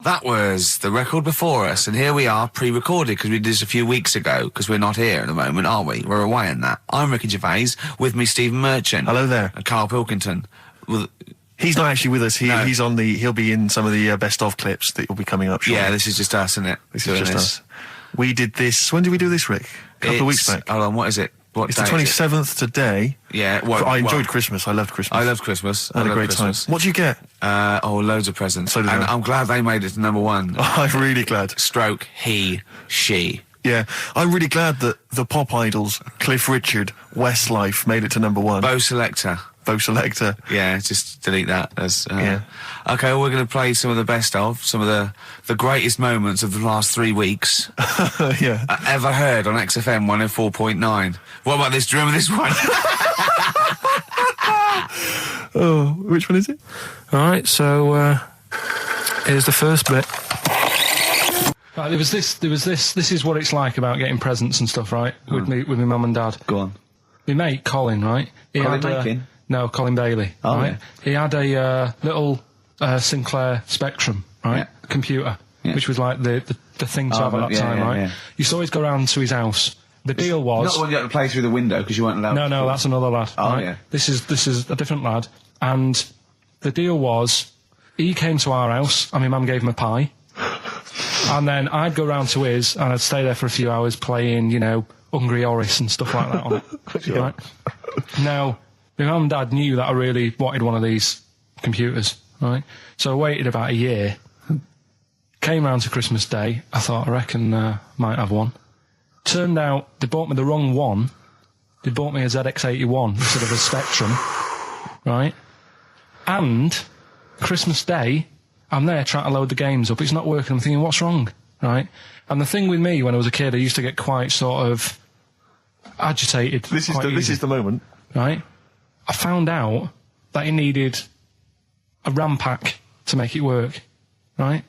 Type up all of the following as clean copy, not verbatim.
That was the record before us, and here we are, pre-recorded, because we did this a few weeks ago, because we're not here at the moment, are we? We're away in that. I'm Ricky Gervais, with me Stephen Merchant. Hello there. And Karl Pilkington. Well, he's not actually with us. No. He'll be in some of the best of clips that will be coming up shortly. Yeah, this is just us, isn't it? This is just us. We did this, when did we do this, Rick? A couple of weeks back. Hold on, what is it? It's the 27th today. Yeah, I enjoyed Christmas. I loved Christmas. I loved Christmas. I had a great time. What'd you get? Loads of presents. So did and I. I'm glad they made it to number one. I'm really glad. Stroke, he, she. Yeah, I'm really glad that the pop idols, Cliff Richard, Westlife, made it to number one. Bo Selector. Yeah, just delete that. Yeah. Okay, well, we're going to play some of the best of, some of the greatest moments of the last 3 weeks. Yeah. Ever heard on XFM 104.9. What about this? Do you remember this one? Oh, which one is it? All right, so here's the first bit. Right, there was this. This is what it's like about getting presents and stuff, right? With my mum and dad. Go on. My mate Colin, right? Colin Mackin? No, Colin Bailey. Oh, right? yeah. He had a little Sinclair Spectrum, right? Yeah. Computer, Yeah. which was like the thing to have at that time, right? Yeah. Used to always go round to his house. The deal was Not the one you had to play through the window because you weren't allowed. No, that's another lad. Oh, right? yeah. This is a different lad, and the deal was he came to our house, and my mum gave him a pie, and then I'd go round to his, and I'd stay there for a few hours playing, Hungry Horace and stuff like that on it. Sure. Right? Now, my mum and dad knew that I really wanted one of these computers, right? So I waited about a year. Came round to Christmas Day. I thought, I reckon might have one. Turned out they bought me the wrong one. They bought me a ZX81 instead of a Spectrum, right? And Christmas Day, I'm there trying to load the games up. It's not working. I'm thinking, what's wrong, right? And the thing with me when I was a kid, I used to get quite sort of agitated. This is the moment. Right? I found out that it needed a RAM pack to make it work, right?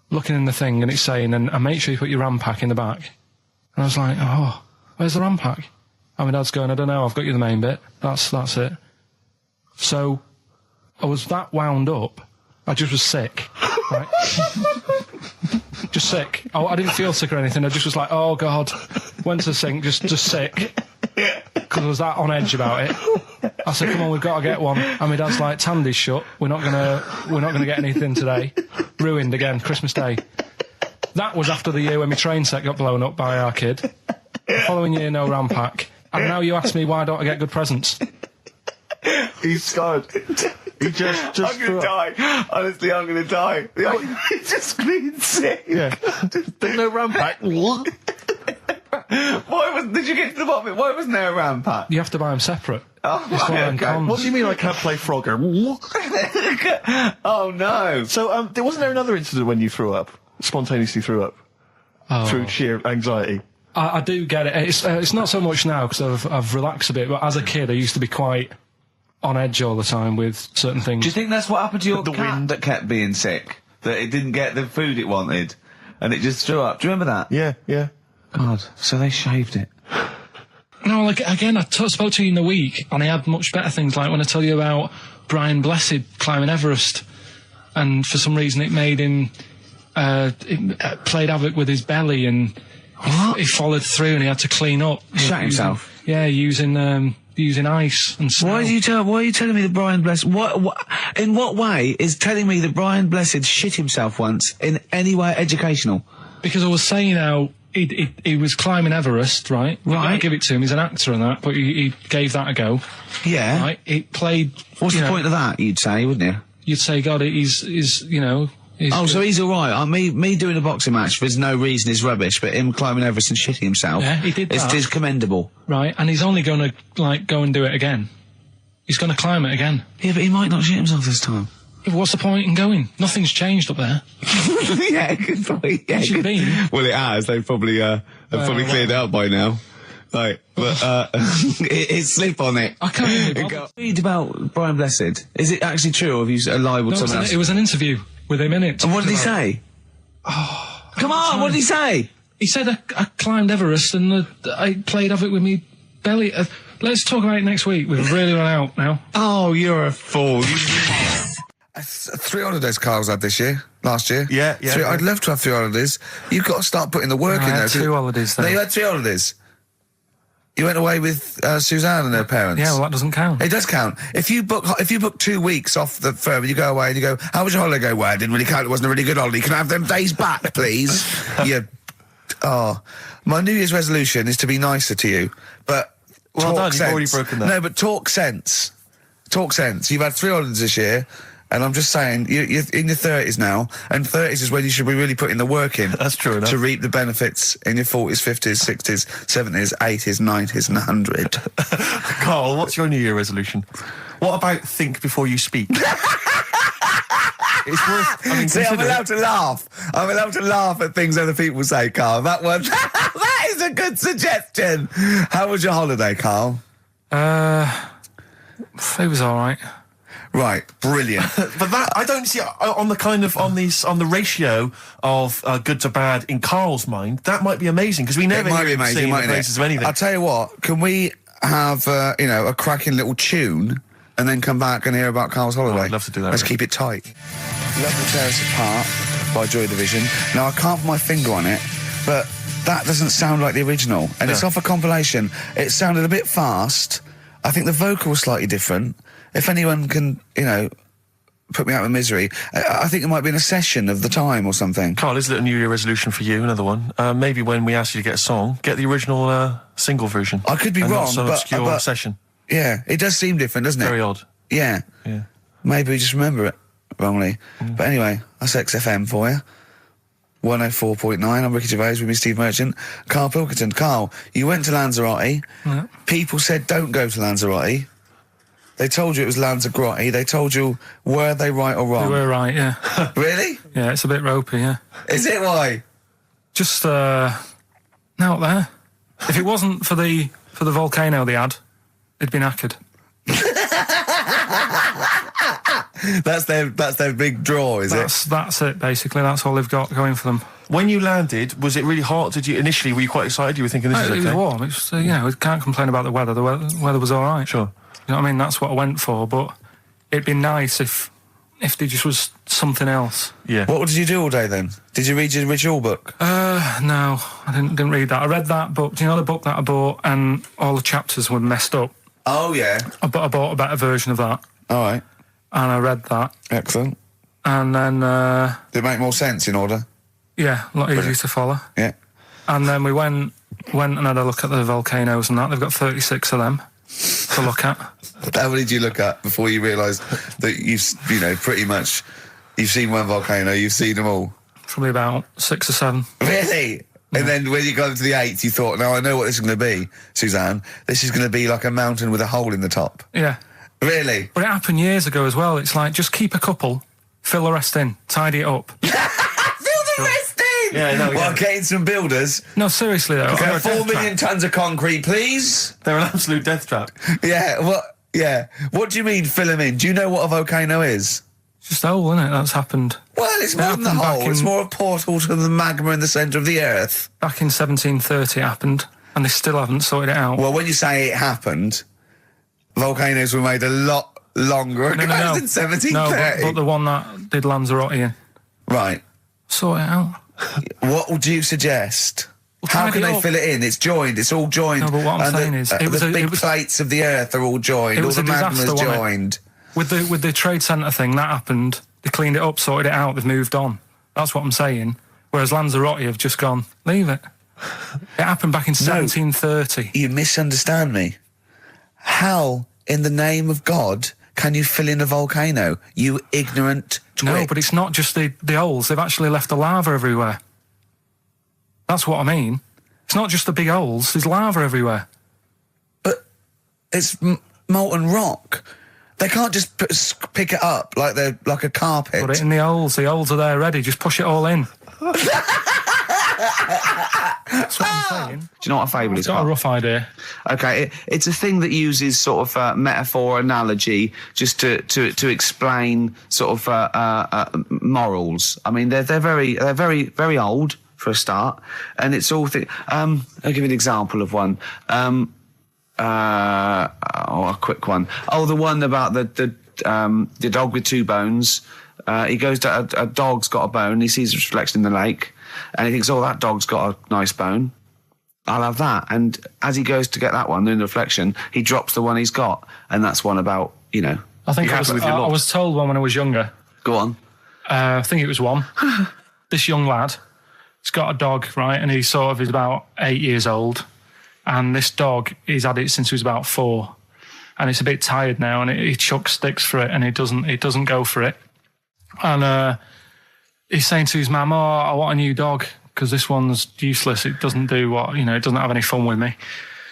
Looking in the thing and it's saying, and make sure you put your RAM pack in the back. And I was like, oh, where's the RAM pack? And my dad's going, I don't know, I've got you the main bit. That's it. So I was that wound up, I just was sick, right? Just sick. I didn't feel sick or anything, I just was like, oh God. Went to the sink, just sick. Because I was that on edge about it. I said, come on, we've got to get one. And my dad's like, Tandy's shut. We're not gonna get anything today. Ruined again, Christmas Day. That was after the year when my train set got blown up by our kid. The following year, no RAM pack. And now you ask me why don't I get good presents? He's scarred. He just I'm gonna die. Honestly, I'm gonna die. He's just screaming sick. Yeah. There's no RAM pack. Did you get to the bottom of it? Why wasn't there a RAM pack? You have to buy them separate. Oh, It's one of them okay. cons. What do you mean I can't play Frogger? Oh no. So, wasn't there another incident when you threw up? Spontaneously threw up? Oh. Through sheer anxiety? I do get it. It's not so much now because I've relaxed a bit, but as a kid I used to be quite on edge all the time with certain things. Do you think that's what happened to your The cat wind. that kept being sick? That it didn't get the food it wanted, and it just threw up? Do you remember that? Yeah. God, so they shaved it. No, like, again, I spoke to you in the week, and I had much better things, like when I tell you about Brian Blessed climbing Everest, and for some reason it made him, it played havoc with his belly, and he followed through and he had to clean up. Shut himself? Yeah, using ice and snow. Why are you telling me that Brian Blessed... in what way is telling me that Brian Blessed shit himself once in any way educational? Because I was saying how he was climbing Everest, right? Right. I give it to him, he's an actor and that, but he gave that a go. Yeah. Right? It played... What's the point of that, you'd say, wouldn't you? You'd say, God, he's So he's alright. Me doing a boxing match for no reason is rubbish, but him climbing Everest and shitting himself... Yeah, he did that. Is commendable. Right, and he's only going to, go and do it again. He's going to climb it again. Yeah, but he might not shit himself this time. Yeah, but what's the point in going? Nothing's changed up there. Yeah, good point. Yeah, It should be. Well, it has. They've probably cleared it up by now. Like, but it's slip on it. I can't even be bothered. Read about Brian Blessed. Is it actually true, or have you libelled someone else? It was an interview with him in it. And what did he say? Come on, what did he say? He said I climbed Everest and I played havoc with me belly. Let's talk about it next week. We've really run out now. Oh, you're a fool. 3 holidays Carl's had this year. last year. Yeah. I'd love to have 3 holidays. You've got to start putting the work in I there. had 2 holidays No, then. you had 3 holidays. You went away with Suzanne and her parents. Yeah, well, that doesn't count. It does count. If you book 2 weeks off the firm and you go away and you go, how was your holiday? Go, well, it didn't really count. It wasn't a really good holiday. Can I have them days back, please? My New Year's resolution is to be nicer to you. But Well talk done, you've sense. already broken that. No, but talk sense. Talk sense. You've had 3 holidays this year. And I'm just saying, you're in your 30s now, and 30s is when you should be really putting the work in. That's true enough. To reap the benefits in your 40s, 50s, 60s, 70s, 80s, 90s, and 100. Carl, what's your New Year resolution? What about think before you speak? It's worth. I mean, See, I'm consider it. allowed to laugh. I'm allowed to laugh at things other people say, Carl. That one, that is a good suggestion. How was your holiday, Carl? It was all right. Right, brilliant. But that I don't see on the ratio of good to bad in Carl's mind. That might be amazing because we never It might be hear him amazing, singing the mightn't praises it? of anything. I'll tell you what. Can we have a cracking little tune and then come back and hear about Carl's holiday? I'd love to do that, Let's really. keep it tight. Love to Tear Us Apart by Joy Division. Now I can't put my finger on it, but that doesn't sound like the original, and it's No. off a compilation. It sounded a bit fast. I think the vocal was slightly different. If anyone can, put me out of misery, I think it might be in a session of the time or something. Carl, is it a New Year resolution for you? Another one. Maybe when we ask you to get a song, get the original single version. I could be and wrong, not some but- obscure but- session. Yeah, it does seem different, doesn't it? Very odd. Yeah. Yeah. Maybe we just remember it wrongly. But anyway, that's XFM for you. 104.9, I'm Ricky Gervais with me, Steve Merchant. Karl Pilkington. Carl, you went to Lanzarote. Yeah. People said don't go to Lanzarote. They told you it was Lanzarote. They told you, were they right or You wrong? were right, yeah. Really? Yeah, it's a bit ropey, yeah. Is it why? Just out there. If it wasn't for the volcano they had, it'd been knackered. That's their big draw, is it? That's it, basically. That's all they've got going for them. When you landed, was it really hot? Were you quite excited? You were thinking this is It was okay? warm. It's we can't complain about the weather. The weather was all right. Sure. You know what I mean? That's what I went for, but it'd be nice if there just was something else. Yeah. What did you do all day then? Did you read your ritual book? No, I didn't read that. I read that book. Do you know the book that I bought and all the chapters were messed up? Oh, yeah. I bought a better version of that, All right. and I read that, Excellent. and then, Did it make more sense in order? yeah, a lot easier to follow. Yeah. And then we went and had a look at the volcanoes and that. They've got 36 of them to look at. How many did you look at before you realised that pretty much, you've seen one volcano, you've seen them all? Probably about 6 or 7. Really? And then when you got to the 8th, you thought, now I know what this is going to be, Suzanne. This is going to be like a mountain with a hole in the top. Yeah. Really? But it happened years ago as well. It's like, just keep a couple, fill the rest in, tidy it up. Fill the rest in! Yeah, no, Well, yeah. getting some builders. No, seriously though. Okay, They're a 4 death million trap. tons of concrete, please. They're an absolute death trap. Yeah, what? Yeah. What do you mean fill them in? Do you know what a volcano is? It's just a hole, isn't it? That's happened Well, it's more than the happened back hole. It's in- more a portal to the magma in the centre of the earth. back in 1730. It happened, and they still haven't sorted it out. Well, when you say it happened, volcanoes were made a lot longer ago no. than 1730. No, but the one that did Lanzarote in, Right. sort it out. What would you suggest? Well, How tidy can it they up. fill it in? It's joined. It's all joined. No, but what I'm And saying is, it was the a- big it was- plates of the earth are all joined. It All was the a disaster, magma's wasn't it? joined. With the trade centre thing, that happened. They cleaned it up, sorted it out. They've moved on. That's what I'm saying. Whereas Lanzarote have just gone, leave it. It happened back in 1730. You misunderstand me. How, in the name of God, can you fill in a volcano? You ignorant twit. No, but it's not just the holes. They've actually left the lava everywhere. That's what I mean. It's not just the big holes. There's lava everywhere. But it's molten rock. They can't just pick it up like they're like a carpet. Put it in the holes. The holes are there ready. Just push it all in. That's what I'm saying. Do you know what a fable is? Got a Carl? rough idea. Okay, it's a thing that uses sort of metaphor, analogy, just to explain sort of morals. I mean, they're very old for a start, and it's all. I'll give you an example of one. A quick one. Oh, the one about the dog with 2 bones. He goes to a dog's got a bone. He sees a reflection in the lake, and he thinks, "Oh, that dog's got a nice bone. I'll have that." And as he goes to get that one in the reflection, he drops the one he's got, and that's one about, you know. I think you're happy with your lot. I was told one when I was younger. Go on. I think it was one. This young lad, he's got a dog, right, and he's about 8 years old, and this dog, he's had it since he was about 4, and it's a bit tired now, and he chucks sticks for it, and it doesn't go for it, and he's saying to his mum, "Oh, I want a new dog because this one's useless. It doesn't do what, you know, it doesn't have any fun with me."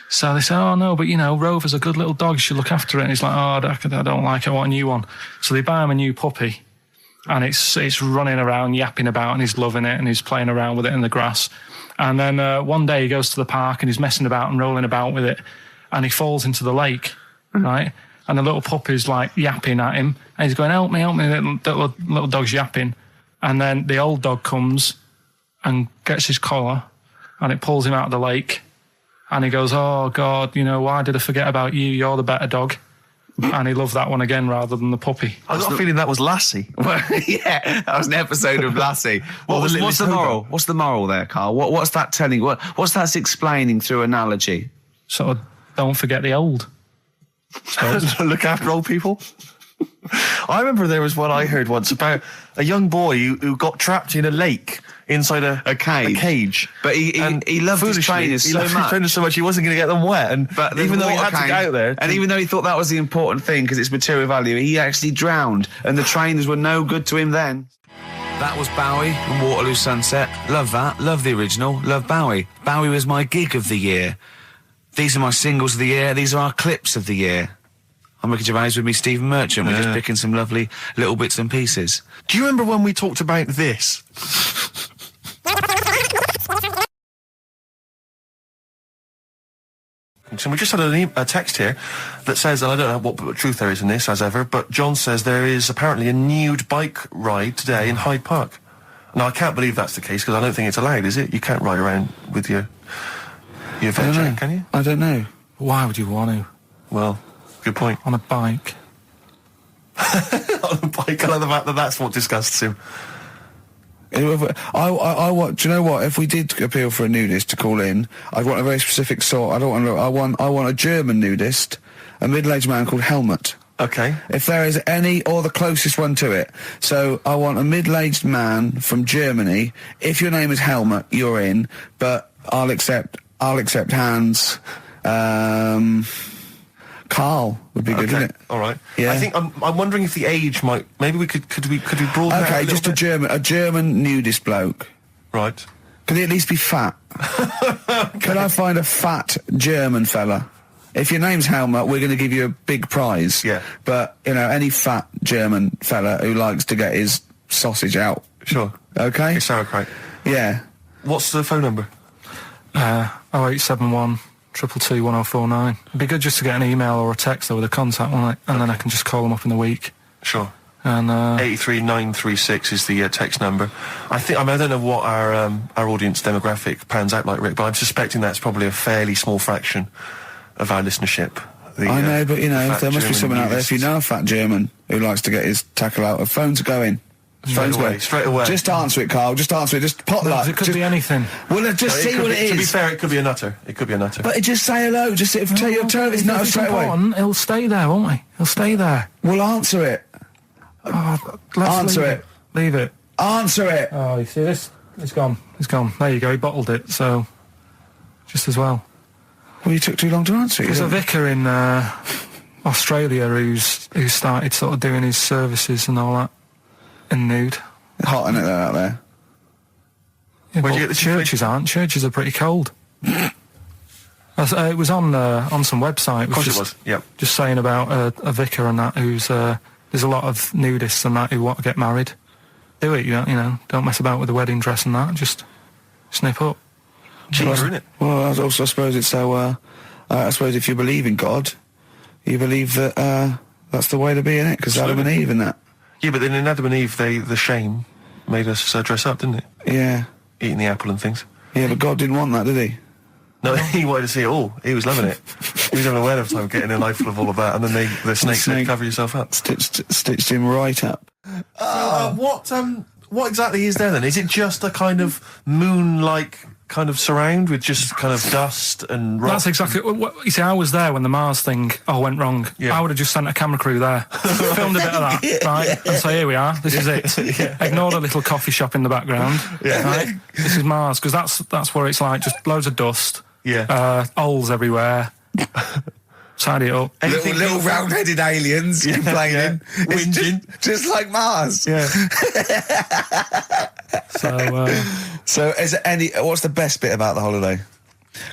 So they say, "Oh no, but you know, Rover's a good little dog. You should look after it." And he's like, "Oh, I don't like it. I want a new one." So they buy him a new puppy. And it's running around, yapping about, and he's loving it, and he's playing around with it in the grass. And then one day he goes to the park and he's messing about and rolling about with it, and he falls into the lake, right? And the little puppy's like yapping at him, and he's going, help me, little dog's yapping. And then the old dog comes and gets his collar, and it pulls him out of the lake, and he goes, "Oh God, you know, why did I forget about you? You're the better dog." And he loved that one again rather than the puppy. I got a feeling that was Lassie. Well, yeah, that was an episode of Lassie. What's the moral? What's the moral there, Carl? What's that telling? What's that explaining through analogy? Sort of, don't forget the old. Look after old people. I remember there was one I heard once about a young boy who got trapped in a lake inside a cage. But he loved his trainers so much. He wasn't going to get them wet. But even though he had to get out there, and even though he thought that was the important thing because it's material value, he actually drowned, and the trainers were no good to him then. That was Bowie and Waterloo Sunset. Love that. Love the original. Love Bowie. Bowie was my gig of the year. These are my singles of the year. These are our clips of the year. I'm Ricky Gervais, with me Stephen Merchant. We're just picking some lovely little bits and pieces. Do you remember when we talked about this? So we just had a text here that says, and I don't know what truth there is in this, as ever, but John says there is apparently a nude bike ride today in Hyde Park. Now, I can't believe that's the case, because I don't think it's allowed, is it? You can't ride around with your veg, can you? I don't know. Why would you want to? Well, good point. On a bike. On a bike, I like the fact that that's what disgusts him. I want. Do you know what? If we did appeal for a nudist to call in, I'd want a very specific sort. I want a German nudist, a middle-aged man called Helmut. Okay. If there is any, or the closest one to it. So I want a middle-aged man from Germany. If your name is Helmut, you're in. But I'll accept Hans. Carl would be good, wouldn't it? All right. Yeah. I think I'm wondering if the age might. Maybe we could broaden that. Okay, just a German nudist bloke. Right. Could he at least be fat? Can I find a fat German fella? If your name's Helmut, we're going to give you a big prize. Yeah. But you know, any fat German fella who likes to get his sausage out. Sure. Okay. It's sauerkraut. Yeah. What's the phone number? 0871 222 1049. It'd be good just to get an email or a text with a contact on it, and then I can just call them up in the week. Sure. And 83936 is the text number. I don't know what our audience demographic pans out like, Rick, but I'm suspecting that's probably a fairly small fraction of our listenership. I know, but you know, there must be someone out there. If you know a fat German who likes to get his tackle out, phones are going. Straight away. Just answer it, Carl. Just answer it. Just pot luck. It could be anything. Well, just see what it is. To be fair, it could be a nutter. But just say hello. Just tell your turn. It's not straight away. He'll stay there, won't he? He'll stay there. Well, answer it. Answer it. Leave it. Answer it. Oh, you see this? It's gone. It's gone. There you go. He bottled it. So, just as well. Well, you took too long to answer it. There's a vicar in Australia who's started sort of doing his services and all that. In nude. Hot, isn't it, out there? Yeah, where'd you get the churches aren't. Churches are pretty cold. It was on some website. Of course it was, yep. Just saying about a vicar and that who's... there's a lot of nudists and that who want to get married. Do it, you know. Don't mess about with the wedding dress and that. Just snip up. Cheaper, isn't it? Well, I suppose it's so... I suppose if you believe in God, you believe that that's the way to be, innit? Because Adam and Eve and that. Yeah, but then in Adam and Eve, the shame made us dress up, didn't it? Yeah. Eating the apple and things. Yeah, but God didn't want that, did he? No, he wanted to see it all. He was loving it. You don't know ahead of time getting a knife full of all of that, and then the snakes snake. cover yourself up. Stitched him right up. What exactly is there then? Is it just a kind of moon-like kind of surround with just kind of dust and rock? That's exactly what you see. I was there when the Mars thing went wrong. Yeah. I would have just sent a camera crew there, filmed a bit of that, right, and say, here we are, this is it. Ignore the little coffee shop in the background. Right? This is Mars, because that's where it's like just loads of dust, holes everywhere. Tidy it up. Little round-headed aliens complaining, whinging, just like Mars. Yeah. So, is there what's the best bit about the holiday?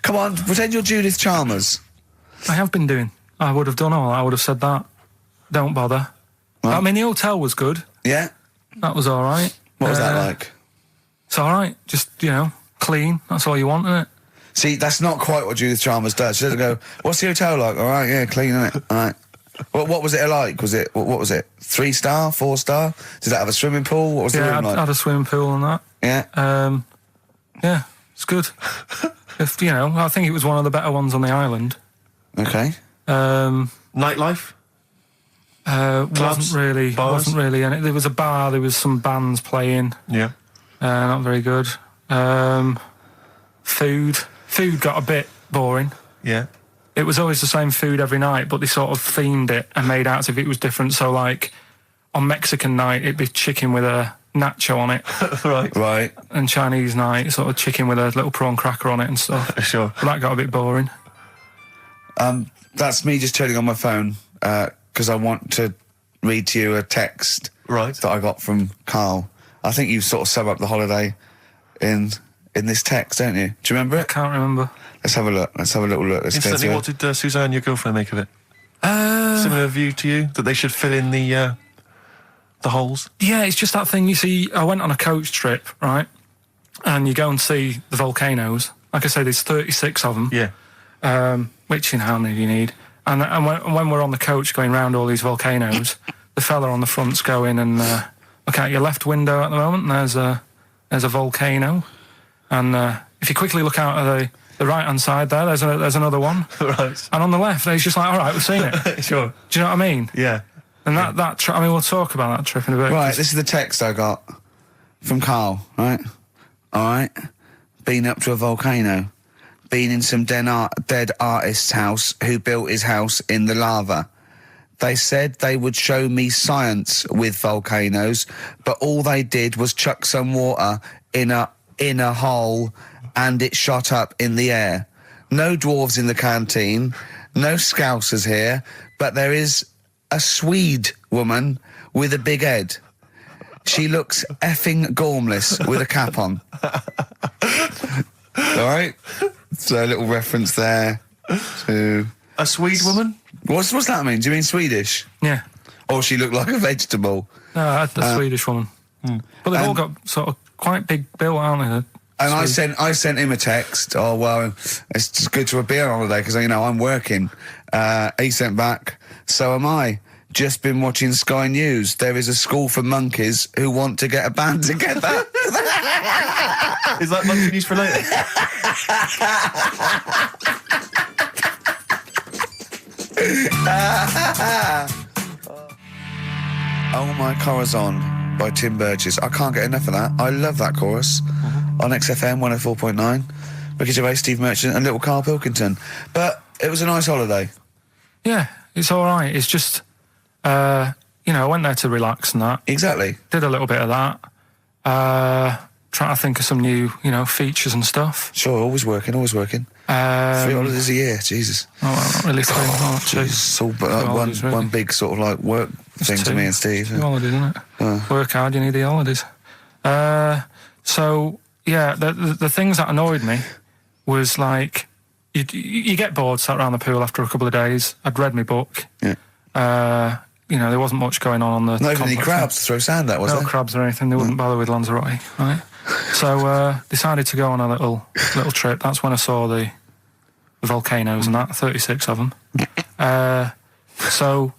Come on, pretend you're Judith Chalmers. I have been doing. I would have done all. I would have said that. Don't bother. Right. I mean, the hotel was good. Yeah. That was all right. What was that like? It's all right. Just clean. That's all you want, isn't it? See, that's not quite what Judith Chalmers does. She doesn't go, what's the hotel like? All right, yeah, clean, isn't it? All right. What was it like? Was it, what was it? 3-star, 4-star? Did it have a swimming pool? What was the room like? I had a swimming pool and that. Yeah. Yeah, it's good. I think it was one of the better ones on the island. Okay. Nightlife? Wasn't really. And there was a bar, there was some bands playing. Yeah. Not very good. Food got a bit boring. Yeah. It was always the same food every night, but they sort of themed it and made out as if it was different. So, like, on Mexican night, it'd be chicken with a nacho on it. Right. And Chinese night, sort of chicken with a little prawn cracker on it and stuff. Sure. But that got a bit boring. That's me just turning on my phone, because I want to read to you a text that I got from Karl. I think you sort of sum up the holiday in this text, don't you? Do you remember it? I can't remember. Let's have a look. Let's have a little look. Instantly, what did Suzanne, your girlfriend, make of it? Similar view to you, that they should fill in the holes? Yeah, it's just that thing. You see, I went on a coach trip, right? And you go and see the volcanoes. Like I say, there's 36 of them. Yeah. Which, how many do you need? And when we're on the coach going round all these volcanoes, the fella on the front's going and look out your left window at the moment, and there's a volcano. And if you quickly look out at the right-hand side there, there's another one. Right. And on the left, it's just like, all right, we've seen it. Sure. Do you know what I mean? Yeah. And that trip, I mean, we'll talk about that trip in a bit. Right, this is the text I got from Karl, right? All right. Been up to a volcano. Been in some dead artist's house who built his house in the lava. They said they would show me science with volcanoes, but all they did was chuck some water in a hole and it shot up in the air. No dwarves in the canteen, no scousers here, but there is a Swede woman with a big head. She looks effing gormless with a cap on. All right? So a little reference there to... A Swede woman? What's that mean? Do you mean Swedish? Yeah. Or she looked like a vegetable? No, the Swedish woman. But they've all got sort of quite big bill, aren't they? And I sent him a text. Oh, well, it's just good to be on holiday because, I'm working. He sent back, so am I. Just been watching Sky News. There is a school for monkeys who want to get a band together. Is that monkey news for later? Oh My Corazon by Tim Burgess. I can't get enough of that. I love that chorus. On XFM 104.9. Ricky Gervais, Steve Merchant and little Karl Pilkington. But it was a nice holiday. Yeah, it's all right. It's just, I went there to relax and that. Exactly. Did a little bit of that. Trying to think of some new, features and stuff. Sure, always working. 3 holidays a year, Jesus. Oh, well, not really 3. Oh, two. It's all one big sort of like work thing to me and Steve. 2 holidays, isn't it? Work hard, you need the holidays. So, yeah, the things that annoyed me was like, you get bored, sat around the pool after a couple of days. I'd read my book. Yeah. There wasn't much going on the Not even any crabs to throw sand at, was there? No crabs or anything. They wouldn't bother with Lanzarote, right? So decided to go on a little trip. That's when I saw the volcanoes and that, 36 of them. So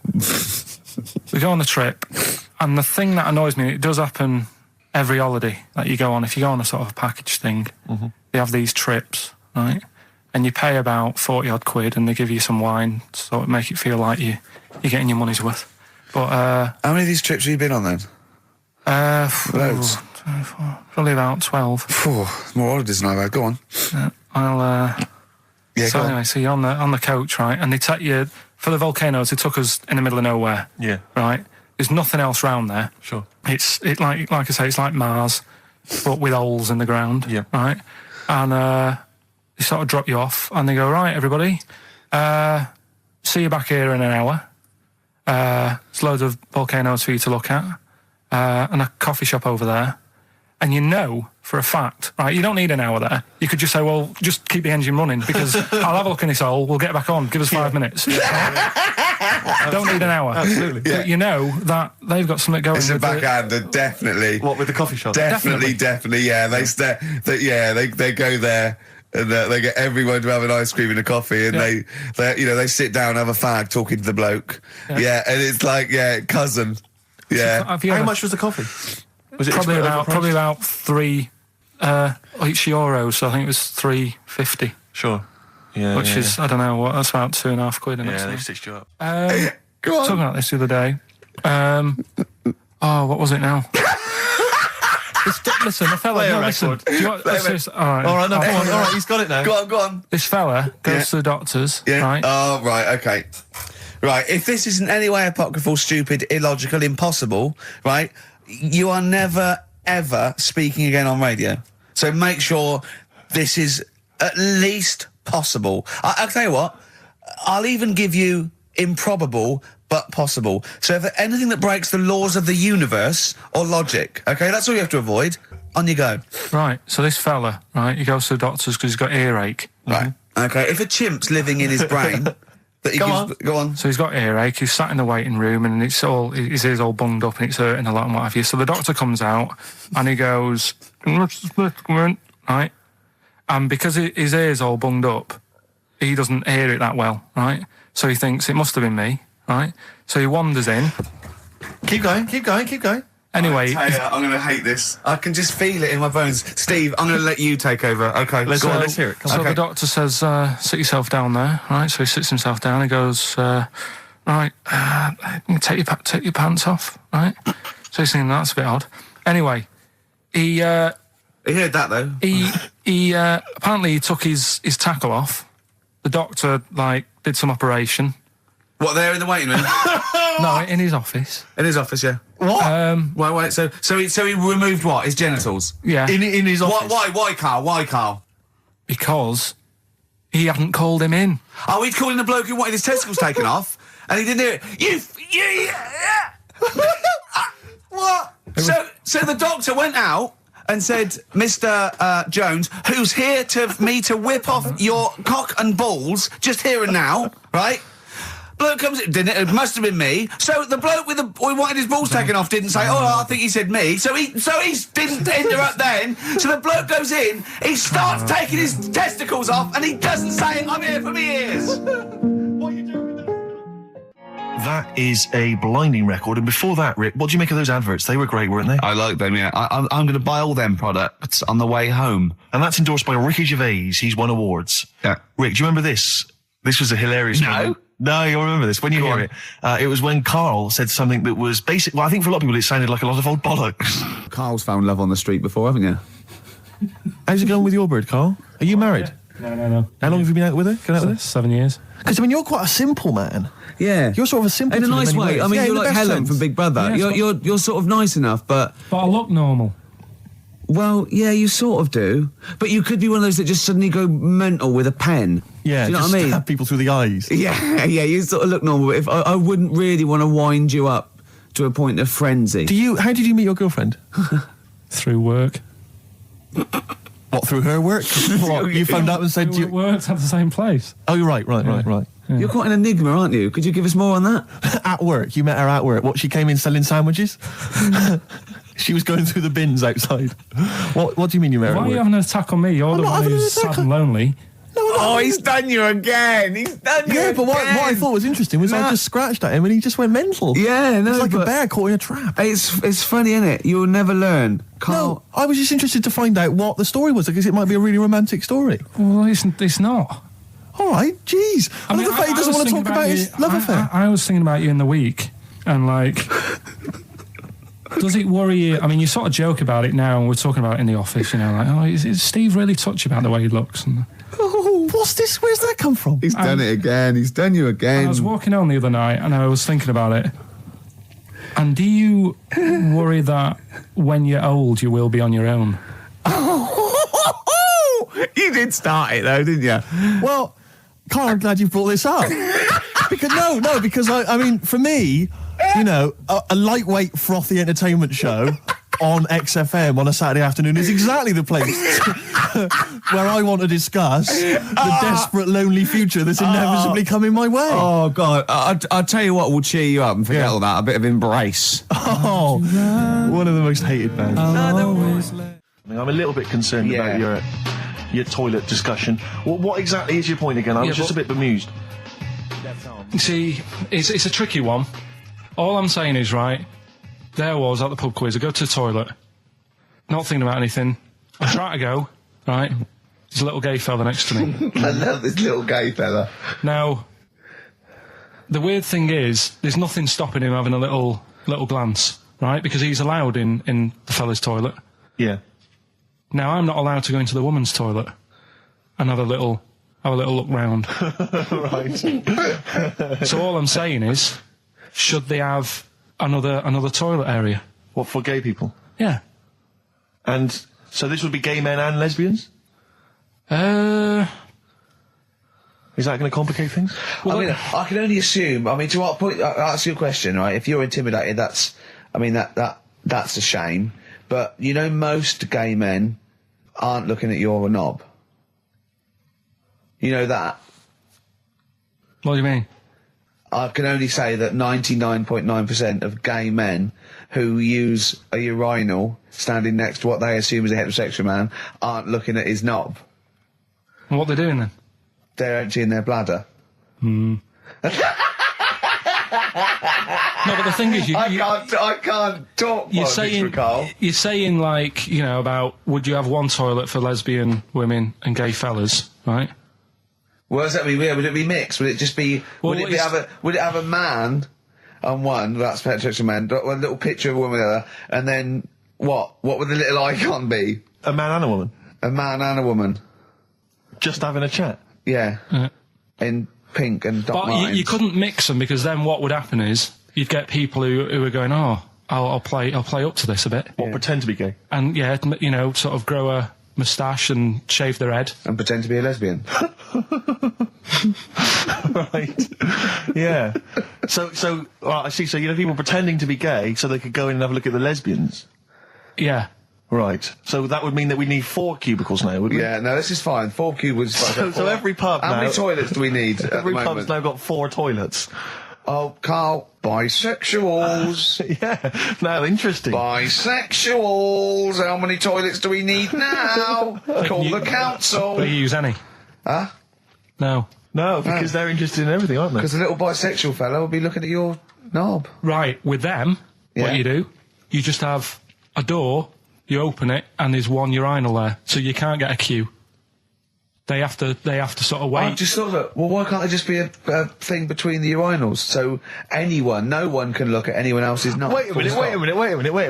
we go on the trip, and the thing that annoys me, it does happen every holiday that you go on. If you go on a sort of a package thing, they have these trips, right? and you pay about 40 odd quid, and they give you some wine, so it make it feel like you're getting your money's worth. But how many of these trips have you been on then? Loads. Probably about 12. More holidays than I've had. Go on. So anyway, so you're on the coach, right? And they take you for the volcanoes. They took us in the middle of nowhere. Yeah. Right. There's nothing else round there. Sure. It's like I say, it's like Mars, but with holes in the ground. Yeah. Right. And they sort of drop you off, and they go, right, everybody, see you back here in an hour. There's loads of volcanoes for you to look at, and a coffee shop over there. And you know for a fact, right, you don't need an hour there. You could just say, well, just keep the engine running, because I'll have a look in this hole, we'll get back on, give us 5 minutes. Don't need an hour. Absolutely. But you know that they've got something going. It's a backhander, definitely. What, with the coffee shop? Definitely, yeah. They go there. And they get everyone to have an ice cream and a coffee, and they sit down, have a fag, talking to the bloke. Yeah, and it's like, cousin. Yeah. How much was the coffee? Was it probably about €3 each euro? So I think it was $3.50. Sure. Yeah. Which is, I don't know what, that's about £2.50. Yeah, they stitched you up. Go on. Talking about this the other day. What was it now? Listen, the fella. Play a No, listen. record. Do you want, All right, no, come on. All right, he's got it now. Go on. This fella goes to the doctors, right? Oh, right, okay. Right, if this is in any way apocryphal, stupid, illogical, impossible, right, you are never, ever speaking again on radio. So make sure this is at least possible. I'll tell you what, I'll even give you improbable but possible. So if anything that breaks the laws of the universe or logic, okay, that's all you have to avoid. On you go. Right, so this fella, right, he goes to the doctors because he's got earache. Right, okay, if a chimp's living in his brain... Go on. So he's got earache, he's sat in the waiting room, and his ears all bunged up and it's hurting a lot and what have you. So the doctor comes out and he goes, right? And because his ear's all bunged up, he doesn't hear it that well, right? So he thinks it must have been me, right? So he wanders in. Keep going. Anyway, I'm going to hate this. I can just feel it in my bones. Steve, I'm going to let you take over. Okay, let's hear it. Come so on. the doctor says, sit yourself down there, right? So he sits himself down. He goes, right, take your pants off, right? So he's thinking that's a bit odd. Anyway, he heard that though. He apparently he took his tackle off. The doctor did some operation. What, there in the waiting room? No, in his office. In his office, yeah. What? Wait. So he removed what? His genitals? Yeah. In his office. Why, Carl? Because he hadn't called him in. Oh, he'd called in the bloke who wanted his testicles taken off, and he didn't hear it. What? So the doctor went out and said, Mr. Jones, who's here to whip off your cock and balls just here and now, right? Bloke comes in, didn't it? It must have been me. So the bloke who wanted his balls taken off didn't say, I think he said me. So he didn't interrupt then. So the bloke goes in, he starts taking his testicles off, and he doesn't say, I'm here for me ears. What are you doing with that? That is a blinding record. And before that, Rick, what do you make of those adverts? They were great, weren't they? I like them, yeah. I'm going to buy all them products on the way home. And that's endorsed by Ricky Gervais. He's won awards. Yeah. Rick, do you remember this? This was a hilarious moment. No, you'll remember this when you hear it. It was when Karl said something that was basic. Well, I think for a lot of people it sounded like a lot of old bollocks. Karl's found love on the street before, haven't you? How's it going with your bird, Karl? Are you married? No. How long have you been out with her? Going out with her? 7 years. Because, you're quite a simple man. Yeah. You're sort of a simple in a nice way. ways. You're like Helen from Big Brother. Yeah, you're sort of nice enough, but I look normal. Well, yeah, you sort of do. But you could be one of those that just suddenly go mental with a pen. Yeah, do you know just what I mean? stab people through the eyes. Yeah, you sort of look normal. But if I wouldn't really want to wind you up to a point of frenzy. How did you meet your girlfriend? Through work. What, through her work? What, you phoned up and said... We worked at the same place. Oh, you're right. Yeah. You're quite an enigma, aren't you? Could you give us more on that? At work. You met her at work. What, she came in selling sandwiches? She was going through the bins outside. What do you mean you met her at Why are work? you having an attack on me? You're the one who's sad and lonely. No, Oh, he's done you again. He's done you again. But what I thought was interesting was I just scratched at him and he just went mental. Yeah, no, it's like a bear caught in a trap. It's funny, isn't it? You'll never learn. No, I was just interested to find out what the story was, because it might be a really romantic story. Well, it's not. All right, jeez. I love the fact he doesn't want to talk about his love affair. I was thinking about you in the week, and like, does it worry you? I mean, you sort of joke about it now, and we're talking about it in the office, you know, like, oh, is Steve really touchy about the way he looks? And, oh, what's this? Where's that come from? He's done it again. He's done you again. I was walking home the other night, and I was thinking about it. And do you worry that when you're old, you will be on your own? You did start it, though, didn't you? Well, Karl, I'm glad you brought this up. because I mean, for me, you know, a lightweight, frothy entertainment show on XFM on a Saturday afternoon is exactly the place where I want to discuss the desperate, lonely future that's inevitably coming my way. Oh, God. I'll tell you what will cheer you up and forget all that. A bit of Embrace. Oh, one of the most hated bands. I'm a little bit concerned about your toilet discussion. What exactly is your point again? I was just a bit bemused. See, it's a tricky one. All I'm saying is, right, there was at the pub quiz, I go to the toilet, not thinking about anything. I try to go, right, there's a little gay fella next to me. I love this little gay fella. Now, the weird thing is, there's nothing stopping him having a little glance, right, because he's allowed in the fella's toilet. Yeah. Now, I'm not allowed to go into the woman's toilet and have a little look round. Right. So all I'm saying is, should they have another toilet area? What, for gay people? Yeah. And so this would be gay men and lesbians? Is that going to complicate things? Well, I mean, I can only assume. I mean, to what point? I'll ask you a question, right? If you're intimidated, that's a shame. But you know, most gay men aren't looking at your knob. You know that. What do you mean? I can only say that 99.9% of gay men who use a urinal standing next to what they assume is a heterosexual man aren't looking at his knob. And what they're doing then? They're emptying their bladder. No, but the thing is, I can't talk. You're saying like, you know, about would you have one toilet for lesbian women and gay fellas, right? What does that mean? Would it be mixed? Would it just be? Would it have a man on one? That's heterosexual man. A little picture of a woman on the other, and then what? What would the little icon be? A man and a woman. A man and a woman. Just having a chat. Yeah. In pink and dot lines. But you couldn't mix them, because then what would happen is you'd get people who are going, oh, I'll play up to this a bit. What, pretend to be gay? And yeah, you know, sort of grow a moustache and shave their head. And pretend to be a lesbian. Right. Yeah. So well, I see. So you know, people pretending to be gay so they could go in and have a look at the lesbians. Yeah. Right. So that would mean that we need 4 cubicles now, wouldn't we? Yeah. No, this is fine. 4 cubicles. So every pub now. How many toilets do we need? Every pub's now got 4 toilets. Oh, Karl, bisexuals. Yeah. Now, interesting. Bisexuals. How many toilets do we need now? Call the council. Will you use any? Huh? No. No, because they're interested in everything, aren't they? Because the little bisexual fellow will be looking at your knob. Right. With them, what you do, you just have a door, you open it, and there's one urinal there, so you can't get a queue. They have to sort of wait. I just thought that, well, why can't there just be a thing between the urinals, so no one can look at anyone else's knob? Wait a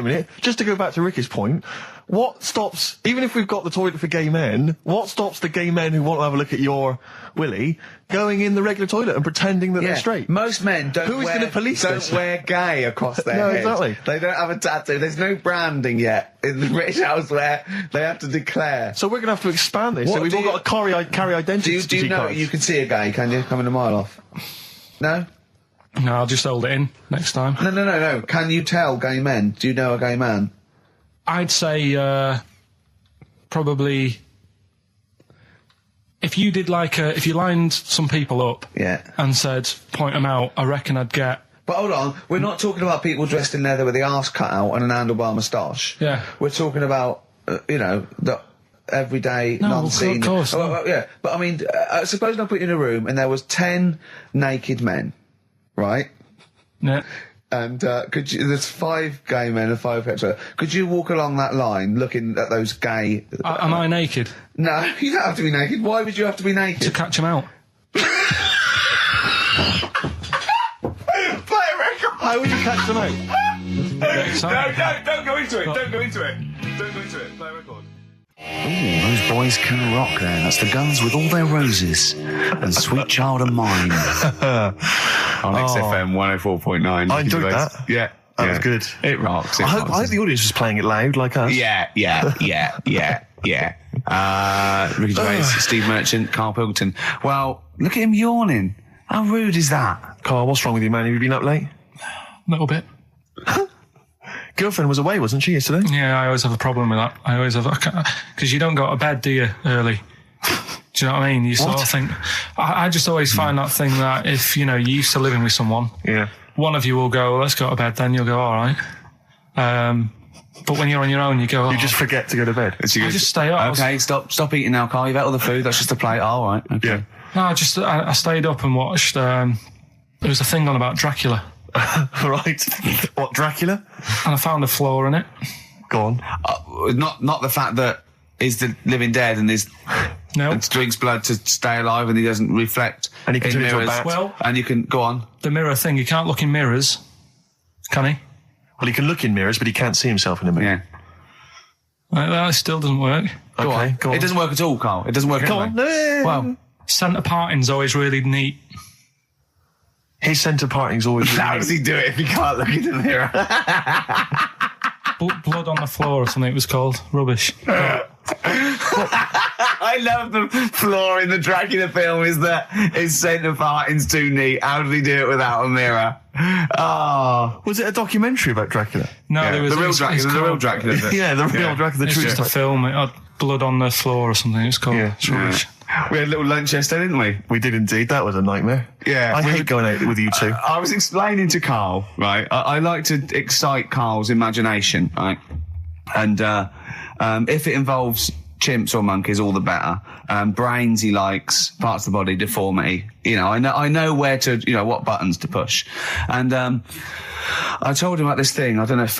minute. Just to go back to Ricky's point, what stops, even if we've got the toilet for gay men, what stops the gay men who want to have a look at your willy going in the regular toilet and pretending that they're straight? Most men don't wear gay across their head. Exactly. They don't have a tattoo. There's no branding yet in the British House where they have to declare. So we're going to have to expand this. So we've all got to carry identity. Do you know you can see a gay, can you? Coming a mile off. No? No, I'll just hold it in next time. No. Can you tell gay men? Do you know a gay man? I'd say probably if you did if you lined some people up and said point them out, I reckon I'd get. But hold on, we're not talking about people dressed in leather with the arse cut out and an handlebar moustache. Yeah, we're talking about everyday, No, non-seen. of course. Oh, well, yeah, but I mean, suppose I put you in a room and there was 10 naked men, right? Yeah. And there's 5 gay men and 5 hetero. Could you walk along that line looking at those gay... Am I naked? No, you don't have to be naked. Why would you have to be naked? To catch them out. Play a record! How would you catch them out? Don't go into it. Don't go into it. Don't go into it. Play a record. Ooh, those boys can rock there. That's the Guns with All Their Roses and Sweet Child of Mine. On XFM 104.9. I enjoyed that. Yeah. That was good. It rocks. I hope the audience was playing it loud like us. Yeah. Ricky Gervais, Steve Merchant, Karl Pilkington. Well, look at him yawning. How rude is that? Carl, what's wrong with you, man? Have you been up late? A little bit. Girlfriend was away, wasn't she, yesterday? Yeah, I always have a problem with that. I always have... Because you don't go to bed, do you, early? Do you know what I mean? You sort of think... I just always find that thing that if, you're used to living with someone... Yeah. One of you will go, let's go to bed, then you'll go, all right. But when you're on your own, you go... You just forget to go to bed. I just stay up. Okay, stop eating now, Carl. You've ate all the food. That's just a plate. All right. Okay. Yeah. No, I stayed up and watched... there was a thing on about Dracula. Right. What, Dracula? And I found a flaw in it. Go on. Not the fact that he's the living dead and and drinks blood to stay alive and he doesn't reflect and he can in turn into a mirrors. bat. Well, and you can go on. The mirror thing, you can't look in mirrors, can he? Well, he can look in mirrors, but he can't see himself in a mirror. Yeah. That still doesn't work. Go on. Go on. It doesn't work at all, Carl. It doesn't work Go anyway. on. No. Well, Centre parting's always really neat. His centre parting's always... how does he do it if he can't look in the mirror? Blood on the floor or something it was called. Rubbish. I love the flaw in the Dracula film is that his centre parting's too neat. How did he do it without a mirror? Oh. Was it a documentary about Dracula? No, Yeah, there was... the real Dracula. The real Dracula. Yeah, the real Dracula. It's just a film. It had blood on the floor or something it's called. Yeah. It's rubbish. We had a little lunch yesterday, didn't we? We did indeed. That was a nightmare. Yeah. I hate going out with you two. I was explaining to Carl, right? I like to excite Carl's imagination, right? And if it involves chimps or monkeys, all the better. Brains he likes, parts of the body, deformity. I know where to, what buttons to push. And I told him about this thing. I don't know if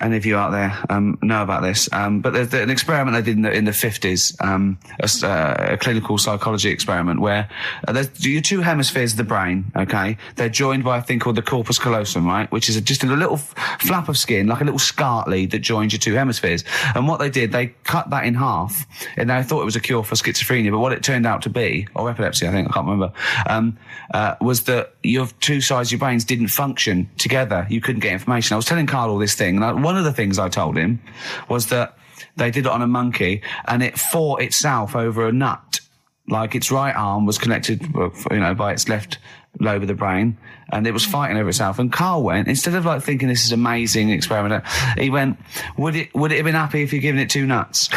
any of you out there know about this, but there's an experiment they did in the 50s, a clinical psychology experiment where there's your 2 hemispheres of the brain, okay? They're joined by a thing called the corpus callosum, right? Which is just a little flap of skin, like a little scarlet lead that joins your 2 hemispheres. And what they did, they cut that in half, and they thought it was a cure for schizophrenia, but what it turned out to be, or epilepsy, I think, I can't remember, was that your 2 sides of your brains didn't function together. You couldn't get information. I was telling Carl all this thing, and one of the things I told him was that they did it on a monkey, and it fought itself over a nut. Like its right arm was connected, by its left lobe of the brain, and it was fighting over itself. And Carl went, instead of thinking this is amazing experiment, he went, would it have been happy if you'd given it 2 nuts?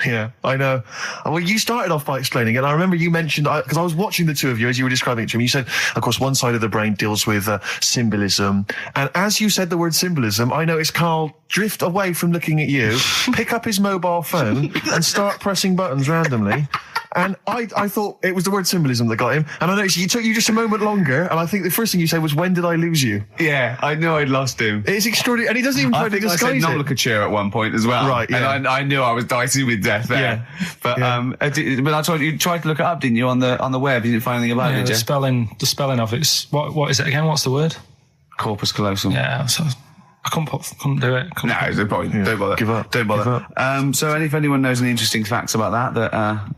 Yeah, I know. Well, you started off by explaining it. I remember you mentioned, because I was watching the 2 of you as you were describing it to me, you said, of course, one side of the brain deals with symbolism. And as you said the word symbolism, I noticed Carl drift away from looking at you, pick up his mobile phone and start pressing buttons randomly. And I thought it was the word symbolism that got him. And I noticed it took you just a moment longer. And I think the first thing you said was, when did I lose you? Yeah, I knew I'd lost him. It's extraordinary. And he doesn't even try to disguise it. I said nomenclature at one point as well. Right, yeah. And I knew I was dicey with death there. Yeah. But, but I told you tried to look it up, didn't you, on the web? You didn't find anything about it, did you? The spelling of it's, what is it again? What's the word? Corpus callosum. Yeah, so I couldn't do it. No, there's no point. Yeah. Don't bother. Give up. Don't bother. Give up. So if anyone knows any interesting facts about that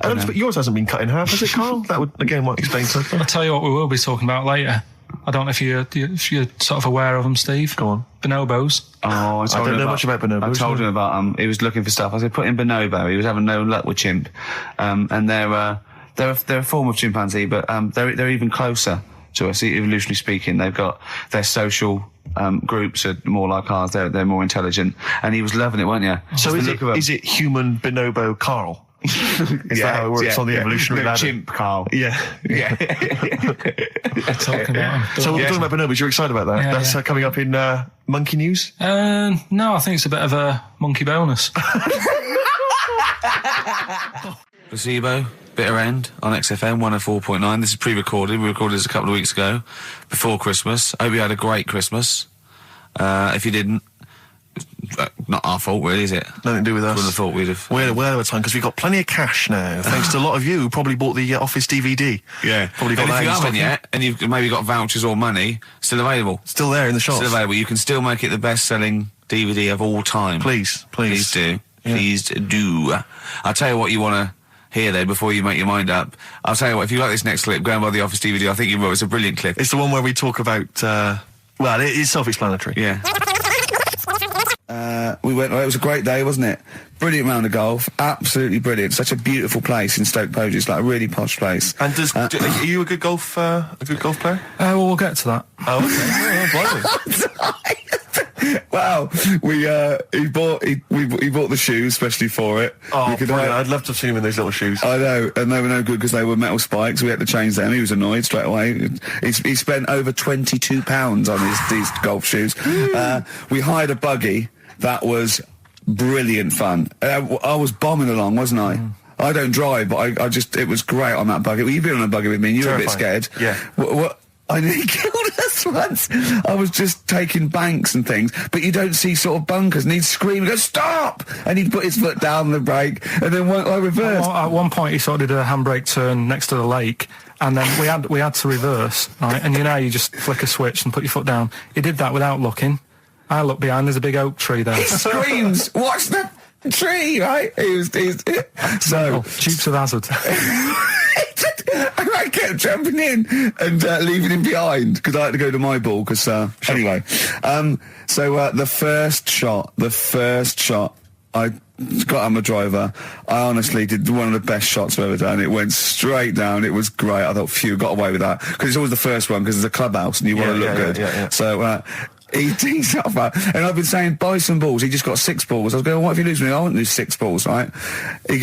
but yours hasn't been cut in half, has it, Carl? That would, again, might explain something. I'll tell you what we will be talking about later. I don't know if you're sort of aware of them, Steve. Go on. Bonobos. Oh, I don't know much about bonobos. I told him about he was looking for stuff. I said, put in bonobo. He was having no luck with chimp. And they're a form of chimpanzee, but they're even closer to us, evolutionarily speaking. They've got their social groups are more like ours. They're more intelligent. And he was loving it, weren't you? So is it human bonobo Carl? Is that how it works on the evolutionary ladder? Chimp Carl. Yeah. Yeah. Talking about So we're talking about bonobos. You're excited about that? Yeah, That's coming up in monkey news? No, I think it's a bit of a monkey bonus. Placebo, Bitter End on XFM 104.9. This is pre-recorded. We recorded this a couple of weeks ago, before Christmas. Hope you had a great Christmas. If you didn't, not our fault, really, is it? Nothing to do with us. Wouldn't have thought we'd have. We're well over time because we've got plenty of cash now, thanks to a lot of you who probably bought the Office DVD. Yeah. Probably got And that if you in haven't stock. yet, and you've maybe got vouchers or money, still available. Still there in the shops. Still available. You can still make it the best-selling DVD of all time. Please. Please do. Yeah. Please do. I'll tell you what you want to hear there before you make your mind up. I'll tell you what, if you like this next clip, go and buy the Office DVD. I think you will. It's a brilliant clip. It's the one where we talk about, well, it is self-explanatory. Yeah. We went, it was a great day, wasn't it? Brilliant round of golf. Absolutely brilliant. Such a beautiful place in Stoke Poges. It's like a really posh place. And are you a good golf player? Well, we'll get to that. Oh, okay. Wow, he bought the shoes especially for it. Oh, brilliant. I'd love to have seen him in those little shoes. I know, and they were no good because they were metal spikes. We had to change them. He was annoyed straight away. He spent over £22 on these golf shoes. We hired a buggy that was brilliant fun. I was bombing along, wasn't I? I don't drive, but I just, it was great on that buggy. Well, you've been on a buggy with me and you were a bit scared. Yeah. What I nearly killed us once. I was just taking banks and things, but you don't see sort of bunkers, and he'd scream, go, stop! And he'd put his foot down the brake, and then I reversed. At one point, he sort of did a handbrake turn next to the lake, and then we had to reverse, right? And you know, how you just flick a switch and put your foot down. He did that without looking. I looked behind, there's a big oak tree there. He screams, watch the tree, right? So Dukes of Hazzard. and I kept jumping in and leaving him behind because I had to go to my ball. Because anyway, the first shot, I got on my driver. I honestly did one of the best shots I've ever done. It went straight down. It was great. I thought, phew, got away with that because it's always the first one because it's a clubhouse and you want to look good. Yeah. So. He tees up, and I've been saying, buy some balls. He just got 6 balls. I was going, what if you lose me? I won't lose 6 balls, right? He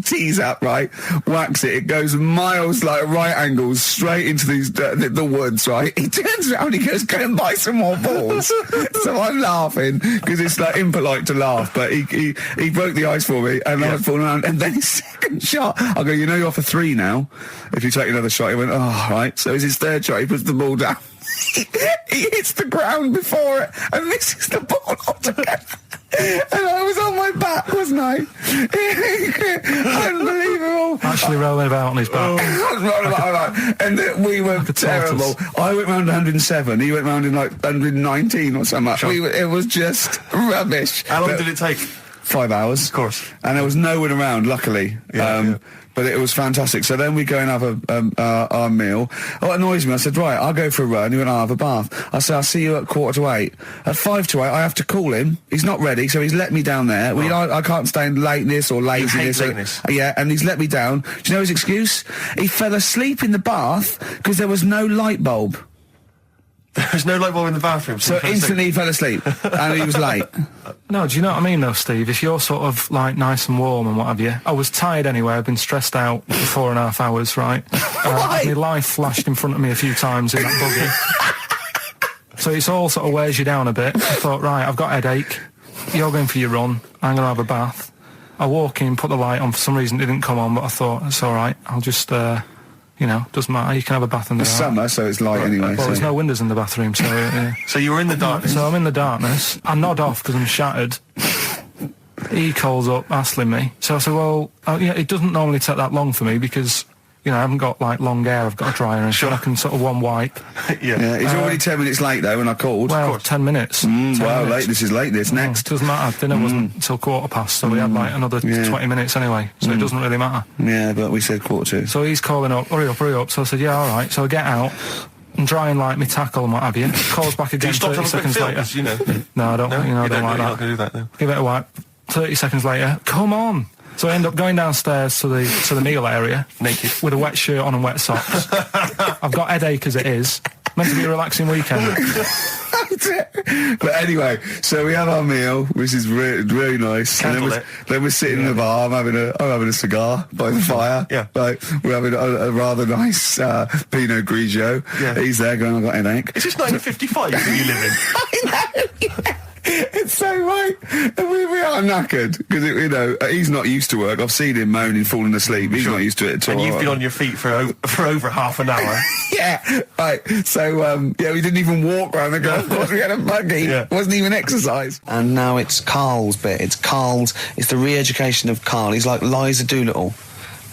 tees up, right? Whacks it. It goes miles, like right angles, straight into these the woods, right? He turns around, he goes, go and buy some more balls. So I'm laughing because it's like impolite to laugh, but he broke the ice for me, and I was falling around. And then his second shot, I go, you know, you're off a 3 now. If you take another shot, he went, oh, right. So it's his third shot. He puts the ball down. He hits the ground before it and misses the ball altogether. And I was on my back, wasn't I? Unbelievable. Actually rolling about on his back. And we were terrible. I went round 107. He went round in like 119 or something. Sure. It was just rubbish. How long did it take? 5 hours. Of course. And there was no one around, luckily. Yeah. But it was fantastic. So then we go and have our meal. What annoys me, I said, right, I'll go for a run. He went, I'll have a bath. I said, I'll see you at 7:45. At 7:55, I have to call him. He's not ready, so he's let me down there. I can't stand lateness or laziness. You hate lateness. Yeah, and he's let me down. Do you know his excuse? He fell asleep in the bath because there was no light bulb. There's no light bulb in the bathroom. So instantly he fell asleep, and he was late. No, do you know what I mean, though, Steve? If you're sort of, like, nice and warm and what have you. I was tired anyway. I've been stressed out for 4.5 hours, right? My life flashed in front of me a few times in that buggy. So it's all sort of wears you down a bit. I thought, right, I've got a headache. You're going for your run. I'm going to have a bath. I walk in, put the light on. For some reason, it didn't come on, but I thought, it's all right. I'll just... doesn't matter. You can have a bath in the It's summer, so it's light anyway. Well, there's no windows in the bathroom, so... So you were in the darkness? So I'm in the darkness. I nod off because I'm shattered. He calls up, hassling me. So I said, well, it doesn't normally take that long for me because, I haven't got, like, long hair. I've got a dryer and sure. I can sort of one wipe. Yeah, he's already 10 minutes late, though, when I called. Well, 10 minutes. 10 wow, minutes. this is late, this. Next. Doesn't matter. Dinner wasn't until 7:15, so we had, like, another 20 minutes anyway, so it doesn't really matter. Yeah, but we said 7:45. So he's calling up, hurry up. So I said, yeah, all right. So I get out and dry and like me tackle and what have you. Calls back again 30 seconds later. No, I don't, I don't like that. You're not going to do that, no. Give it a wipe. 30 seconds later, come on. So I end up going downstairs to the meal area. Naked. With a wet shirt on and wet socks. I've got headache as it is. Meant to be a relaxing weekend. But anyway, so we have our meal, which is really nice. And then we're sitting in the bar. I'm having a cigar by the fire. Yeah. Like, we're having a rather nice Pinot Grigio. Yeah. He's there going, I've got a headache. Is this 1955 that you live in? I know. Yeah. So, right, we are knackered because, he's not used to work. I've seen him moaning, falling asleep. He's not used to it at all. And you've been on your feet for over half an hour. Yeah, right. So, we didn't even walk around the golf course. We had a buggy. Yeah. It wasn't even exercise. And now it's Karl's bit. It's the re-education of Karl. He's like Liza Doolittle.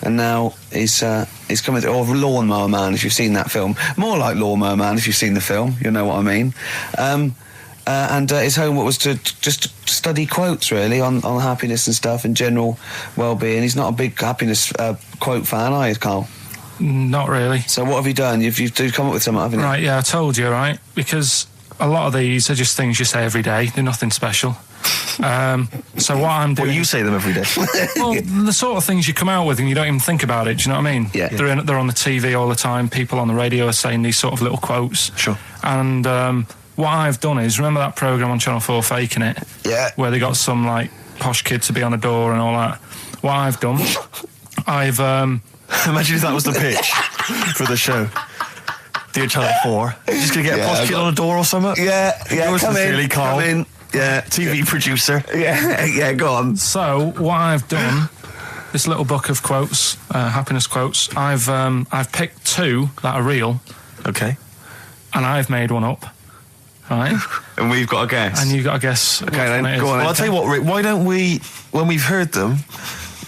And now he's coming to, or Lawnmower Man, if you've seen that film. More like Lawnmower Man, if you've seen the film. You know what I mean. And his homework was to just study quotes, really, on happiness and stuff and general well-being. He's not a big happiness quote fan, are you, Karl? Not really. So what have you done? You've come up with something, haven't you? Right, yeah, I told you, right? Because a lot of these are just things you say every day. They're nothing special. So what I'm doing... Well, you say them every day. Well, the sort of things you come out with and you don't even think about it, do you know what I mean? Yeah. They're on the TV all the time. People on the radio are saying these sort of little quotes. Sure. And what I've done is, remember that programme on Channel 4, Faking It? Yeah. Where they got some, like, posh kid to be on a door and all that. What I've done, I've... Imagine if that was the pitch for the show. Dear Channel 4, you're just going to get a posh kid on a door or something? Yeah, Yours sincerely, Karl. Come in. Yeah. TV producer. Yeah, go on. So, what I've done, this little book of quotes, happiness quotes, I've picked two that are real. Okay. And I've made one up. Right? And we've got a guess. And you've got to guess. Okay, then, go on. Well, I'll tell you what, Rick, why don't we, when we've heard them,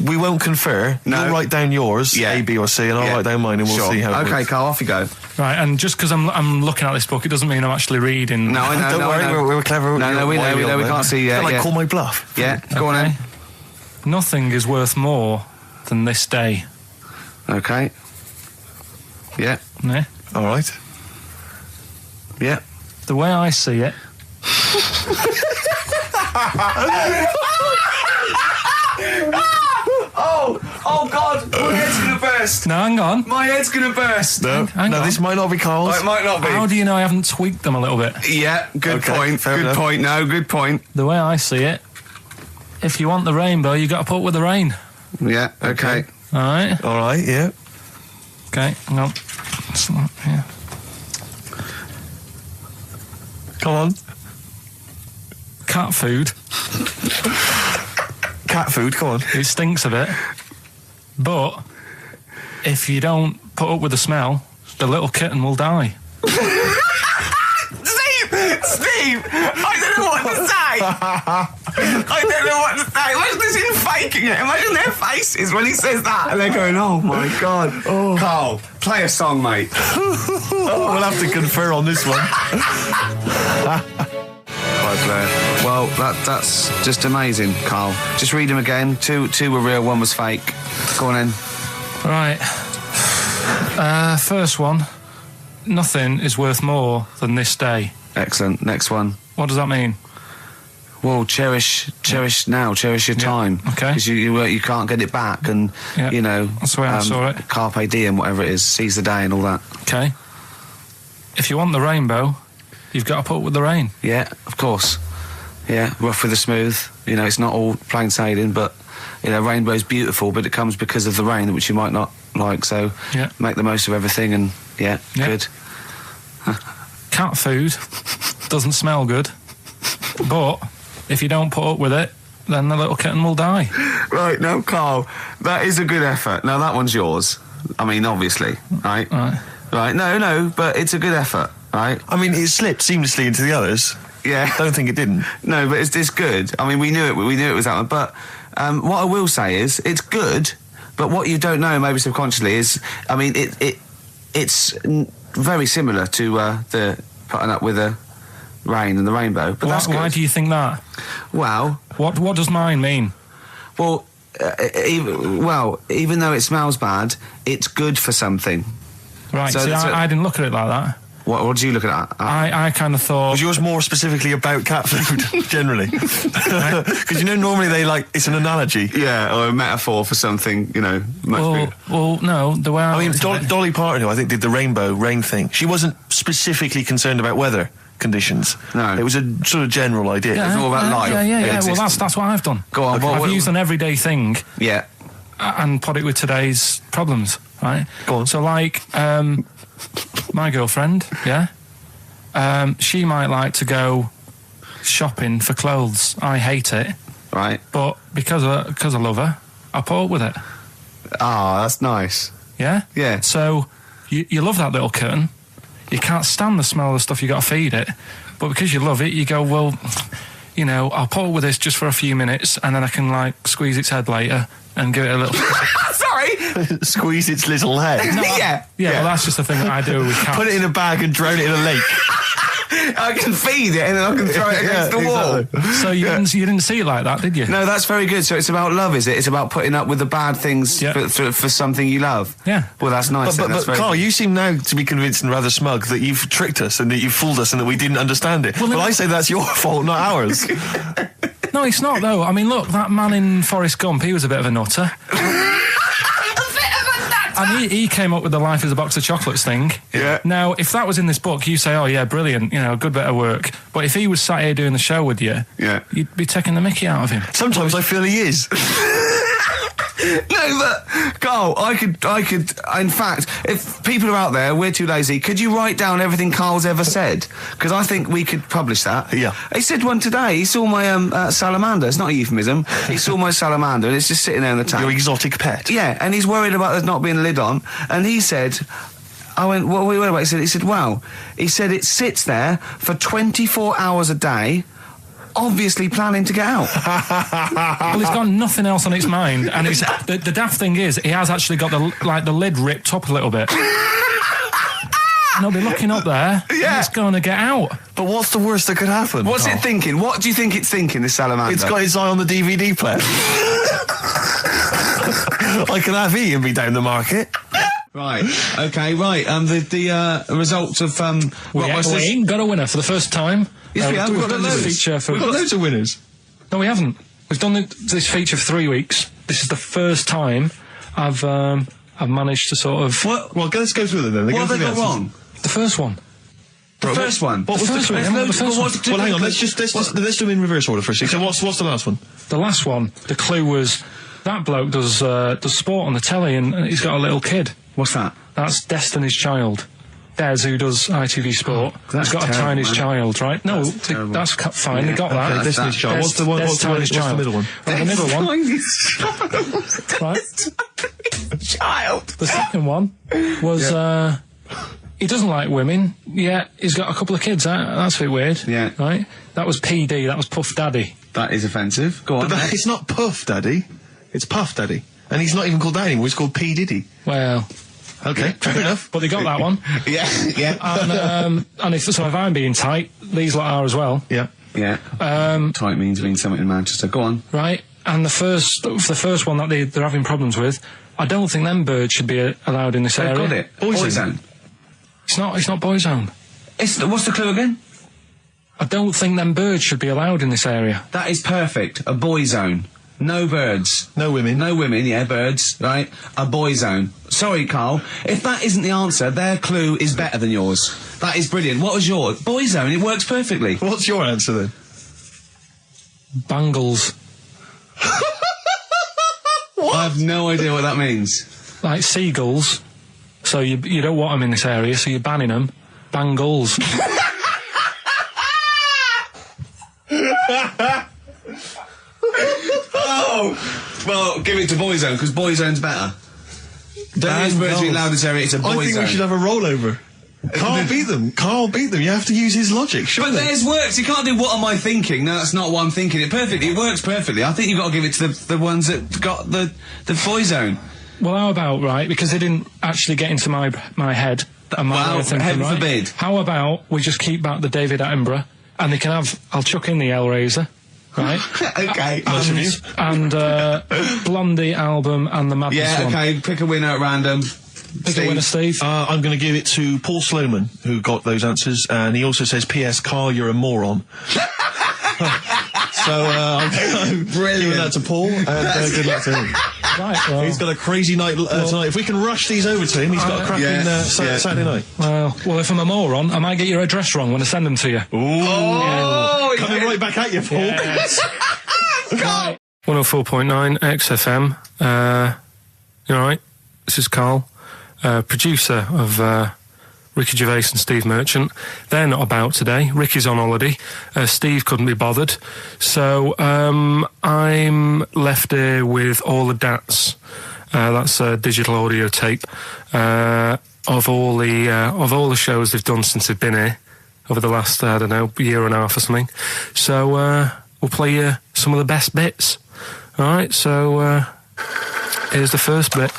we won't confer. No. You'll write down yours, A, B or C, and I'll write down mine and we'll see how it Okay, works. Karl, off you go. Right, and just because I'm looking at this book, it doesn't mean I'm actually reading. No, I know. Don't worry, we're clever. No, we know, we can't see yet. Call my bluff. Yeah, go on then. Nothing is worth more than this day. Okay. Yeah. Yeah? All right. Yeah. The way I see it... Oh God, my head's gonna burst. No, hang on. My head's gonna burst. No, Hang on. this might not be Karl's. Oh, it might not be. How do you know I haven't tweaked them a little bit? Yeah, good Okay, point. fair Good enough. point. No, good point. The way I see it, if you want the rainbow, you got to put up with the rain. Yeah, okay. All right? All right, yeah. Okay, hang on. Yeah. Come on. Cat food, Cat food, come on. it stinks a bit. But if you don't put up with the smell, the little kitten will die. Steve, I don't know what to say. I don't know what to say. Imagine this in faking it. Imagine their faces when he says that, and they're going, "Oh my God." Oh. Karl, play a song, mate. We'll have to confer on this one. Well, that's just amazing, Karl. Just read them again. Two were real, one was fake. Go on then. Right. First one. Nothing is worth more than this day. Excellent. Next one. What does that mean? Well, cherish now, cherish your time. Okay. Because you can't get it back, and That's the way I saw it. Carpe diem, whatever it is, seize the day and all that. Okay. If you want the rainbow, you've got to put up with the rain. Yeah, of course. Yeah, rough with the smooth. It's not all plain sailing, but rainbow's beautiful, but it comes because of the rain, which you might not like. So make the most of everything, and good. Cat food doesn't smell good, but if you don't put up with it, then the little kitten will die. Right, now, Karl, that is a good effort. Now, that one's yours. I mean, obviously, right? Right, no, but it's a good effort, right? I mean, it slipped seamlessly into the others. Yeah. Don't think it didn't. No, but it's good. I mean, we knew it was that one. But what I will say is, it's good, but what you don't know, maybe subconsciously, is, I mean, it's very similar to the putting up with the rain and the rainbow. But that's good. Why do you think that? Well... What does mine mean? Well, even though it smells bad, it's good for something. Right, So see, that's I didn't look at it like that. What did you look at? I kind of thought... Was yours more specifically about cat food, generally? Because normally it's an analogy. Yeah, or a metaphor for something, much bigger. Well, no, the way I mean, looked at it- Dolly Parton, who I think did the rainbow rain thing, she wasn't specifically concerned about weather conditions. No. It was a sort of general idea. It's all about life. Yeah. Well, that's what I've done. Go on. I've used an everyday thing Yeah. and put it with today's problems, right? Go on. So, like, my girlfriend, she might like to go shopping for clothes. I hate it. Right. But because I love her, I put up with it. Ah, that's nice. Yeah? Yeah. So you love that little kitten. You can't stand the smell of the stuff you got to feed it. But because you love it, you go, well, you know, I'll put up with this just for a few minutes and then I can, like, squeeze its head later and give it a little... Sorry! Squeeze its little head. Yeah. Well, that's just the thing that I do with cats. Put it in a bag and drown it in a lake. I can feed it and then I can throw it against the wall. Exactly. So you didn't see it like that, did you? No, that's very good. So it's about love, is it? It's about putting up with the bad things for something you love. Yeah. Well, that's nice. But that's very Carl, good. you seem now to be convinced and rather smug that you've tricked us and that you've fooled us and that we didn't understand it. Well, I say that's your fault, not ours. No, it's not, though. I mean, look, that man in Forrest Gump, he was a bit of a nutter. And he came up with the life as a box of chocolates thing. Yeah. Now, if that was in this book, you say, oh, yeah, brilliant, you know, good bit of work. But if he was sat here doing the show with you, you'd be taking the mickey out of him. Sometimes I feel he is. No, but Carl, I could. In fact, if people are out there, we're too lazy. Could you write down everything Carl's ever said? Because I think we could publish that. Yeah. He said one today. He saw my salamander. It's not a euphemism. He saw my salamander, and it's just sitting there in the tank. Your exotic pet. Yeah, and he's worried about there not being a lid on. And he said, I went, what are we worried about? He said, wow. He said it sits there for 24 hours a day, obviously planning to get out. Well, it's got nothing else on its mind, and it's, the daft thing is, he has actually got the lid ripped up a little bit. And he'll be looking up there, and it's going to get out. But what's the worst that could happen? What's it thinking? What do you think it's thinking, this salamander? It's got its eye on the DVD player. I can have Ian be down the market. Right. Okay. Right. The results of We ain't got a winner for the first time. Yes, we have. We've We've done got this loads. feature for... We've got loads of winners. No, we haven't. We've done this feature for 3 weeks. This is the first time I've managed to sort of... What? Well, let's go through them then. What have they got wrong? The first one. The first one. What was the first one? Well, hang on. Let's do them in reverse order first. So what's the last one? The last one, the clue was that bloke does sport on the telly and he's got a little kid. What's that? That's Destiny's Child. Des, who does ITV Sport, that's has got terrible, a tiny man. child, right? No, terrible. that's fine. Yeah, They got that. okay, Destiny's Child. What's the middle one? Well, the middle one, right? Child. The second one was he doesn't like women. Yeah, he's got a couple of kids. That's a bit weird. Yeah. Right. That was PD. That was Puff Daddy. That is offensive. Go on. But it's not Puff Daddy. It's Puff Daddy. And he's not even called that anymore. He's called P. Diddy. Well. Okay, fair enough. But they got that one. Yeah. And if I'm being tight, these lot are as well. Yeah. Yeah. Tight means something in Manchester. Go on. Right. And the first one that they're having problems with, I don't think them birds should be allowed in this area. Got it. Boyzone. It's not Boyzone. What's the clue again? I don't think them birds should be allowed in this area. That is perfect. A boy zone. No birds. No women. No women, yeah, birds, right? A boy zone. Sorry, Carl. If that isn't the answer, their clue is better than yours. That is brilliant. What was yours? Boy zone. It works perfectly. What's your answer then? Bangles. I have no idea what that means. Like seagulls. So you don't want them in this area, so you're banning them. Bangles. Oh! Well, give it to Boyzone, because Boyzone's better. There is birds being allowed in this area, it's a Boyzone. I think we should have a rollover. Can't beat them. Can't beat them. You have to use his logic, surely. But theirs works. You can't do what am I thinking. No, that's not what I'm thinking. It perfectly. It works perfectly. I think you've got to give it to the ones that got the Boyzone. Well, how about, right, because they didn't actually get into my head and my way of thinking, heaven right? forbid. How about we just keep back the David Attenborough and they can have, I'll chuck in the Hellraiser, right? Okay. And Blondie album and the Madness Yeah, one. okay. Pick a winner at random. Pick a winner, Steve. I'm going to give it to Paul Sloman, who got those answers, and he also says, P.S. Carl, you're a moron. So I'm giving that to Paul, and good luck to him. Right, well, He's got a crazy night tonight. If we can rush these over to him, he's got a cracking Saturday night. well, if I'm a moron, I might get your address wrong when I send them to you. Oh, Coming right back at you, Paul. Yes. Right. 104.9 XFM. You all right? This is Carl, producer of Ricky Gervais and Steve Merchant. They're not about today. Ricky's on holiday. Steve couldn't be bothered. So I'm left here with all the DATs. That's a digital audio tape of all the shows they've done since they've been here over the last, I don't know, year and a half or something. So we'll play you some of the best bits. All right, so here's the first bit.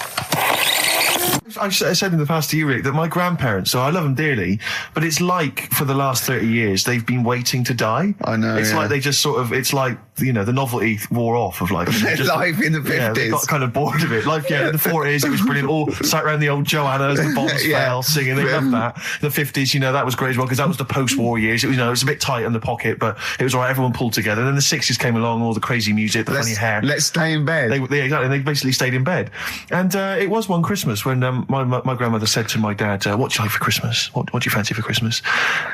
I've said in the past to you, Rick, that my grandparents, so I love them dearly, but it's like for the last 30 years they've been waiting to die. I know. It's like they just sort of, it's like, you know, the novelty wore off of life. Life in the 50s. Yeah, they got kind of bored of it. Life, in the 40s it was brilliant. All sat around the old Joanna as the bombs fell, singing. They loved that. The 50s, you know, that was great as well, because that was the post-war years. It was, you know, it was a bit tight in the pocket, but it was all right. Everyone pulled together. And then the 60s came along, all the crazy music, the funny hair. Let's stay in bed. Exactly. They basically stayed in bed. And it was one Christmas when my grandmother said to my dad, what do you like for Christmas? What do you fancy for Christmas?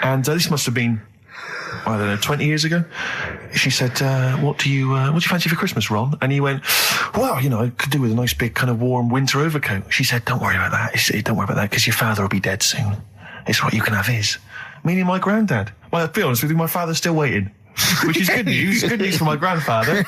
And this must have been, I don't know, 20 years ago. She said, what do you fancy for Christmas, Ron? And he went, well, you know, I could do with a nice big kind of warm winter overcoat. She said, don't worry about that. Don't worry about that, because your father will be dead soon. It's what you can have his. Meaning my granddad. Well, to be honest with you, my father's still waiting. Which is good news. Good news for my grandfather.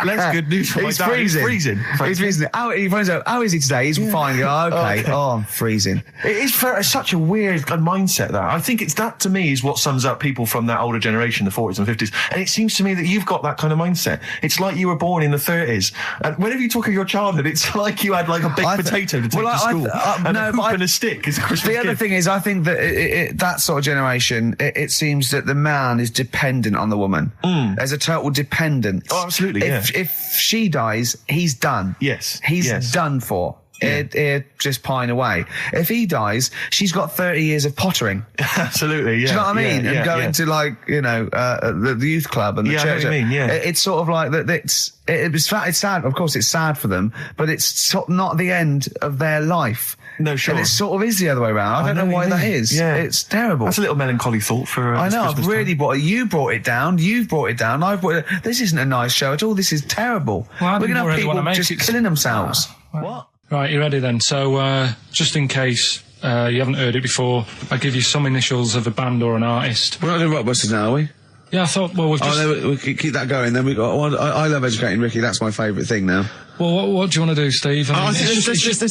Less good news for my dad. Freezing. He's freezing. He's freezing. He finds out, how is he today? He's fine. Okay. Oh, I'm freezing. It is such a weird mindset, that. I think it's that, to me, is what sums up people from that older generation, the 40s and 50s. And it seems to me that you've got that kind of mindset. It's like you were born in the 30s. And whenever you talk of your childhood, it's like you had like a big potato to take to school. And a hoop and a stick is a Christmas gift. The other thing is, I think that that sort of generation, it seems that the man is dependent on the woman. There's a total dependence. Oh, absolutely, If she dies, he's done. Yes. He's done for. He'd just pine away. If he dies, she's got 30 years of pottering. Absolutely, yeah. Do you know what I mean? And going to, like, you know, the youth club and the church. I know what you mean, yeah. It's sort of like that. It's sad. Of course, it's sad for them, but it's not the end of their life. No, sure. And it sort of is the other way around. I don't know why that is. Yeah. It's terrible. That's a little melancholy thought for I know, Christmas I've really time. you brought it down, you've brought it down, I've brought it. This isn't a nice show at all, this is terrible. Well, we're going to have really people just killing themselves. What? Right, you ready then? So, just in case you haven't heard it before, I'll give you some initials of a band or an artist. We're not doing Rockbusters now, are we? Yeah, I thought, well, we've just... Oh, no, we keep that going, then we got... I love educating Ricky, that's my favourite thing now. Well, what do you want to do, Steve? I mean, let's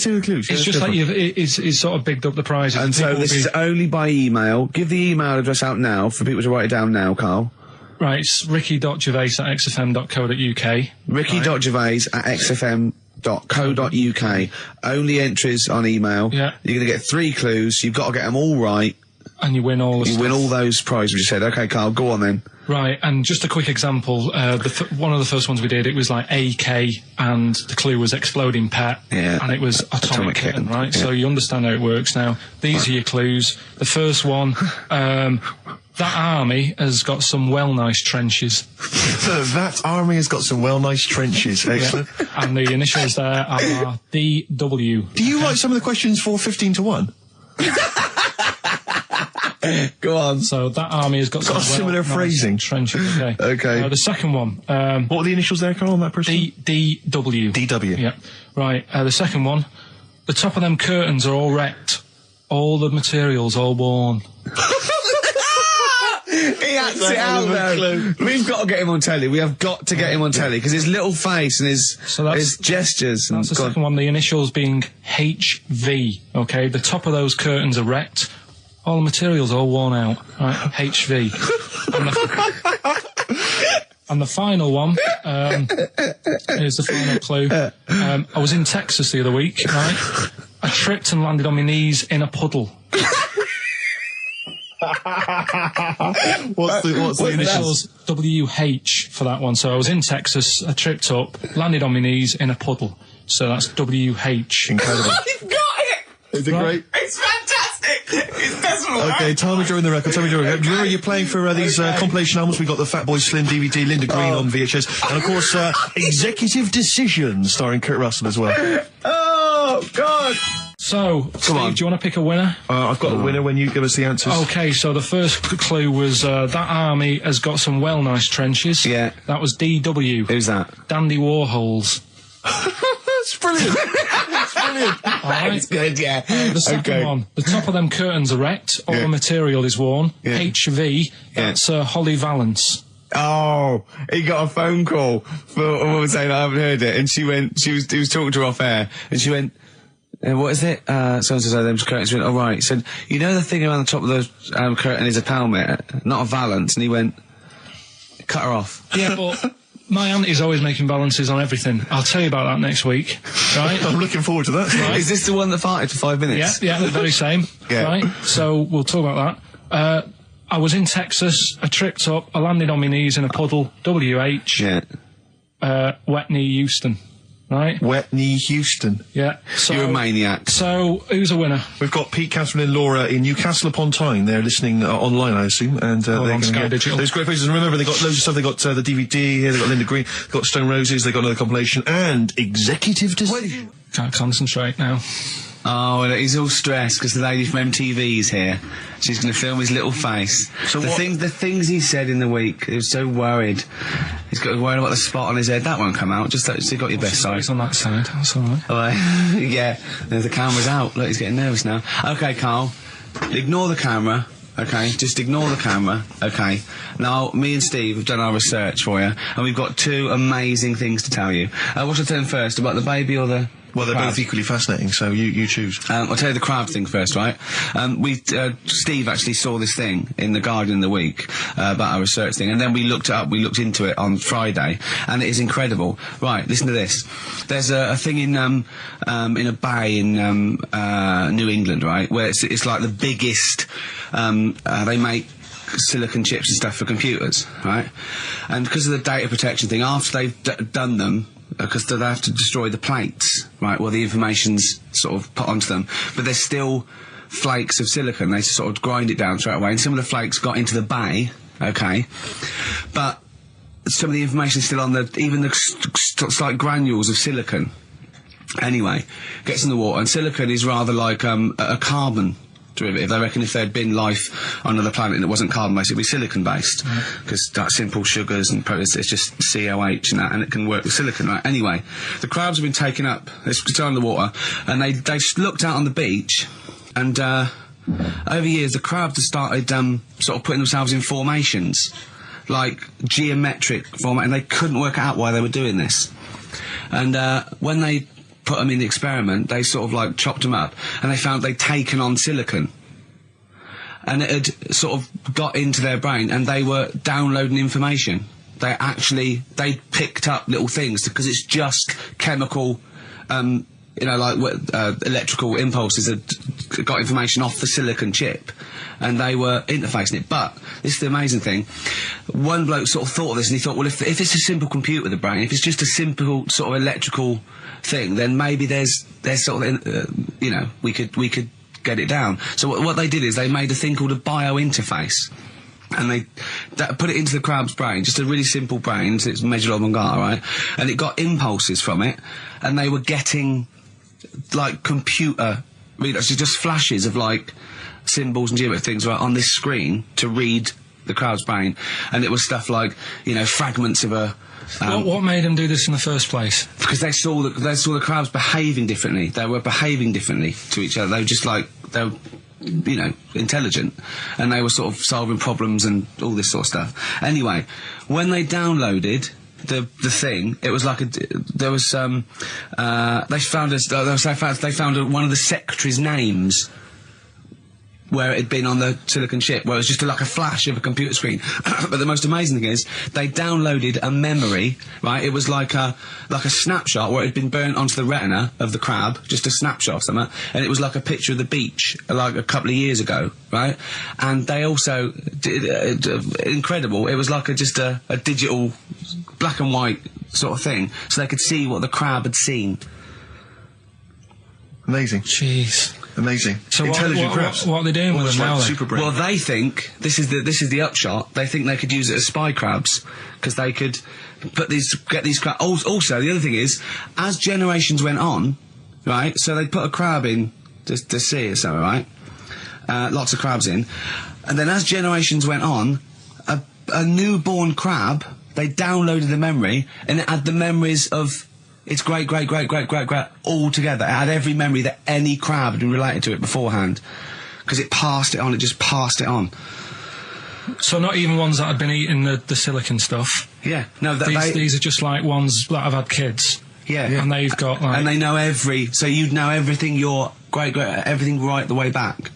do the clues. It's just like it's sort of bigged up the prizes. And so this is only by email. Give the email address out now for people to write it down now, Carl. Right, it's ricky.gervais@xfm.co.uk. ricky.gervais@xfm.co.uk. Only entries on email. Yeah. You're going to get 3 clues. You've got to get them all right. And you win all the stuff. You win all those prizes, you said. Okay, Carl, go on then. Right, and just a quick example, one of the first ones we did, it was like AK, and the clue was exploding pet, and it was atomic kitten, right? Yeah. So you understand how it works now. These are your clues. The first one, that army has got some nice trenches. That army has got some nice trenches. Excellent. Yeah. And the initials there are DW. Do you write some of the questions for 15 to 1? Go on. So that army has got some similar phrasing. Trenches. Okay. Okay. The second one. What are the initials there, Carl, on that person? DW. DW. Yeah. Right. The second one. The top of them curtains are all wrecked. All the materials all worn. He acts it out, though. We've got to get him on telly. We have got to get him on telly, because his little face and his gestures. That's the second one. The initials being HV. Okay. The top of those curtains are wrecked. All the materials all worn out. Right, HV. And the final one, here's the final clue. I was in Texas the other week, right? I tripped and landed on my knees in a puddle. What's the initials? WH for that one. So I was in Texas, I tripped up, landed on my knees in a puddle. So that's WH. Incredible. You've got it! Is it great? It's fantastic! It's desperate. Okay, time me during the record. Do you remember you're playing for these compilation albums? We got the Fatboy Slim DVD, Linda Green on VHS, and of course Executive Decision starring Kurt Russell as well. Oh God! So, Steve, do you want to pick a winner? I've got a winner when you give us the answers. Okay, so the first clue was that army has got some nice trenches. Yeah. That was DW. Who's that? Dandy Warhols. It's brilliant. It's brilliant. All right. It's good, yeah. The second one, the top of them curtains are wrecked, all the material is worn. Yeah. HV, that's Holly Valance. Oh, he got a phone call for a woman saying I haven't heard it, and he was talking to her off air, and she went, what is it? So-and-so said them's curtains. She went, oh right. He said, you know the thing around the top of the curtain is a palmet, not a valance, and he went, cut her off. Yeah, but my auntie's always making balances on everything. I'll tell you about that next week, right? I'm looking forward to that. Right. Is this the one that farted for 5 minutes? Yeah, the very same. Yeah. Right? So we'll talk about that. I was in Texas, I tripped up, I landed on my knees in a puddle, WH, wet knee Houston, right? Wet knee Houston. Yeah. So, You're a maniac. So, who's a winner? We've got Pete, Catherine and Laura in Newcastle upon Tyne. They're listening online, I assume, and they're on going to Sky get Digital. those great faces. And remember, they got loads of stuff. They got the DVD here. They got Linda Green. They got Stone Roses. They got another compilation and executive decision. Can't concentrate now. Oh, well, he's all stressed because the lady from MTV's here. She's going to film his little face. So the things he said in the week, he was so worried. He's got worried about the spot on his head. That won't come out. Just you got your best side. It's on that side. That's all right. Oh, yeah, the camera's out. Look, he's getting nervous now. Okay, Carl, ignore the camera. Okay, just ignore the camera. Okay. Now, me and Steve have done our research for you, and we've got 2 amazing things to tell you. What should I tell him first, about the baby or the... Well, they're crab? both equally fascinating, so you choose. I'll tell you the crab thing first, right? Steve actually saw this thing in The Guardian of the Week about our research thing, and then we looked it up, we looked into it on Friday, and it is incredible. Right, listen to this. There's a thing in a bay in New England, right, where it's like the biggest, they make silicon chips and stuff for computers, right? And because of the data protection thing, after they've done them, because they have to destroy the plates, right, well, the information's sort of put onto them, but there's still flakes of silicon. They sort of grind it down straight away, and some of the flakes got into the bay, okay, but some of the information is still on even the slight granules of silicon. Anyway, gets in the water, and silicon is rather like a carbon derivative. They reckon if there had been life on another planet and it wasn't carbon-based, it'd be silicon-based. Because that simple sugars and proteins, it's just COH and that, and it can work with silicon, right? Anyway, the crabs have been taken up, they're still in the water, and they looked out on the beach, and over years the crabs have started sort of putting themselves in formations, like geometric format, and they couldn't work out why they were doing this. And when they put them in the experiment, they sort of like chopped them up, and they found they'd taken on silicon, and it had sort of got into their brain, and they were downloading information. They picked up little things, because it's just chemical, like electrical impulses that got information off the silicon chip, and they were interfacing it. But this is the amazing thing. One bloke sort of thought of this, and he thought, well, if it's a simple computer with a brain, if it's just a simple sort of electrical thing, then maybe there's sort of, we could get it down. So what they did is they made a thing called a biointerface, and they put it into the crab's brain, just a really simple brain, so it's measured on Mangala, right? And it got impulses from it, and they were getting like computer readers, just flashes of like symbols and geometric things right on this screen to read the crab's brain, and it was stuff like fragments of a. What made them do this in the first place? Because they saw the crabs behaving differently. They were behaving differently to each other. They were just like they were, intelligent, and they were sort of solving problems and all this sort of stuff. Anyway, when they downloaded the thing, it was like they found one of the secretary's names where it had been on the silicon chip, where it was just like a flash of a computer screen. But the most amazing thing is, they downloaded a memory, right? It was like a snapshot where it had been burnt onto the retina of the crab, just a snapshot of something, and it was like a picture of the beach, like a couple of years ago, right? And they also did, incredible, it was like just a digital black and white sort of thing, so they could see what the crab had seen. Amazing. Jeez. Amazing. So intelligent crabs. What are they doing with them now, then? Super brain. Well, they think this is the upshot. They think they could use it as spy crabs, because they could get these crabs. Also, the other thing is, as generations went on, right? So they put a crab in the sea or something, right? Lots of crabs in, and then as generations went on, a newborn crab, they downloaded the memory, and it had the memories of It's great, all together. It had every memory that any crab had been related to it beforehand. Because it passed it on, it just passed it on. So not even ones that had been eating the silicon stuff? Yeah. No, these are just like ones that have had kids? Yeah. And they've got like... And they know so you'd know everything everything right the way back.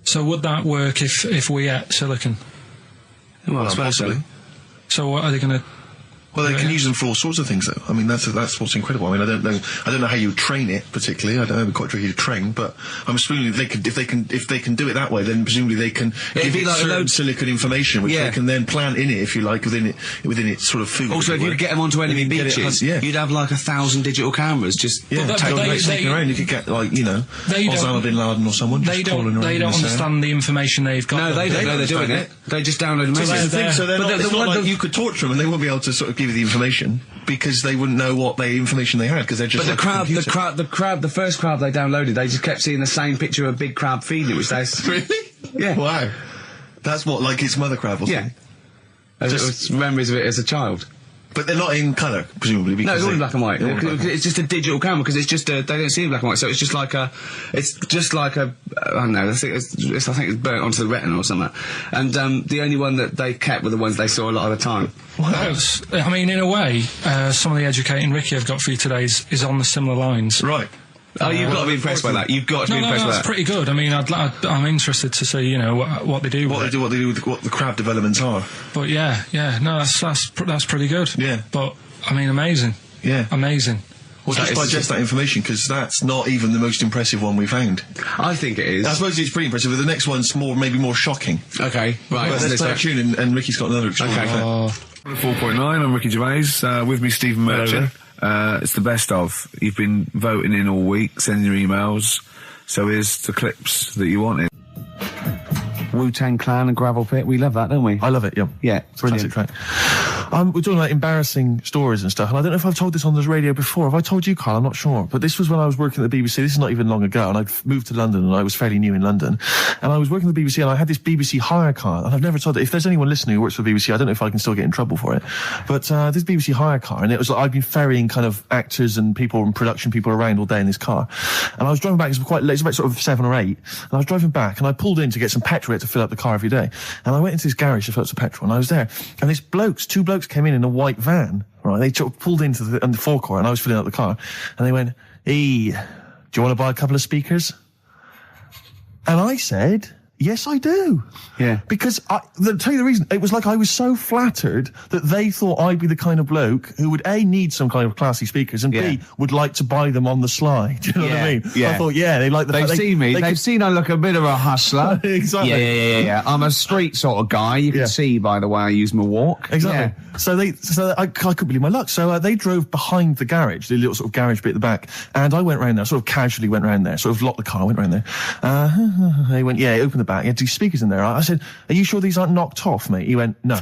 So would that work if we ate silicon? Well, I suppose so. So what are they going to... Well, they can use them for all sorts of things, though. I mean, that's what's incredible. I mean, I don't know how you train it particularly. I don't know, it'd be quite tricky to train, but I'm assuming if they can do it that way, then presumably they can give it like certain silicon information, which they can then plant in it, if you like, within its sort of food. Also, if you could get them onto any beaches, you'd have like 1,000 digital cameras just sneaking around. You could get like Osama bin Laden or someone. They don't understand the information they've got. No, they don't know they're doing it. They just download them. So it's not like you could torture them and they won't be able to sort of give you the information because they wouldn't know what information they had because they're just. But the first crab they downloaded, they just kept seeing the same picture of a big crab feeding it, which they really. Yeah. Wow. That's what, like its mother crab or something. Yeah. Just memories of it as a child. But they're not in colour, presumably. No, it's all in black and white. It's just a digital camera because it's just they don't see in black and white, so it's just like a I don't know. I think it's burnt onto the retina or something. And the only one that they kept were the ones they saw a lot of the time. Well, I mean, in a way, some of the educating Ricky I've got for you today is on the similar lines. Right. Oh, you've got to be impressed by that. You've got to be impressed by that. That's pretty good. I mean, I'm interested to see, what they do. What they do with what the crab developments are. But that's pretty good. Yeah. But I mean, amazing. Yeah. Amazing. Well, just digest that information because that's not even the most impressive one we found. I think it is. I suppose it's pretty impressive, but the next one's maybe more shocking. Okay, right. Well, let's play a tune and Ricky's got another extraordinary fact. 4.9, I'm Ricky Gervais, with me Stephen Merchant. It's the best of. You've been voting in all week, sending your emails, so here's the clips that you wanted. Wu-Tang Clan and Gravel Pit, we love that, don't we? I love it, yeah. Yeah, brilliant. Classic track. We're talking about embarrassing stories and stuff, and I don't know if I've told this on the radio before. Have I told you, Carl? I'm not sure. But this was when I was working at the BBC. This is not even long ago, and I'd moved to London, and I was fairly new in London. And I was working at the BBC, and I had this BBC hire car, and I've never told it. If there's anyone listening who works for the BBC, I don't know if I can still get in trouble for it. But this BBC hire car, and it was like I'd been ferrying kind of actors and people and production people around all day in this car. And I was driving back, it was quite late, it was about sort of 7 or 8, and I was driving back, and I pulled in to get some petrol to fill up the car every day. And I went into this garage to fill up some petrol, and I was there, and two blokes came in a white van, right? They pulled into the forecourt, and I was filling up the car, and they went, "Hey, do you want to buy a couple of speakers?" And I said, "Yes, I do." Yeah. Because, to tell you the reason, it was like I was so flattered that they thought I'd be the kind of bloke who would, A, need some kind of classy speakers, and B, would like to buy them on the sly. Do you know what I mean? Yeah. I thought, they like the They've seen me. They've seen I look a bit of a hustler. Exactly. Yeah. I'm a street sort of guy. You can see by the way I use my walk. Exactly. Yeah. So I couldn't believe my luck. So they drove behind the garage, the little sort of garage bit at the back, and I went round there, sort of casually went round there, sort of locked the car, went round there. They went, open the back. You had 2 speakers in there. I said, "Are you sure these aren't knocked off, mate?" He went, No.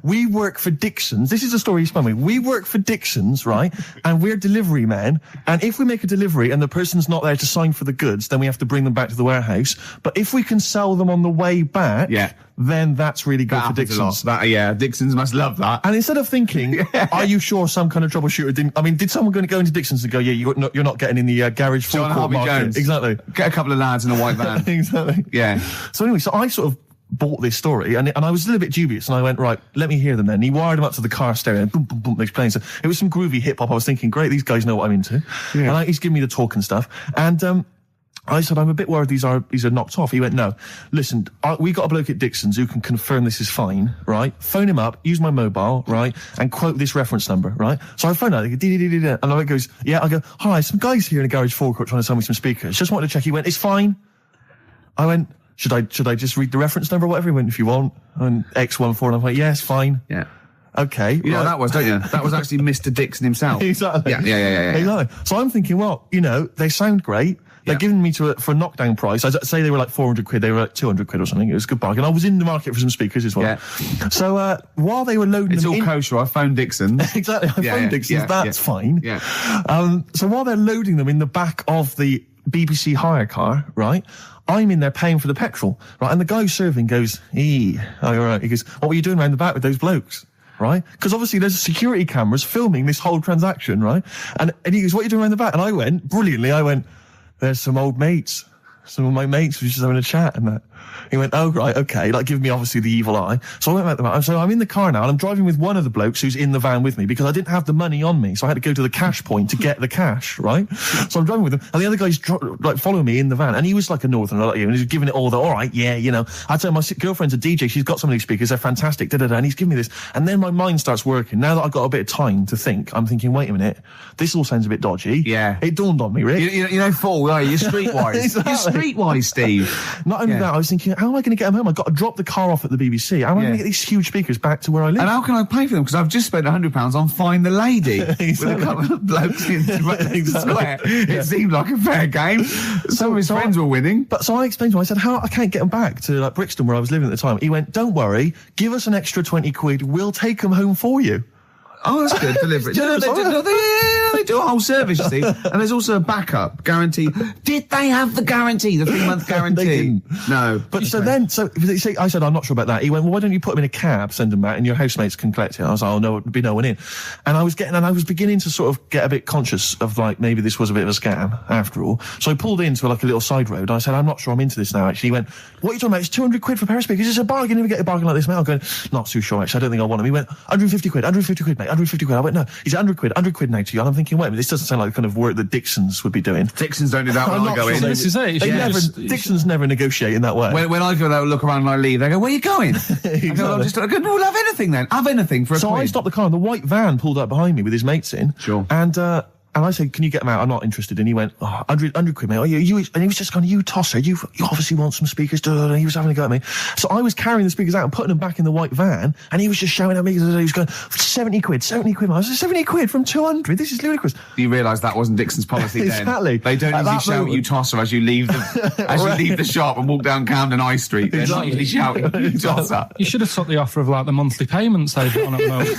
We work for Dixon's. This is a story he spun me. We work for Dixon's, right? And we're delivery men. And if we make a delivery and the person's not there to sign for the goods, then we have to bring them back to the warehouse. But if we can sell them on the way back, then that's really good for Dixon's. Dixon's must love that. And instead of thinking, are you sure some kind of troubleshooter didn't... I mean, did someone go into Dixon's and go, you're not getting in the garage forecourt market? Jones. Exactly. Get a couple of lads in a white van. Exactly. Yeah. So anyway, I sort of bought this story, and I was a little bit dubious, and I went, right, let me hear them then. And he wired them up to the car stereo, and boom, boom, boom, they're playing. So it was some groovy hip-hop. I was thinking, great, these guys know what I'm into. Yeah. And he's giving me the talk and stuff. And I said, I'm a bit worried these are knocked off. He went, no, listen, we got a bloke at Dixon's who can confirm this is fine, right? Phone him up, use my mobile, right? And quote this reference number, right? So I phone out, and I goes, I go, hi, some guys here in the garage forecourt trying to sell me some speakers. Just wanted to check. He went, it's fine. I went, should I just read the reference number or whatever? He went, if you want. And X14, and I'm like, yes, fine. Yeah. Okay. You know what that was, don't you? That was actually Mr. Dixon himself. Exactly. Yeah. Exactly. So I'm thinking, well, they sound great. They're giving me for a knockdown price. I'd say they were like 400 quid. They were like 200 quid or something. It was a good bargain. I was in the market for some speakers as well. Yeah. So while they were loading them in... It's all kosher. I phoned Dixon. Exactly. I phoned Dixon. That's fine. Yeah. So while they're loading them in the back of the BBC hire car, right, I'm in there paying for the petrol, right, and the guy serving goes, all right. He goes, what were you doing around the back with those blokes? right? Because obviously there's security cameras filming this whole transaction, right? And he goes, what are you doing around the back? And I went, brilliantly, there's some old mates. Some of my mates were just having a chat and that. He went, oh, right, okay, like giving me obviously the evil eye. So I went back there. So I'm in the car now and I'm driving with one of the blokes who's in the van with me because I didn't have the money on me. So I had to go to the cash point to get the cash, right? So I'm driving with him and the other guy's like following me in the van and he was like a northerner like you and he's giving it all the, all right, yeah, you know. I tell my girlfriend's a DJ, she's got some of these speakers, they're fantastic, and he's giving me this. And then my mind starts working. Now that I've got a bit of time to think, I'm thinking, wait a minute, this all sounds a bit dodgy. Yeah. It dawned on me, Rick. You know, Paul, are you? You're streetwise. Exactly. You're streetwise, Steve. Not only that, I was thinking, how am I going to get them home? I've got to drop the car off at the BBC. How am I going to get these huge speakers back to where I live? And how can I pay for them? Because I've just spent £100 on Find the Lady Exactly. with a couple of blokes in the square. Yeah. It seemed like a fair game. Some of his friends were winning. But so I explained to him, I said, I can't get them back to like Brixton where I was living at the time. He went, don't worry, give us an extra 20 quid, we'll take them home for you. Oh, that's good. Deliberate. They do a whole service, you see. And there's also a backup guarantee. Did they have the guarantee, the 3-month guarantee? They didn't. No. But I said, I'm not sure about that. He went, well, why don't you put them in a cab, send them back, and your housemates can collect it? I was like, oh, no, there'd be no one in. And I was beginning to sort of get a bit conscious of like, maybe this was a bit of a scam after all. So I pulled into like a little side road. I said, I'm not sure I'm into this now, actually. He went, what are you talking about? It's 200 quid for a pair of speakers. It's a bargain. You never get a bargain like this, mate. I'm going, not too sure, actually. I don't think I want them. He went, 150 quid, mate. 150 quid. I went, no, he's 100 quid now to you. And I'm thinking, wait a minute, this doesn't sound like the kind of work that Dixons would be doing. Dixons don't do that when I go in. This is it. Dixons never negotiate in that way. When I go there, look around and I leave, they go, where are you going? I go, we'll have anything then. Have anything for a So quid. I stopped the car and the white van pulled up behind me with his mates in. Sure. And I said, can you get them out? I'm not interested. And he went, 100 quid, mate. Oh, you, and he was just going, you tosser, you obviously want some speakers. And he was having a go at me. So I was carrying the speakers out and putting them back in the white van. And he was just shouting at me. He was going, 70 quid. I was like, 70 quid from 200? This is ludicrous. You realise that wasn't Dixon's policy then. Exactly. They don't usually shout you tosser as you leave the, leave the shop and walk down Camden High Street. They're not usually shouting you tosser. You should have took the offer of like the monthly payments they've got on at the moment.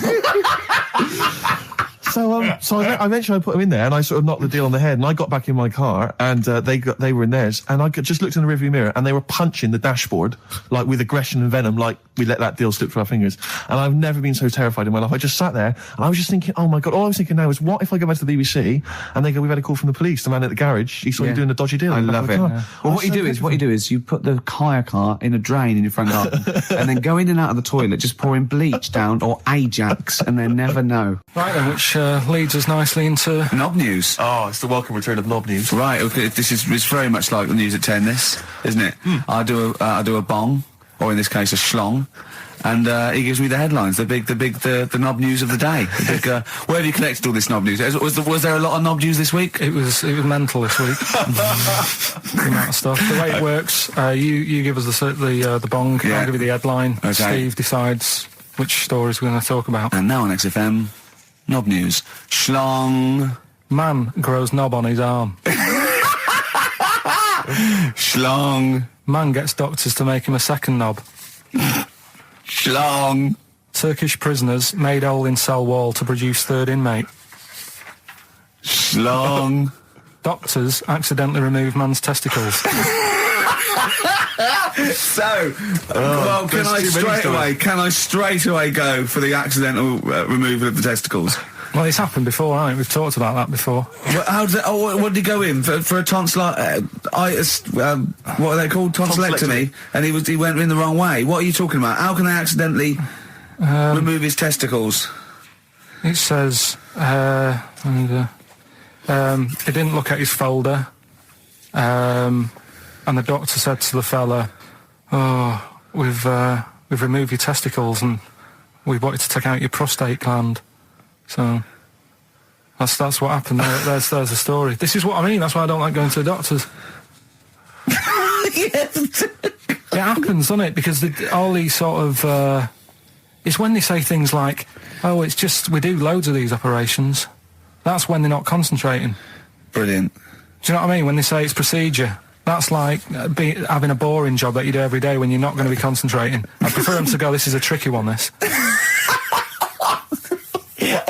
So I eventually put them in there and I sort of knocked the deal on the head and I got back in my car and they were in theirs and I just looked in the rearview mirror and they were punching the dashboard like with aggression and venom, like we let that deal slip through our fingers. And I've never been so terrified in my life. I just sat there and I was just thinking, oh my God, all I was thinking now is what if I go back to the BBC and they go, we've had a call from the police, the man at the garage, he saw you doing a dodgy deal. I love it. Yeah. Well, what you do is you put the hire car in a drain in your front garden and then go in and out of the toilet just pouring bleach down or Ajax and then never know. Right then, which leads us nicely into Knob news. Oh, it's the welcome return of Knob News. Right, okay, it's very much like the news at 10, this, isn't it? I do a bong, or in this case a schlong, and he gives me the headlines, the knob news of the day. Where have you collected all this knob news? Was there a lot of knob news this week? it was mental this week. The amount of stuff. The way it works, you give us the bong, Yeah. I'll give you the headline. Okay. Steve decides which stories we're going to talk about. And now on XFM, knob news. Schlong. Man grows knob on his arm. Schlong. Man gets doctors to make him a second knob. Schlong. Turkish prisoners made hole in cell wall to produce third inmate. Schlong. Doctors accidentally remove man's testicles. So, well, can I straight away go for the accidental removal of the testicles? Well, it's happened before, hasn't it? We've talked about that before. How did what did he go in for a tonsillitis? What are they called? Tonsillectomy. And he went in the wrong way. What are you talking about? How can they accidentally remove his testicles? It says he didn't look at his folder, and the doctor said to the fella, "Oh, we've removed your testicles and we wanted to take out your prostate gland." So that's what happened. There's the story. This is what I mean. That's why I don't like going to the doctors. Yes. It happens, doesn't it? Because all these sort of it's when they say things like, "Oh, it's just we do loads of these operations." That's when they're not concentrating. Brilliant. Do you know what I mean? When they say it's procedure, that's like having a boring job that you do every day when you're not going to be concentrating. I prefer them to go, "This is a tricky one, this."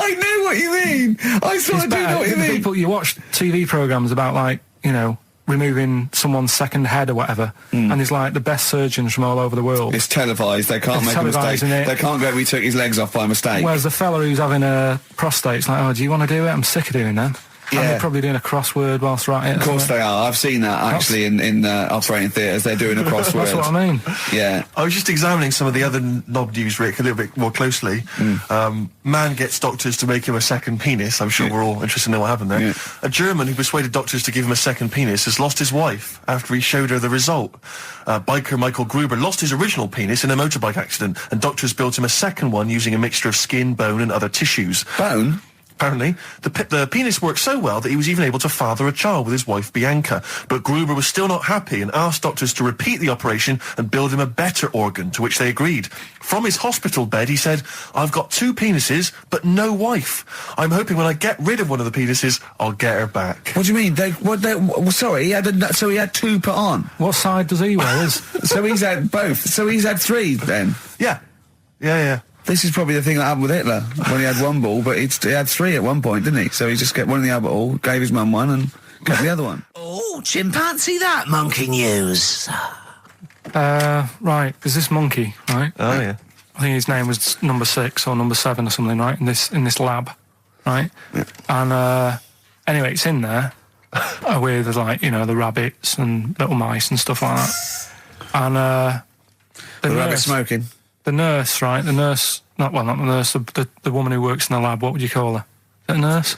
I know what you mean. I do know what you mean. People, you watch TV programmes about, like, you know, removing someone's second head or whatever, and there's like the best surgeons from all over the world. It's televised. They can't It's make a mistake. televising it. They can't go, we took his legs off by mistake. Whereas the fella who's having a prostate's like, oh, do you want to do it? I'm sick of doing them. Yeah. And they're probably doing a crossword whilst we're at it. Of course they are. I've seen that actually in operating theatres. They're doing a crossword. That's what I mean. Yeah. I was just examining some of the other knob news, Rick, a little bit more closely. Man gets doctors to make him a second penis. I'm sure we're all interested in what happened there. Yeah. A German who persuaded doctors to give him a second penis has lost his wife after he showed her the result. Biker Michael Gruber lost his original penis in a motorbike accident, and doctors built him a second one using a mixture of skin, bone and other tissues. Bone? Apparently, the penis worked so well that he was even able to father a child with his wife Bianca. But Gruber was still not happy and asked doctors to repeat the operation and build him a better organ, to which they agreed. From his hospital bed, he said, "I've got 2 penises, but no wife. I'm hoping when I get rid of one of the penises, I'll get her back." What do you mean? Sorry, he had 2 put on. What side does he wear? Is So he's had both. So he's had 3 then. Yeah. Yeah. This is probably the thing that happened with Hitler when he had 1 ball, but he had 3 at one point, didn't he? So he just kept one in the other ball, gave his mum one, and kept the other one. Oh, chimpanzee, that monkey news. right, there's this monkey, right? Oh, yeah. I think his name was number 6 or number 7 or something, right? In this lab, right? Yeah. And anyway, it's in there with like the rabbits and little mice and stuff like that. And The rabbit smoking. The nurse, right? Not the nurse. The woman who works in the lab. What would you call her? Is it a nurse?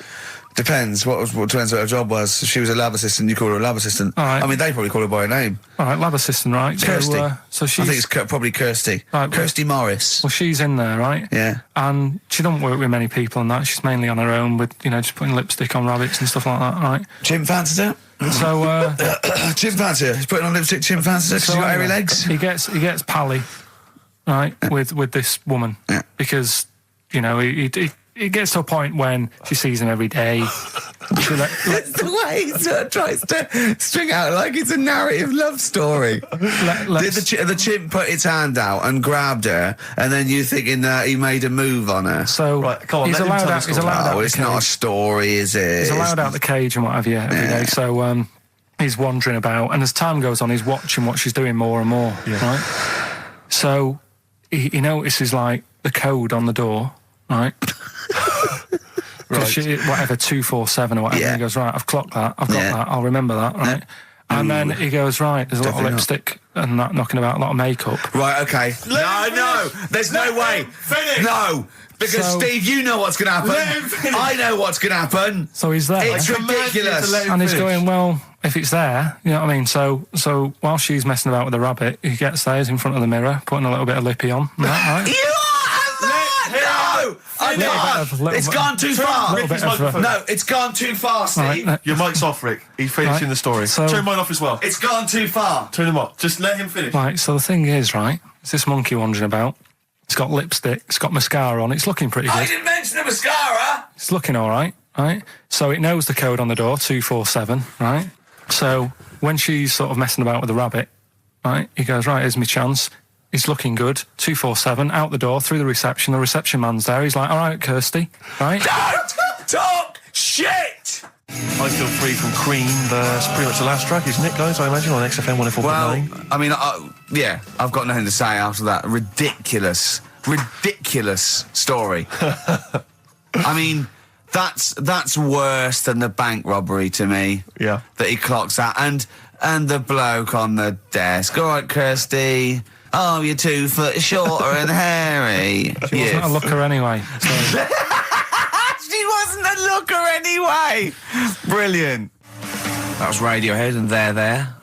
Depends. Depends what her job was. If she was a lab assistant, you call her a lab assistant. All right. I mean, they probably call her by her name. All right, lab assistant, right? Kirsty. So she's. I think it's probably Kirsty. Right, Kirsty Morris. Well, she's in there, right? Yeah. And she don't work with many people and that. She's mainly on her own with, just putting lipstick on rabbits and stuff like that, right? Chimp fancies her. So, Chimp fancies her. He's putting on lipstick. Chimp fancies her. She's got hairy legs. He gets pally, right, with this woman because he gets to a point when she sees him every day. It's the way he sort of tries to string out like it's a narrative love story. Did the chimp put its hand out and grabbed her, and then you thinking that he made a move on her? So right, come on, he's allowed out. He's allowed out. It's not a story, is it? He's allowed out the cage and what have you every day. So he's wandering about, and as time goes on, he's watching what she's doing more and more. Yeah. Right. So he notices like the code on the door, right? Right. Whatever, 247 or whatever. Yeah. He goes, right, I've clocked that, I've got that, I'll remember that, right? And then he goes, right, there's a lot of lipstick and that knocking about, a lot of makeup. Right, okay. No, there's no way. Finish. No, because Steve, you know what's going to happen. I know what's going to happen. So he's there. It's ridiculous. And he's going, well, if it's there, you know what I mean? So while she's messing about with the rabbit, he gets there, he's in front of the mirror, putting a little bit of lippy on. Right? You are no! I can't. It's gone too far. No, it's gone too far, Steve. Right, Your mic's off, Rick. He's finishing the story. So- Turn mine off as well. It's gone too far. Turn him off. Just let him finish. Right, so the thing is, right, it's this monkey wandering about. It's got lipstick, it's got mascara on, it's looking pretty I good. didn't mention the mascara. It's looking all right, right? So it knows the code on the door, 247, right? So when she's sort of messing about with the rabbit, right, he goes, right, here's my chance. He's looking good, 247, out the door, through the reception man's there. He's like, all right, Kirsty, right? Don't talk shit. I Feel Free from Cream. That's pretty much the last track, isn't it, guys? I imagine on XFM 104.9. Well, I mean, I've got nothing to say after that ridiculous story. I mean, that's worse than the bank robbery to me. Yeah. That he clocks out, and the bloke on the desk. All right, Kirsty. Oh, you're 2 foot shorter and hairy. She wasn't a looker anyway. So. She wasn't a looker anyway. Brilliant. That was Radiohead and They're There.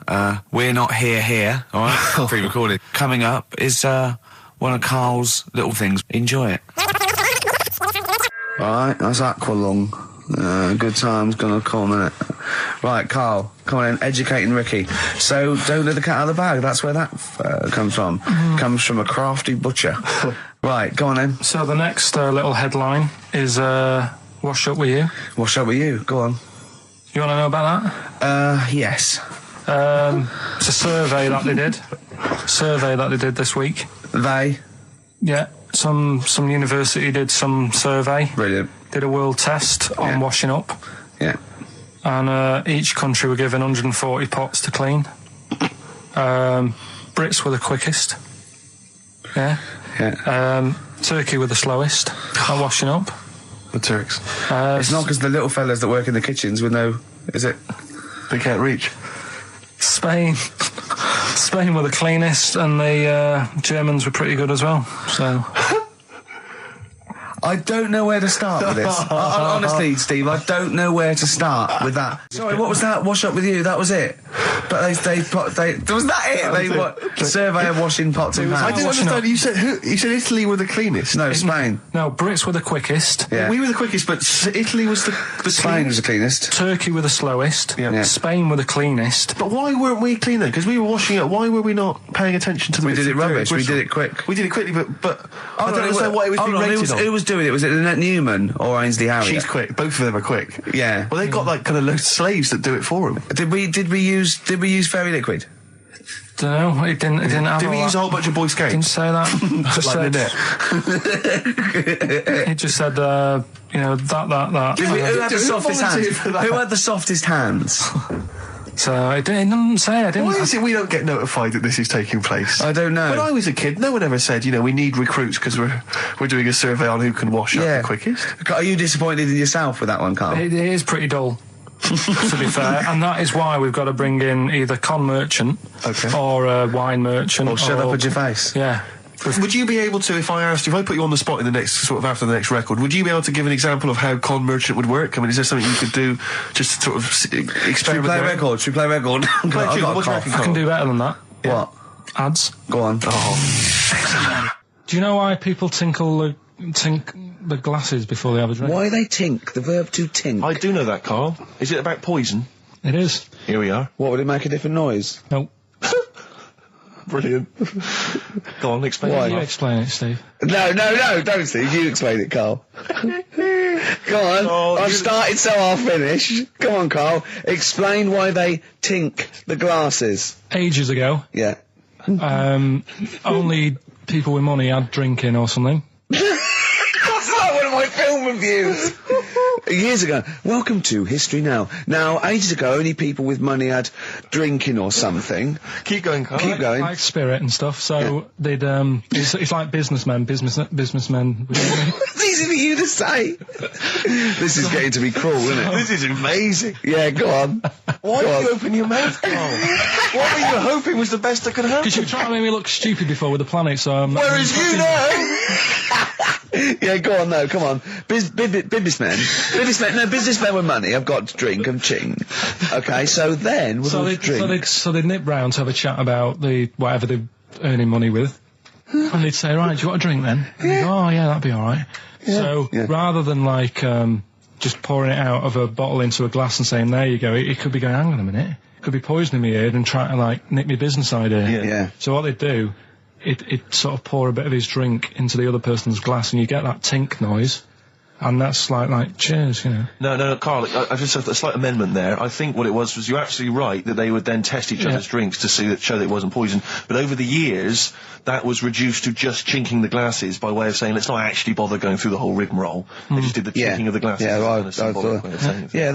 We're Not Here, all right? Pre-recorded. Coming up is one of Carl's little things. Enjoy it. All right, that's Aqualung. Good time's gonna come, innit? Right, Carl, come on in, educating Ricky. So, don't let the cat out of the bag, that's where that comes from. Comes from a crafty butcher. Right, go on then. So the next little headline is Wash Up With You. Wash up with you, go on. You want to know about that? Yes. It's a survey that they did. This week. They? Yeah, some university did some survey. Brilliant. Did a world test on washing up. Yeah. and each country were given 140 pots to clean. Brits were the quickest. Yeah. Turkey were the slowest at washing up. The Turks. It's not because the little fellas that work in the kitchens with no... Is it? They can't reach. Spain were the cleanest, and the Germans were pretty good as well. So... I don't know where to start with this. Honestly, Steve, I don't know where to start with that. Sorry, what was that? Wash up with you? That was it. But was that it? They survey of washing pots and pans. I didn't understand. You said Italy were the cleanest. No, Spain. No, Brits were the quickest. Yeah. We were the quickest, but Italy was the Spain was the cleanest. Turkey were the slowest. Yeah. Spain were the cleanest. But why weren't we clean then? Because we were washing up. Why were we not paying attention to the? We did it rubbish. We Whistle? did it quick. We did it quickly, but I don't understand why it was being rated on. Who was doing it? Was it Annette Newman or Ainsley Harriott? She's quick. Both of them are quick. Yeah. Well, they've got like kind of loads of slaves that do it for them. Did we use fairy liquid? Don't know. It didn't have. Did we all use that. a whole bunch of Boy Scouts? Didn't say that. Just like said, it just said, that. Who had the softest hands? Who had the softest hands? So it didn't say. I didn't. Why is it we don't get notified that this is taking place? I don't know. When I was a kid, no one ever said, we need recruits because we're doing a survey on who can wash up the quickest. Are you disappointed in yourself with that one, Carl? It is pretty dull, to be fair, and that is why we've got to bring in either con merchant or a wine merchant. Or shut up at your face. Yeah. Would you be able to, if I put you on the spot in the next, after the next record, would you be able to give an example of how con merchant would work? I mean, is there something you could do just to sort of experiment? Should we play record? I can do better than that. Yeah. What? Ads. Go on. Do you know why people tink the glasses before they have a drink? Why they tink? The verb to tink. I do know that, Carl. Is it about poison? It is. Here we are. What, would it make a different noise? Nope. Brilliant. Go on, explain Why? it. You explain it, Steve. No, don't, Steve. You explain it, Carl. Go on. I've started, so I'll finish. Come on, Carl. Explain why they tink the glasses. Ages ago, Yeah. only people with money had drinking or something. That's like one of my film reviews. Years ago. Welcome to History Now. Now, ages ago, only people with money had drinking or something. Keep going, Carl. Keep going. Like spirit and stuff. So they'd it's like businessmen. It's easy for you to say. This is getting to be cruel, isn't it? This is amazing. Yeah, go on. Why did you open your mouth, Carl? What were you hoping was the best that could happen? Because you were trying to make me look stupid before with the planet, so I'm... Whereas you know... Yeah, go on, no, come on. Businessmen with money have got to drink and ching. Okay, so then with all the drink... So they'd nip round to have a chat about whatever they're earning money with. And they'd say, right, do you want a drink then? And they'd go, oh yeah, that'd be alright. Yeah. So, rather than just pouring it out of a bottle into a glass and saying, there you go, it could be going, hang on a minute, it could be poisoning me here and trying to nick my business idea. Yeah. So what they'd do, it'd sort of pour a bit of his drink into the other person's glass and you get that tink noise. And that's like cheers, No, Carl, I just have a slight amendment there. I think what it was you're absolutely right that they would then test each other's drinks to show that it wasn't poison. But over the years, that was reduced to just chinking the glasses by way of saying, let's not actually bother going through the whole rigmarole. They just did the chinking of the glasses. Yeah,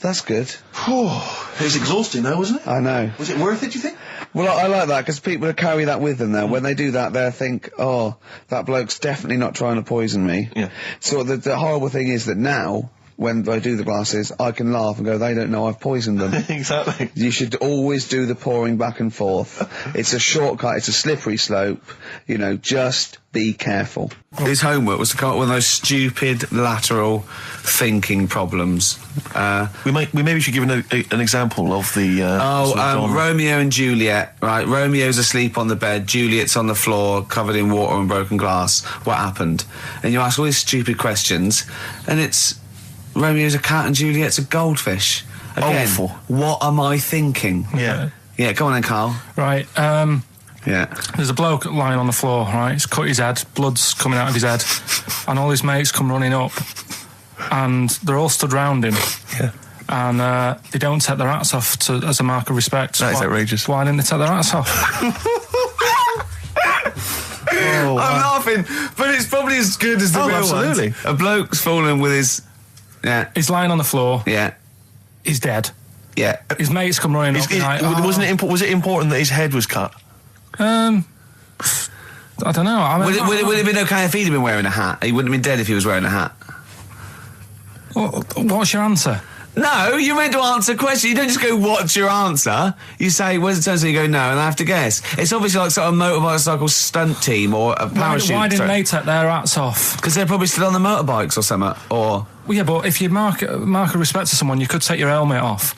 that's good. It was exhausting though, wasn't it? I know. Was it worth it, do you think? Well, I like that, because people carry that with them now. When they do that, they'll think, oh, that bloke's definitely not trying to poison me. Yeah. So the horrible thing is that now, when I do the glasses, I can laugh and go, they don't know I've poisoned them. Exactly. You should always do the pouring back and forth. It's a shortcut, it's a slippery slope. Just be careful. His homework was to come up with those stupid lateral thinking problems. We maybe should give an example of the... Romeo and Juliet, right? Romeo's asleep on the bed, Juliet's on the floor, covered in water and broken glass. What happened? And you ask all these stupid questions, and it's... Romeo's a cat and Juliet's a goldfish. Again, awful. What am I thinking? Yeah. Yeah, go on then, Carl. Right, yeah. There's a bloke lying on the floor, right? He's cut his head, blood's coming out of his head, and all his mates come running up, and they're all stood round him. Yeah. And they don't take their hats off as a mark of respect. That is outrageous. Why didn't they take their hats off? I'm laughing, but it's probably as good as the real absolutely. ones. A bloke's fallen with his... Yeah. He's lying on the floor. Yeah. He's dead. Yeah. His mates come running up. Like, Was it important that his head was cut? I don't know. I mean, Would it have been okay if he'd have been wearing a hat? He wouldn't have been dead if he was wearing a hat. What's your answer? No, you're meant to answer questions. You don't just go, what's your answer? You say, where's the turn? So you go, no, and I have to guess. It's obviously like sort of motorcycle stunt team or a parachute. Why didn't they take their hats off? Because they're probably still on the motorbikes or something, or... Well, yeah, but if you mark a respect to someone, you could take your helmet off.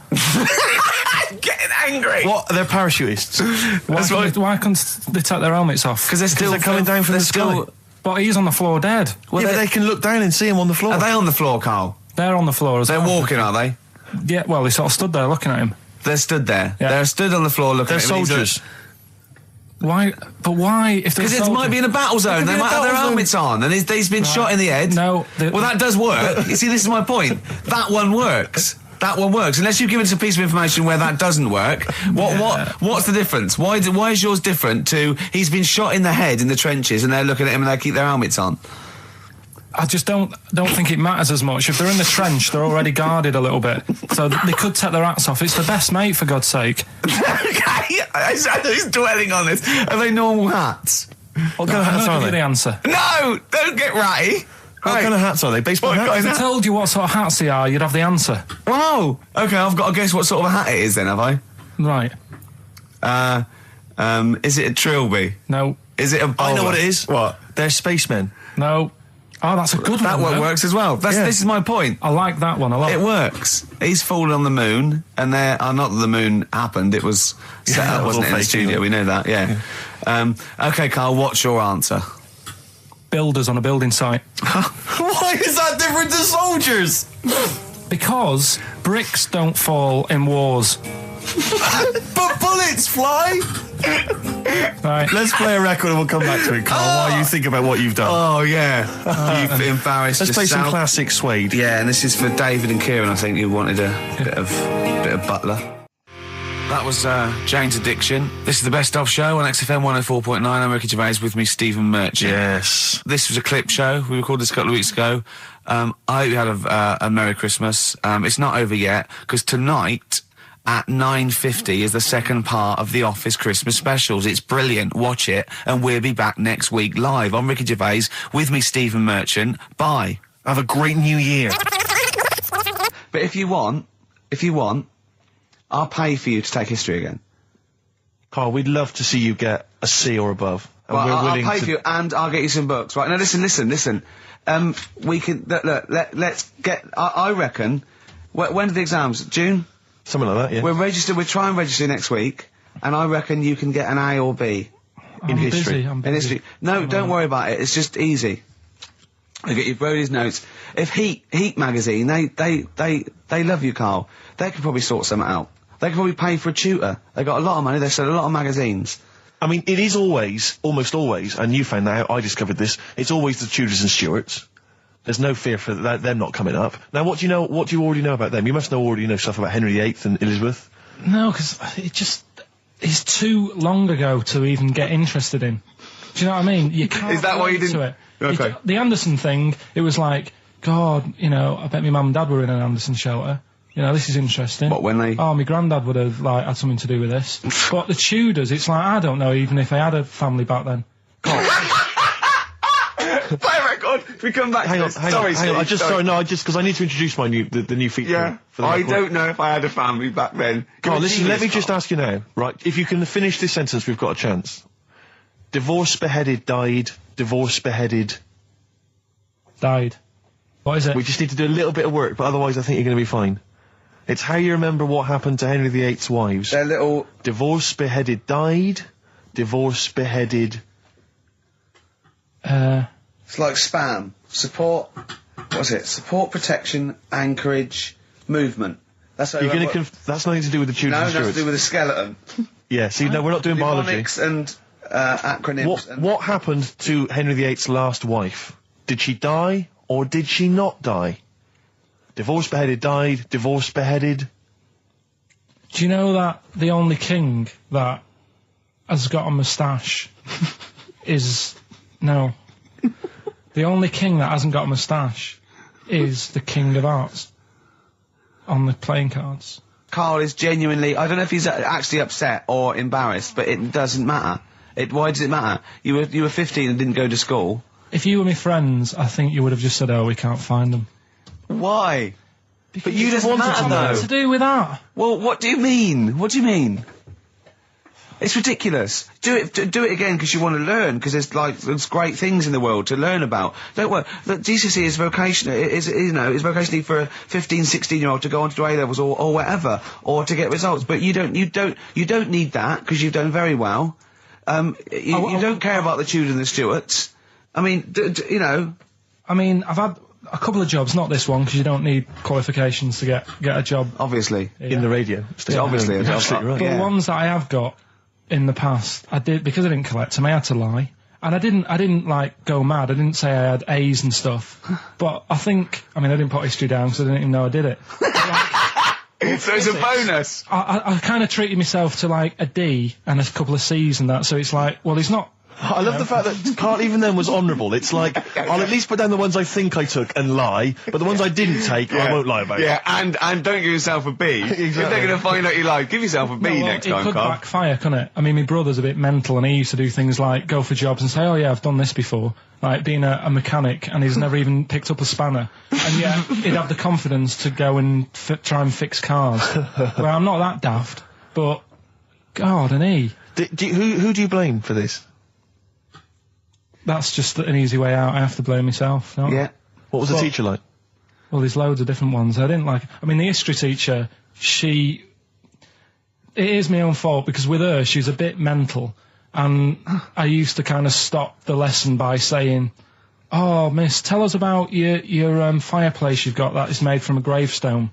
Getting angry. What? They're parachutists. Why couldn't they take their helmets off? Because they're coming down from the sky. But he's on the floor dead. Well, yeah, but they can look down and see him on the floor. Are they on the floor, Carl? They're on the floor as well. They're walking, are they? Yeah, well, they sort of stood there looking at him. They're stood there. Yeah. They're stood on the floor looking at him. They're soldiers. Why? But why? Because it might be in a battle zone. They might have their helmets on, and he's been shot in the head. No. Well, that does work. You see, this is my point. That one works. That one works. Unless you've given us a piece of information where that doesn't work. What's the difference? Why is yours different to he's been shot in the head in the trenches, and they're looking at him and they keep their helmets on? I just don't think it matters as much. If they're in the trench, they're already guarded a little bit, so they could take their hats off. It's the best mate, for God's sake. Okay, who's dwelling on this? Are they normal hats? What kind of hats are they? The answer. No, don't get ratty. What kind of hats are they? Baseball hats? If I told you what sort of hats they are, you'd have the answer. Wow. Okay, I've got to guess what sort of a hat it is then, have I? Right. Is it a trilby? No. Is it a bowler? I know what it is. What? They're spacemen. No. Oh, that's a good That one. one works as well. This is my point. I like that one a lot. It works. He's fallen on the moon, and not that the moon happened. It was set up, wasn't it, in the studio? We know that. Yeah. Okay, Carl. What's your answer? Builders on a building site. Why is that different to soldiers? Because bricks don't fall in wars. But bullets fly. Right. Let's play a record and we'll come back to it, Carl, while you think about what you've done. Oh, yeah. You've embarrassed Let's play yourself. some classic Suede. Yeah, and this is for David and Kieran, I think, who wanted a bit of Butler. That was Jane's Addiction. This is the Best Of Show on XFM 104.9. I'm Ricky Gervais, with me, Stephen Merchant. Yes. This was a clip show. We recorded this a couple of weeks ago. I hope you had a Merry Christmas. It's not over yet, because tonight at 9:50 is the second part of The Office Christmas specials. It's brilliant. Watch it, and we'll be back next week live. I'm Ricky Gervais, with me, Stephen Merchant. Bye. Have a great new year. But if you want, I'll pay for you to take history again. Carl, we'd love to see you get a C or above. And Well, we're I'll willing pay to... for you, and I'll get you some books. Right, now listen. We can, let's get, I reckon, when are the exams? June? Something like that, yeah. We'll try and register next week, and I reckon you can get an A or B in history. I'm In history. No, don't worry about it, it's just easy. I get you Brody's notes. If Heat magazine, they love you, Carl. They could probably sort something out. They could probably pay for a tutor. They got a lot of money, they sell a lot of magazines. I mean, it is always, almost always, and you found that out, I discovered this, it's always the Tudors and Stuarts. There's no fear for them not coming up. Now, what do you already know about them? You must already know stuff about Henry VIII and Elizabeth. No, because it's too long ago to even get interested in. Do you know what I mean? You can't. Is that why you relate to didn't? it. Okay. The Anderson thing, it was like, God, I bet my mum and dad were in an Anderson shelter. This is interesting. What, when they... Oh, my granddad would have, had something to do with this. But the Tudors, it's like, I don't know even if they had a family back then. Play a record. We come back. Hang on. Sorry. Because I need to introduce the new feature. Yeah. For the I record. don't know if I had a family back then. Carl, listen, let me just ask you now, right? If you can finish this sentence, we've got a chance. Divorce, beheaded, died. Divorce, beheaded. Died. What is it? We just need to do a little bit of work, but otherwise I think you're going to be fine. It's how you remember what happened to Henry VIII's wives. They're little... Divorce, beheaded, died. Divorce, beheaded... It's like spam. Support... What's it? Support, protection, anchorage, movement. That's how You're going to... That's nothing to do with the Tudors and No, Stuarts. that's to do with the skeleton. Yeah, see, no, we're not doing biology. Mnemonics and acronyms. What happened to Henry VIII's last wife? Did she die, or did she not die? Divorce, beheaded, died. Divorce, beheaded... Do you know that the only king that has got a moustache is... No. The only king that hasn't got a moustache is the King of Hearts. on the playing cards. Karl is genuinely, I don't know if he's actually upset or embarrassed, but it doesn't matter. Why does it matter? You were 15 and didn't go to school. If you were my friends, I think you would have just said, "Oh, we can't find them." Why? But you just What's matter, though. to do with that? Well, what do you mean? What do you mean? It's ridiculous. Do it again because you want to learn, because there's great things in the world to learn about. Don't worry. The GCSE is vocational. Is vocationally for a 15, 16-year-old to go on to do A-levels or whatever, or to get results. But you don't need that because you've done very well. You don't care about the Tudors and the Stuarts. I mean, you know. I mean, I've had a couple of jobs, not this one, because you don't need qualifications to get a job. Obviously. In the radio. Yeah, obviously. You're absolutely right. But the ones that I have got in the past, I did, because I didn't collect them, I had to lie. And I didn't like go mad. I didn't say I had A's and stuff. But I didn't put history down because I didn't even know I did it. So it's a bonus. I kind of treated myself to like a D and a couple of C's and that, so it's like, well, he's not. I love the fact that Karl even then was honourable. It's like, I'll at least put down the ones I think I took and lie, but the ones I didn't take, I won't lie about. Yeah, and don't give yourself a B. Exactly. If they're going to find out you lied, give yourself a B next time, It could Karl. backfire, couldn't it? I mean, my brother's a bit mental, and he used to do things like go for jobs and say, "Oh yeah, I've done this before," like being a mechanic, and he's never even picked up a spanner, and yet he'd have the confidence to go and try and fix cars. Well, I'm not that daft, but God, and he. Who do you blame for this? That's just an easy way out. I have to blame myself. No? Yeah. What was the teacher like? Well, there's loads of different ones. I didn't like. I mean, the history teacher, it is my own fault because with her, she's a bit mental, and I used to kind of stop the lesson by saying, "Oh, miss, tell us about your fireplace you've got that is made from a gravestone."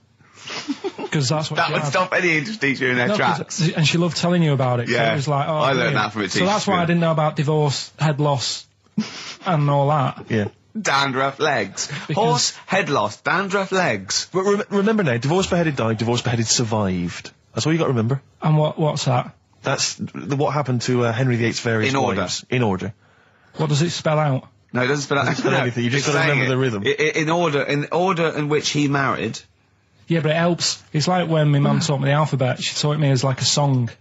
Because that's what That would stop any English teacher in their tracks. And she loved telling you about it. Yeah. So it was like, oh, I learned brilliant. that from a teacher. So that's why I didn't know about divorce, head loss, and all that. Yeah. Dandruff legs. Horse, head loss, dandruff legs. But remember now, divorce beheaded died, divorce beheaded survived. That's all you got to remember. And what's that? That's what happened to Henry VIII's various In order. wives. In order. What does it spell out? No, it doesn't spell out spell anything, you just it's gotta remember saying the rhythm. In order in which he married. Yeah, but it helps. It's like when my mum taught me the alphabet. She taught me as like a song.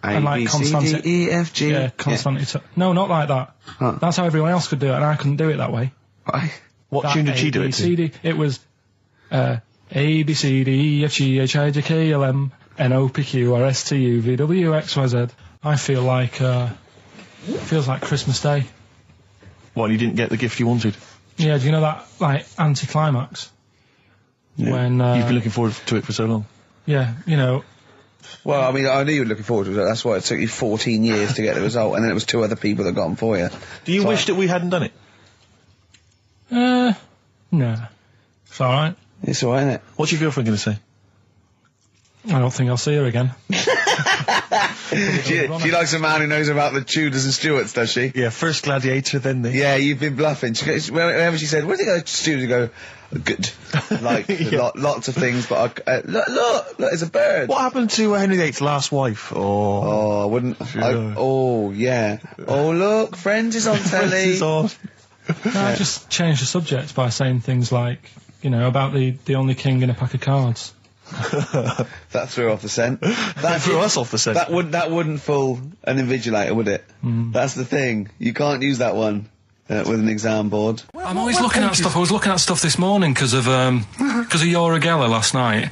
A, And like B, C, D, E, F, G. Yeah, constantly. No, not like that. Huh. That's how everyone else could do it, and I couldn't do it that way. Right. What tune did she do it to? A, B, C, D. It was A, B, C, D, E, F, G, H, I, J, K, L, M, N, O, P, Q, R, S, T, U, V, W, X, Y, Z. I feel like, feels like Christmas Day. Well, you didn't get the gift you wanted. Yeah, do you know that, like, anticlimax? Yeah. When, You've been looking forward to it for so long. Yeah, you know. Well, I mean, I knew you were looking forward to it. That's why it took you 14 years to get the result, and then it was 2 other people that got them for you. Do you wish that we hadn't done it? No. It's alright. It's alright, isn't it? What's your girlfriend going to say? I don't think I'll see her again. She likes a man who knows about the Tudors and Stuarts, does she? Yeah, first gladiator, then this. Yeah, you've been bluffing. Whenever she said, "Where did you go to Stuarts?" You go, "Good." Like, lots of things, but look, there's a bird. What happened to Henry VIII's last wife? Oh, I wouldn't. Oh, yeah. Oh, look, Friends is on telly. Friends is on. No, I just changed the subject by saying things like, you know, about the only king in a pack of cards. That threw off the scent. That threw us off the scent. That wouldn't fool an invigilator, would it? That's the thing. You can't use that one with an exam board. I'm always looking at stuff. I was looking at stuff this morning because of Yoragella last night.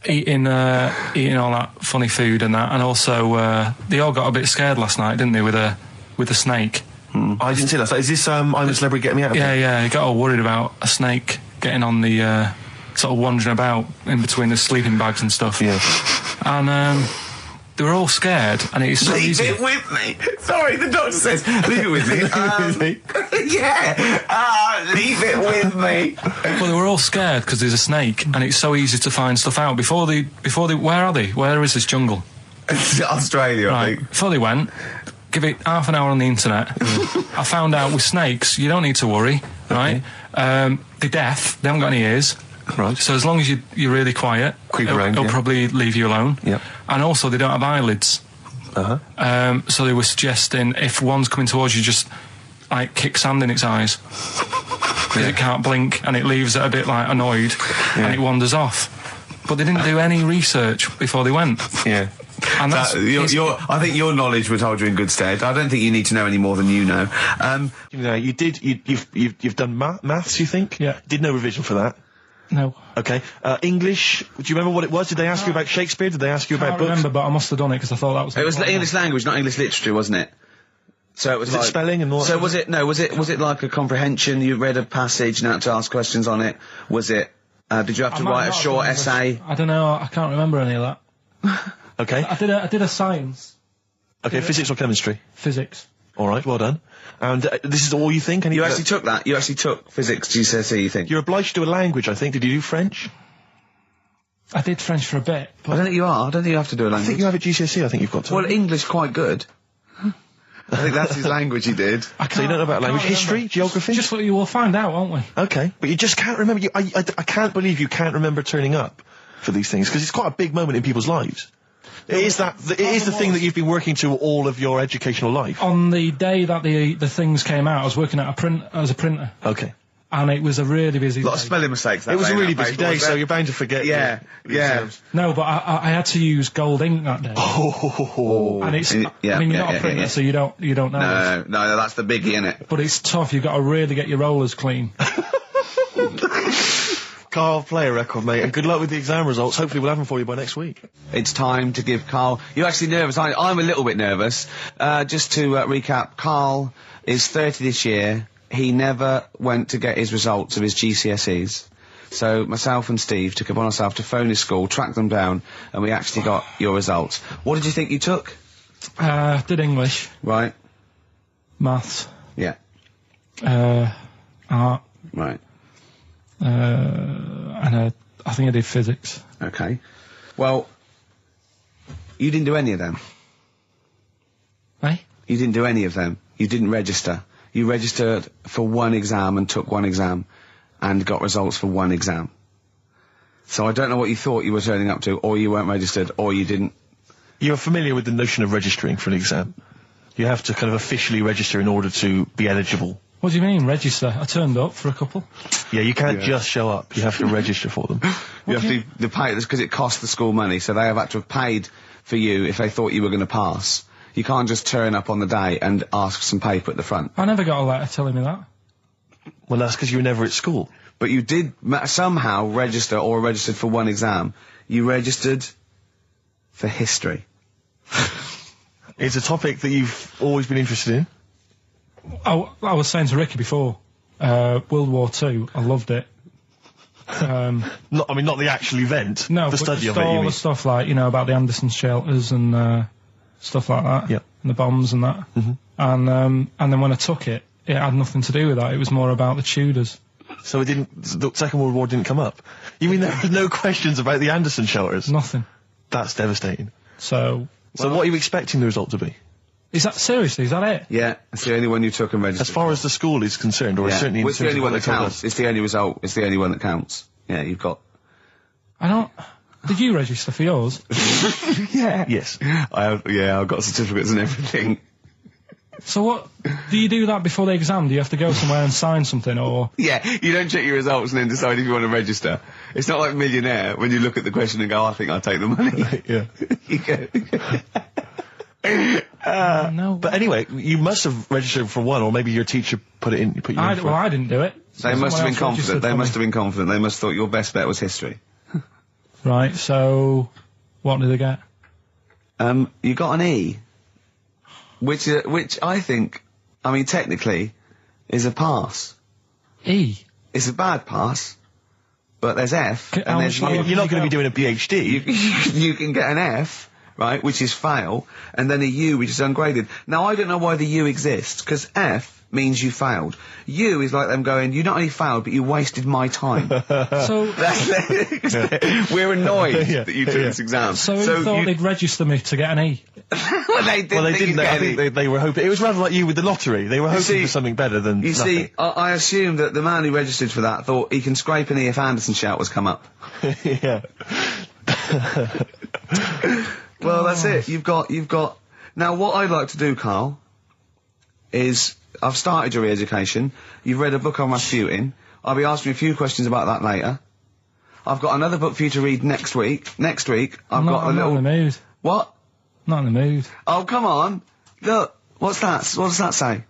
eating all that funny food and that, and also they all got a bit scared last night, didn't they, with a snake? I didn't see that. So is this I'm a Celebrity, Get Me Out of Here? Yeah, he got all worried about a snake getting on the sort of wandering about in between the sleeping bags and stuff. Yeah. And they were all scared, and it's so easy. Leave it with me. Sorry, the doctor says, leave it with me. Leave it with me. Well, they were all scared because there's a snake, and it's so easy to find stuff out. Before they, where are they? Where is this jungle? It's Australia, I Right. think. Before they went, give it half an hour on the internet. I found out with snakes, you don't need to worry, right? They're deaf, they haven't got any ears. Right. So as long as you're really quiet, it'll probably leave you alone. Yep. And also, they don't have eyelids. Uh-huh. So they were suggesting if one's coming towards you, just like kick sand in its eyes. because it can't blink and it leaves it a bit like annoyed and it wanders off. But they didn't do any research before they went. Yeah. And that's I think your knowledge would hold you in good stead. I don't think you need to know any more than you know. You've done maths, you think? Yeah. Did no revision for that? no. Okay. English, do you remember what it was? Did they ask you about Shakespeare? Did they ask you I about can't books? remember, but I must have done it because I thought that was. It was English language, not English literature, wasn't it? So it was it spelling and all that So sort was it? No, was it like a comprehension? You read a passage and had to ask questions on it. Was it? Did you have to write a short essay? I don't know. I can't remember any of that. Okay. I did a science, Okay, physics or chemistry? physics. All right, well done. And this is all you think? You actually took that. You actually took physics GCSE. You think? You're obliged to do a language, I think. Did you do French? I did French for a bit, I but don't think you are. I don't think you have to do a I language. think you have a GCSE, I think you've got to. Well, English quite good. I think that's his language he did. I So you don't know about I can't language? History? remember. Geography? Just what you will find out, won't we? Okay, but you just can't remember. I can't believe you can't remember turning up for these things, because it's quite a big moment in people's lives. It is the thing that you've been working to all of your educational life. On the day that the things came out, I was working at as a printer, Okay. and it was a really busy A lot of day. spelling mistakes. That It was day, a really that busy paper, day, wasn't so it? you're bound to forget. Yeah, the yeah. exams. No, but I had to use gold ink that day, Oh. and it's. Yeah, I mean, you're yeah, not a yeah, printer, yeah. so you don't know. No, that's the biggie, innit? But it's tough. You've got to really get your rollers clean. Carl, play a record, mate, and good luck with the exam results. Hopefully we'll have them for you by next week. It's time to give Carl... You're actually nervous. I'm a little bit nervous. Just to recap, Carl is 30 this year. He never went to get his results of his GCSEs. So myself and Steve took upon ourselves to phone his school, track them down, and we actually got your results. What did you think you took? Did English, Right. maths, Yeah. art, Right. and I think I did physics. Okay. Well, you didn't do any of them. Eh? You didn't do any of them. You didn't register. You registered for one exam and took one exam and got results for one exam. So I don't know what you thought you were turning up to, or you weren't registered, or you didn't. You're familiar with the notion of registering for an exam. You have to kind of officially register in order to be eligible. What do you mean, register? I turned up for a couple. Yeah, you can't just show up. You have to register for them. You have to pay this because it costs the school money, so they have had to have paid for you if they thought you were going to pass. You can't just turn up on the day and ask for some paper at the front. I never got a letter telling me that. Well, that's because you were never at school. But you did somehow register or registered for one exam. You registered for history. It's a topic that you've always been interested in. I was saying to Ricky before, World War II, I loved it. Not the actual event. No, the but study just of it. You all mean? the stuff like, about the Anderson shelters and stuff like that. Yep. And the bombs and that. Mm-hmm. And then when I took it, it had nothing to do with that. It was more about the Tudors. So the Second World War didn't come up. You mean there were no questions about the Anderson shelters? Nothing. That's devastating. So So what are you expecting the result to be? is that it? Yeah, it's the only one you took and registered. As far as the school is concerned, or yeah. certainly in Well, it's the terms only of one what that they told counts. us. It's the only result. It's the only one that counts. Yeah, you've got. I don't. Did you register for yours? Yeah. Yes. I've got certificates and everything. So what? Do you do that before the exam? Do you have to go somewhere and sign something, or? Yeah, you don't check your results and then decide if you want to register. It's not like Millionaire when you look at the question and go, I think I'll take the money. Yeah. You go. No. But anyway, you must have registered for one, or maybe your teacher put you in for I it. didn't do it. They must have been Someone else confident. They registered must for have been confident. They must have thought your best bet was history. me. Right. So, what did they get? You got an E, which I think, technically, is a pass. E. It's a bad pass, but there's F, How and there's much- U. You're not going to be doing a PhD. You can get an F, right, which is fail, and then a U, which is ungraded. Now, I don't know why the U exists, because F means you failed. U is like them going, you not only failed, but you wasted my time. So, We're annoyed Yeah, that you took yeah. this exam. so you thought they'd register me to get an E? well, they didn't. Well, they think didn't. you'd I get think any. they were hoping. It was rather like you with the lottery. They were hoping see- for something better than You nothing. see, I assume that the man who registered for that thought he can scrape an E if Anderson shelters come up. Yeah. Well, that's it. You've got. Now, what I'd like to do, Carl, is I've started your re-education. You've read a book on Rasputin. I'll be asking you a few questions about that later. I've got another book for you to read next week. Next week, I've got a I'm little... not in the mood. What? Not in the mood. Oh, come on. Look, what's that? What does that say?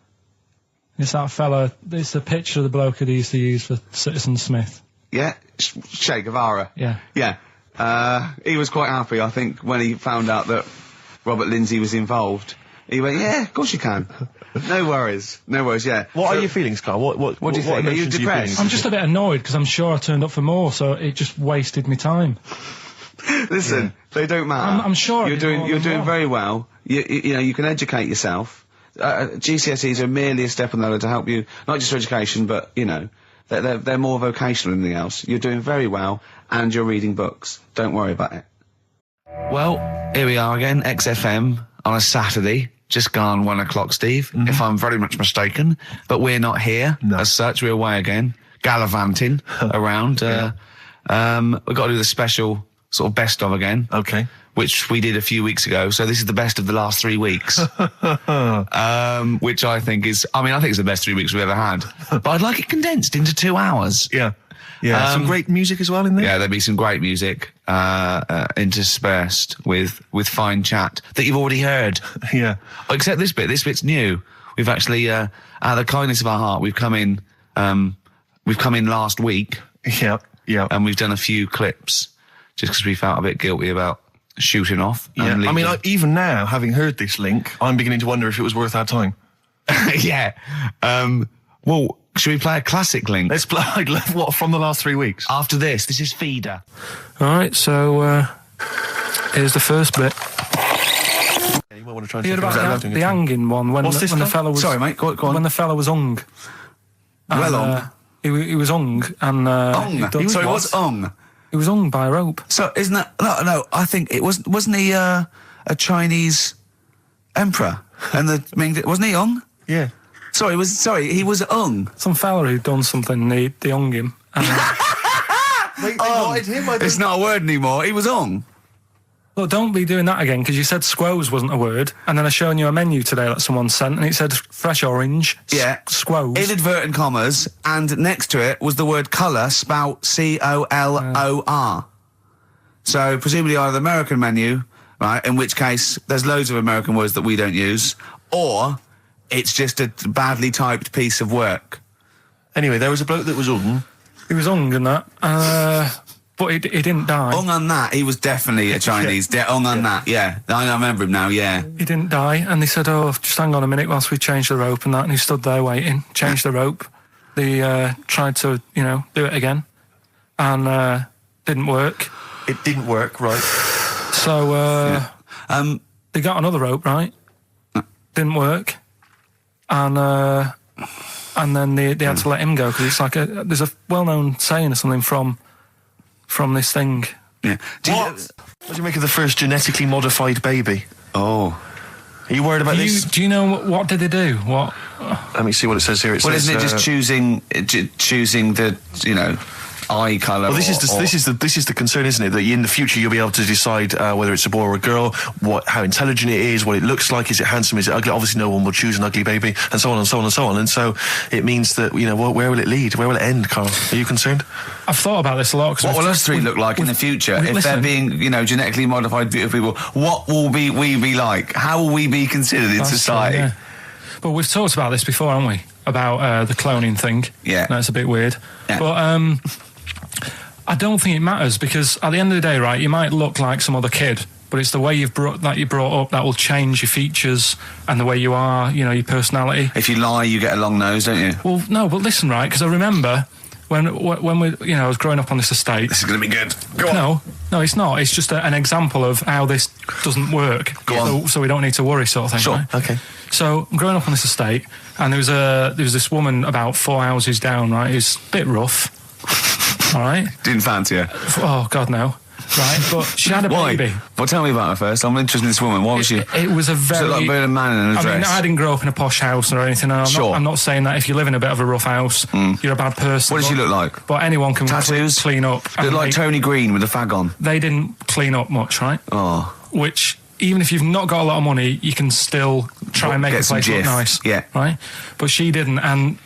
It's that fella, it's the picture of the bloke that he used to use for Citizen Smith. Yeah? Che Guevara. Yeah. Yeah. He was quite happy, I think, when he found out that Robert Lindsay was involved. He went, yeah, of course you can. No worries, yeah. What are your feelings, Carl? What do you think? Are you emotions depressed? I'm just a bit annoyed because I'm sure I turned up for more, so it just wasted me time. Listen, they don't matter. I'm sure you're doing very well. You know, you can educate yourself. GCSEs are merely a step on the ladder to help you, not just for education, but, you know, they're more vocational than anything else. You're doing very well, and you're reading books. Don't worry about it. Well, here we are again, XFM, on a Saturday. Just gone 1 o'clock, Steve, if I'm very much mistaken. But we're not here, as such. We're away again, gallivanting around. We've got to do the special sort of best of again. Okay. Which we did a few weeks ago. So this is the best of the last 3 weeks. Which I think is, I think it's the best 3 weeks we've ever had. But I'd like it condensed into 2 hours. Yeah. Yeah, some great music as well in there. Yeah, there'll be some great music interspersed with fine chat that you've already heard. Yeah. Except this bit. This bit's new. We've actually, out of the kindness of our heart, we've come in last week. Yeah. And we've done a few clips just because we felt a bit guilty about shooting off. Yeah. And leaving. Even now, having heard this link, I'm beginning to wonder if it was worth our time. Yeah. Well, should we play a classic link? Let's play, what, from the last 3 weeks? After this is Feeder. Alright, so, here's the first bit. Yeah, you might want to try and You heard think about the hanging one when What's this when the one? fella was... Sorry, mate, go on. When the fella was hung. Well hung? He was hung, and... Hung? Sorry, what's hung? He was hung by a rope. So, isn't that... No, I think it wasn't he, a Chinese emperor? And wasn't he hung? Yeah. Sorry, he was hung. Some fella who'd done something, they hung him. And, They wanted him, It's not a word anymore, he was hung. look, don't be doing that again, because you said squoze wasn't a word, and then I shown you a menu today that someone sent, and it said fresh orange, Yeah. squoze. Inadvertent commas, and next to it was the word colour, spelt C-O-L-O-R. So, presumably either the American menu, right, in which case there's loads of American words that we don't use, or it's just a badly typed piece of work. Anyway, there was a bloke that was hung. He was hung and that, but he didn't die. Hung on that, he was definitely a Chinese. Hung on that, yeah. I remember him now, yeah. He didn't die, and they said, oh, just hang on a minute whilst we change the rope and that, and he stood there waiting, changed the rope. They tried to, do it again, and didn't work. It didn't work, right. So, they got another rope, right? Didn't work. And then they had to let him go, because it's like there's a well-known saying or something from this thing. Yeah. What do you make of the first genetically modified baby? Oh. Are you worried about this? Do you know what did they do? What? Let me see what it says here. It says, Isn't it just choosing the, eye colour? Well, this is the concern, isn't it? That in the future you'll be able to decide whether it's a boy or a girl, how intelligent it is, what it looks like, is it handsome, is it ugly? Obviously, no one will choose an ugly baby, and so on and so on and so on. And so it means that where will it lead? Where will it end, Carl? Are you concerned? I've thought about this a lot. What will us three look like in the future if they're being, genetically modified beautiful people? What will we be like? How will we be considered in society? True, yeah. But we've talked about this before, haven't we? About the cloning thing. Yeah, that's a bit weird. Yeah. But I don't think it matters, because at the end of the day, right, you might look like some other kid, but it's the way you've brought up that will change your features and the way you are, your personality. If you lie, you get a long nose, don't you? Well, no, but listen, right, because I remember when we, I was growing up on this estate. This is going to be good. Go on. No, it's not. It's just an example of how this doesn't work. Go on. So we don't need to worry, sort of thing. Sure. Right? Okay. So I'm growing up on this estate, and there was this woman about 4 houses down, right, who's a bit rough. All right. Didn't fancy her. Oh God, no. Right, but she had a baby. Well, tell me about her first. I'm interested in this woman. Why was she? It was a very... Was it like being a man in a dress? I didn't grow up in a posh house or anything. And I'm not saying that if you live in a bit of a rough house, you're a bad person. What did she look like? But anyone can Tattoos? clean up. Looked like Tony Green with a fag on. They didn't clean up much, right? Oh. Which even if you've not got a lot of money, you can still try and make the place look nice. Yeah. Right? But she didn't, and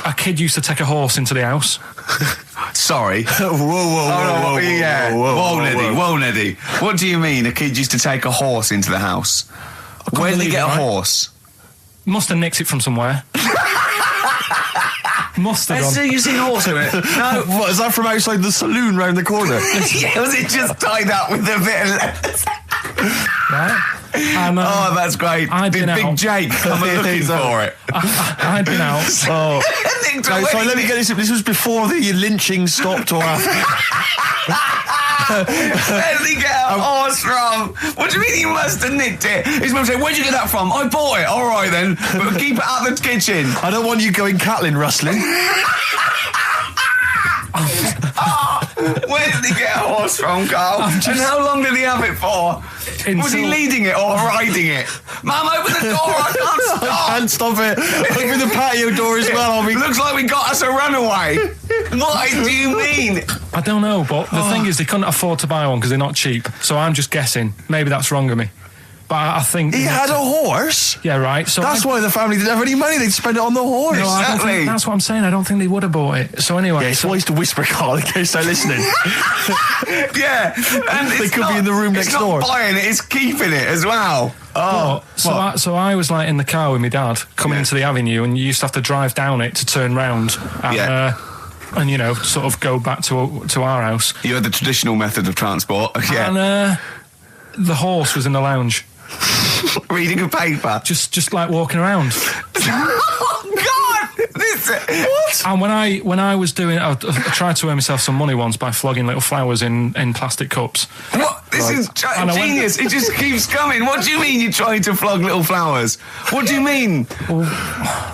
a kid used to take a horse into the house. Sorry. Whoa, Neddy. What do you mean a kid used to take a horse into the house? Where did he get a horse? Must have nicked it from somewhere. Must have done. So you've seen a horse in it? No. What, is that from outside the saloon round the corner? Yeah, was it just tied up with a bit of leather? Right? And, oh, that's great. Did Big Jake come looking for it? I'd been out. Oh. No, sorry, let me get this. This was before the lynching stopped or after. Where did he get a horse from? What do you mean he must have nicked it? His mum said, where'd you get that from? I bought it. All right then, but keep it out of the kitchen. I don't want you going Catlin rustling. Where did he get a horse from, Carl? And how long did he have it for? Was he leading it or riding it? Mum, open the door, I can't stop. I can't stop it. Open the patio door as well. Looks like we got us a runaway. What do you mean? I don't know, but the thing is they couldn't afford to buy one because they're not cheap. So I'm just guessing. Maybe that's wrong of me. But I think... He had a horse? Yeah, right. So that's why the family didn't have any money. They'd spend it on the horse. No, I don't think, that's what I'm saying. I don't think they would have bought it. So anyway... Yeah, it's wise to whisper, Carl, in case they're listening. Yeah. And they could be in the room next door. It's not buying it, it's keeping it as well. Oh. So I was like in the car with my dad coming into the avenue, and you used to have to drive down it to turn round. And, and you know, sort of go back to our house. You had the traditional method of transport. Yeah. And the horse was in the lounge. Reading a paper. Just like walking around. Oh God! What? And when I was doing, I tried to earn myself some money once by flogging little flowers in plastic cups. What? This is genius. It just keeps coming. What do you mean you're trying to flog little flowers? What do you mean? Wait.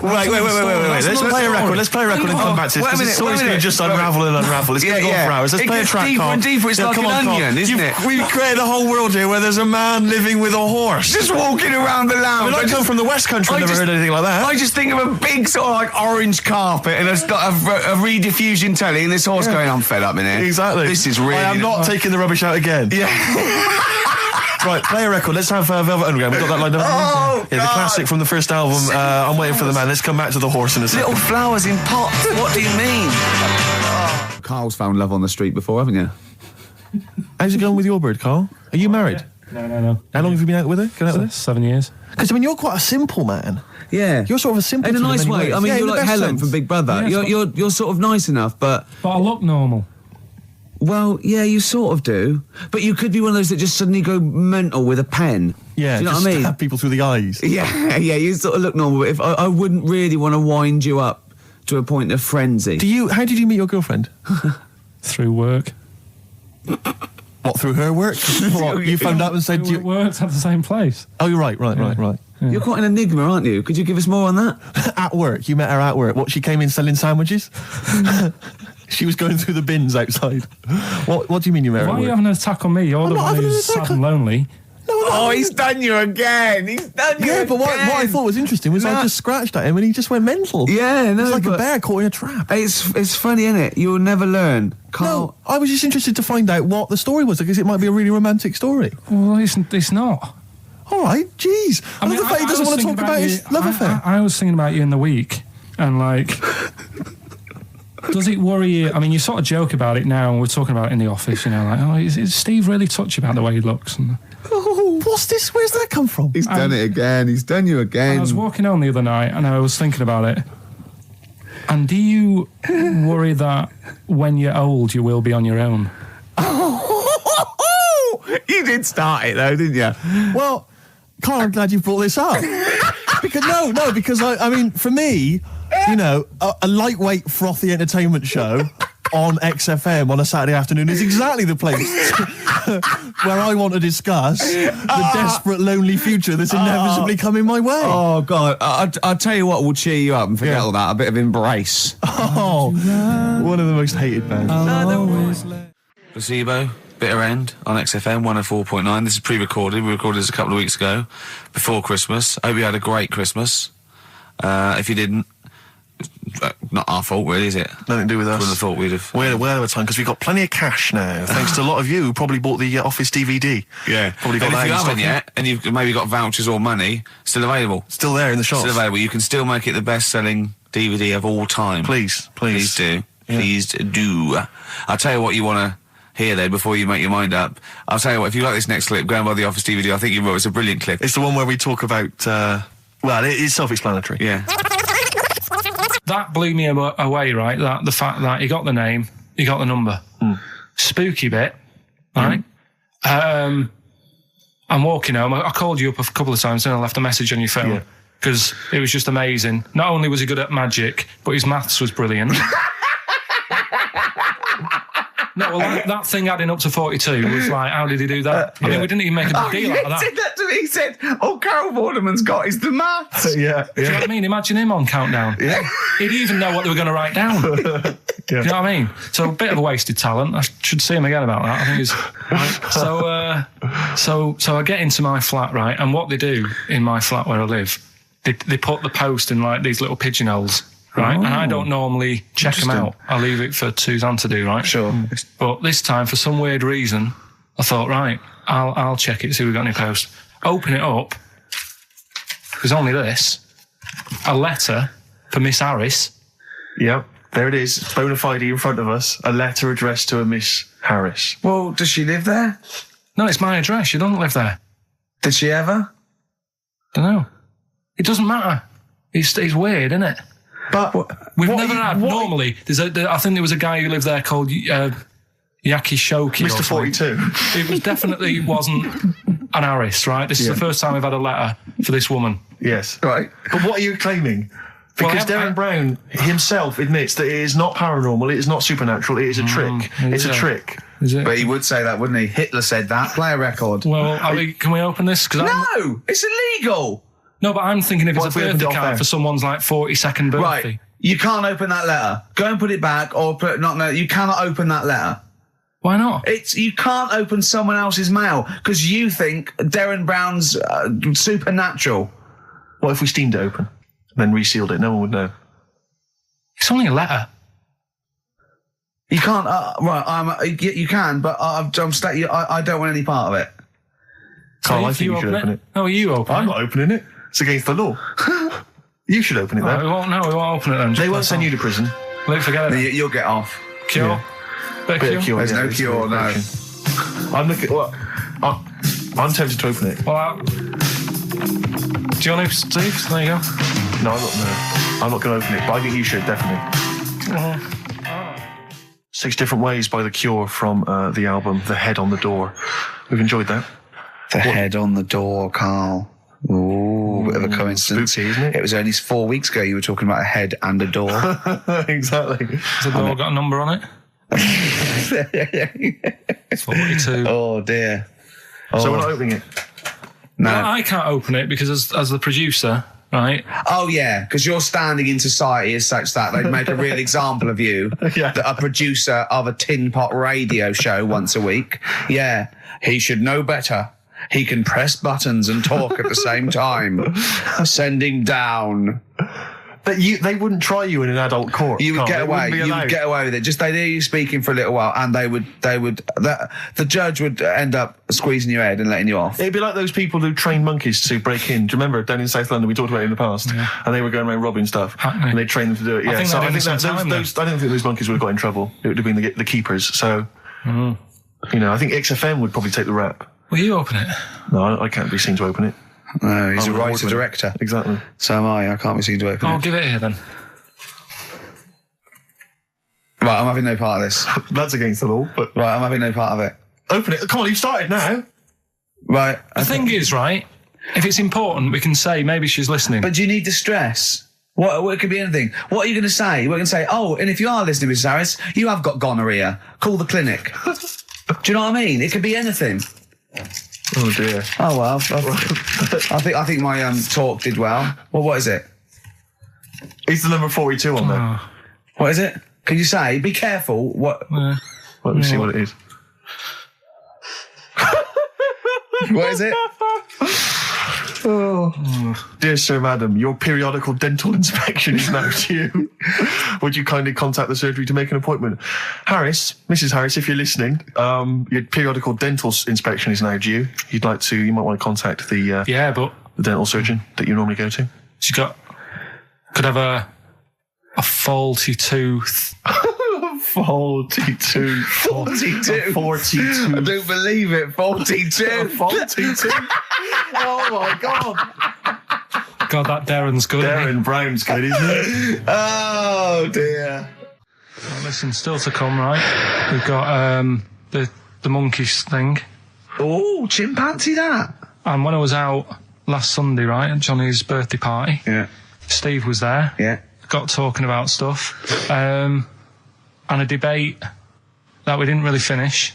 Let's play a record. Let's play a record and come back to this. This story's going to just unravel and unravel. It's going to go on for hours. Let's play a track, deeper and deeper. It's like an onion, isn't it? We've created a whole world here where there's a man living with a horse. Just walking around the lounge. I come from the West Country. I've never heard anything like that. I just think of a big sort of like orange carpet and it's got a rediffusion telly and this horse going, I'm fed up in here. Exactly. This is really... I am not taking the rubbish out again. Yeah. Right, play a record. Let's have Velvet Underground. We've got that lined up. Oh, yeah, the classic from the first album. I'm waiting for the man. Let's come back to the horse in a second. Little flowers in pots. What do you mean? Carl's found love on the street before, haven't you? How's it going with your bird, Carl? Are you married? No. How long have you been out with her? Going out with her? 7 years. Because, I mean, you're quite a simple man. Yeah. You're sort of a simple in a nice way. ways. I mean, you're like Helen from Big Brother. Yeah, you're sort of nice enough, but I look normal. Well, yeah, you sort of do. But you could be one of those that just suddenly go mental with a pen. Yeah, do you know what I mean? Stab people through the eyes. Yeah, you sort of look normal. But if I wouldn't really want to wind you up to a point of frenzy. How did you meet your girlfriend? Through work. What, through her work? What, you phoned up and said you worked at the same place. Oh, you're right. Yeah. You're quite an enigma, aren't you? Could you give us more on that? At work. You met her at work. What, she came in selling sandwiches? She was going through the bins outside. What do you mean you met her at work? Why are you having an attack on me? You're the one who's sad and lonely. No, he's done you again. Yeah, but what I thought was interesting was I just scratched at him and he just went mental. Yeah, no, it's like a bear caught in a trap. It's funny, isn't it? You'll never learn. Carl. No, I was just interested to find out what the story was because it might be a really romantic story. Well, it's not. All right, jeez. I love the fact he doesn't want to talk about his love affair. I was thinking about you in the week and like... Does it worry you? I mean, you sort of joke about it now, and we're talking about it in the office, you know, like, oh, is Steve really touchy about the way he looks? And, what's this? Where's that come from? He's done it again. He's done you again. I was walking home the other night, and I was thinking about it. And do you worry that when you're old, you will be on your own? You did start it, though, didn't you? Well, Carl, I'm glad you brought this up. because I mean, for me... You know, a lightweight, frothy entertainment show on XFM on a Saturday afternoon is exactly the place where I want to discuss the desperate, lonely future that's inevitably coming my way. Oh, God. I'll tell you what will cheer you up and forget all that. A bit of Embrace. Oh, one of the most hated bands. Placebo, Bitter End on XFM 104.9. This is pre-recorded. We recorded this a couple of weeks ago, before Christmas. Hope you had a great Christmas. If you didn't, not our fault, really, is it? Nothing to do with us. Wouldn't have thought we'd have. We're well over time because we've got plenty of cash now, thanks to a lot of you who probably bought the Office DVD. Yeah. Probably got And that if you in haven't stock. yet, and you've maybe got vouchers or money, still available. Still there in the shops. Still available. You can still make it the best-selling DVD of all time. Please. Please do. Yeah. Please do. I'll tell you what you want to hear, though, before you make your mind up. I'll tell you what, if you like this next clip, go and buy the Office DVD. I think you will. It's a brilliant clip. It's the one where we talk about, well, it is self-explanatory. Yeah. That blew me away, right? That the fact that he got the name, he got the number. Spooky bit, right? I'm walking home. I called you up a couple of times and I left a message on your phone because it was just amazing. Not only was he good at magic, but his maths was brilliant. No, well, that thing adding up to 42 was like, how did he do that? I mean, we didn't even make a big deal out of that. He said that to me. He said, all Carol Vorderman's got is the maths. Yeah. Do you know what I mean? Imagine him on Countdown. Yeah. He'd even know what they were going to write down. Do you know what I mean? So a bit of a wasted talent. I should see him again about that. I think he's... So I get into my flat, right? And what they do in my flat where I live, they put the post in like these little pigeonholes, right? And I don't normally check them out. I leave it for Suzanne to do, right? Sure. But this time, for some weird reason, I thought, right, I'll check it, see if we've got any post. Open it up. There's only this. A letter for Miss Harris. Yep. There it is. Bona fide in front of us. A letter addressed to a Miss Harris. Well, does she live there? No, it's my address. She doesn't live there. Did she ever? Don't know. It doesn't matter. It's weird, isn't it? But We've never had. Normally, I think there was a guy who lived there called Yaki Shoki. Mr. 42. It definitely wasn't an Harris, right? This is the first time we've had a letter for this woman. Yes. Right. But what are you claiming? Because Darren Brown himself admits that it is not paranormal, it is not supernatural, it is a trick. It's a trick. Is it? But he would say that, wouldn't he? Hitler said that. Play a record. Well, can we open this? No, it's illegal. No, but I'm thinking if What it's if a we opened birthday it off card air? for someone's like 42nd birthday. Right. You can't open that letter. Go and put it back, or put no. You cannot open that letter. Why not? You can't open someone else's mail because you think Darren Brown's supernatural. What if we steamed it open, then resealed it? No one would know. It's only a letter. You can't. You can, but I don't want any part of it. Carl, I if think you should open it. No, you open it. I'm not opening it. It's against the law. You should open it, Right, then. we won't open it then. They won't send you to prison. Forget it. You'll get off. Cure? Yeah. Bit of cure? There's no it's cure, a no. reaction. I'm looking. Well, I'm tempted to open it. Well, do you want to, Steve? There you go. No, I'm not going to open it. But I think you should definitely. 6 Different Ways by The Cure from the album The Head on the Door. We've enjoyed that. The head on the door, Carl. Ooh, bit of a coincidence. Spooky, isn't it? It was only 4 weeks ago you were talking about a head and a door. Exactly. Has the door got a number on it? 42. Oh, dear. So we're not opening it. No. Well, I can't open it because as the producer, right? Oh, yeah, because your standing in society is such that they'd make a real example of you. Yeah. A producer of a tin pot radio show once a week. Yeah, he should know better. He can press buttons and talk at the same time. Sending down. But they wouldn't try you in an adult court. You would Carl. get It away. wouldn't be You allowed. would get away with it. Just they hear you speaking for a little while, and the judge would end up squeezing your head and letting you off. It'd be like those people who train monkeys to break in. Do you remember down in South London? We talked about it in the past, and they were going around robbing stuff, Hackney. and they trained them to do it. Yeah, think so they I did think some time I don't think those monkeys would have got in trouble. It would have been the keepers. So, I think XFM would probably take the rap. Will you open it? No, I can't be seen to open it. No, he's I'm a an writer award winner. director. Exactly. So am I. I can't be seen to open I'll it. give it here then. Right, I'm having no part of this. That's against the law, but Right, I'm having no part of it. open it. Come on, you've started now. Right. The thing is, right, if it's important, we can say maybe she's listening. But do you need the stress? What it could be anything. What are you going to say? We're going to say, oh, and if you are listening, Mrs. Harris, you have got gonorrhea. Call the clinic. Do you know what I mean? It could be anything. Oh dear. Oh well, I think my talk did well. Well, what is it? Is the number 42 on there? What is it? Can you say? Be careful. What? Let me see what it is. What is it? Dear Sir, Madam, your periodical dental inspection is now due. would you kindly contact the surgery to make an appointment? Mrs. Harris, if you're listening, your periodical dental inspection is now due. You might want to contact the dental surgeon that you normally go to. She could have a faulty tooth. Faulty tooth. 42. 42. I don't believe it. 42. 42. Oh my God. God, that Darren's good. Darren Brown's good, isn't it? Oh dear. Well, listen, still to come, right? We've got the monkeys thing. Oh, chimpanzee that. And when I was out last Sunday, right, at Johnny's birthday party, Steve was there. Yeah. Got talking about stuff. And a debate that we didn't really finish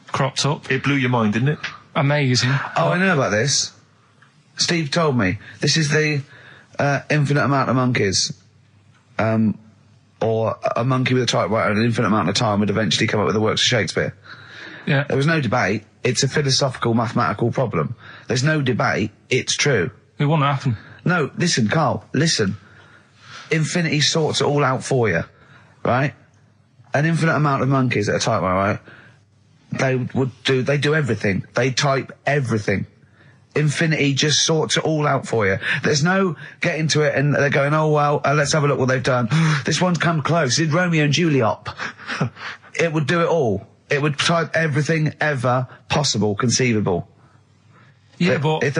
cropped up. It blew your mind, didn't it? Amazing. Oh, I know about this. Steve told me. This is the infinite amount of monkeys. Or a monkey with a typewriter and an infinite amount of time would eventually come up with the works of Shakespeare. Yeah. There was no debate. It's a philosophical, mathematical problem. There's no debate. It's true. It wouldn't happen. No, listen, Carl, listen. Infinity sorts it all out for you, right? An infinite amount of monkeys at a typewriter, right? They do everything. They type everything. Infinity just sorts it all out for you. There's no getting to it and they're going, oh, well, let's have a look what they've done. This one's come close. Did Romeo and Juliet. It would do it all. It would type everything ever possible, conceivable. Yeah, but it's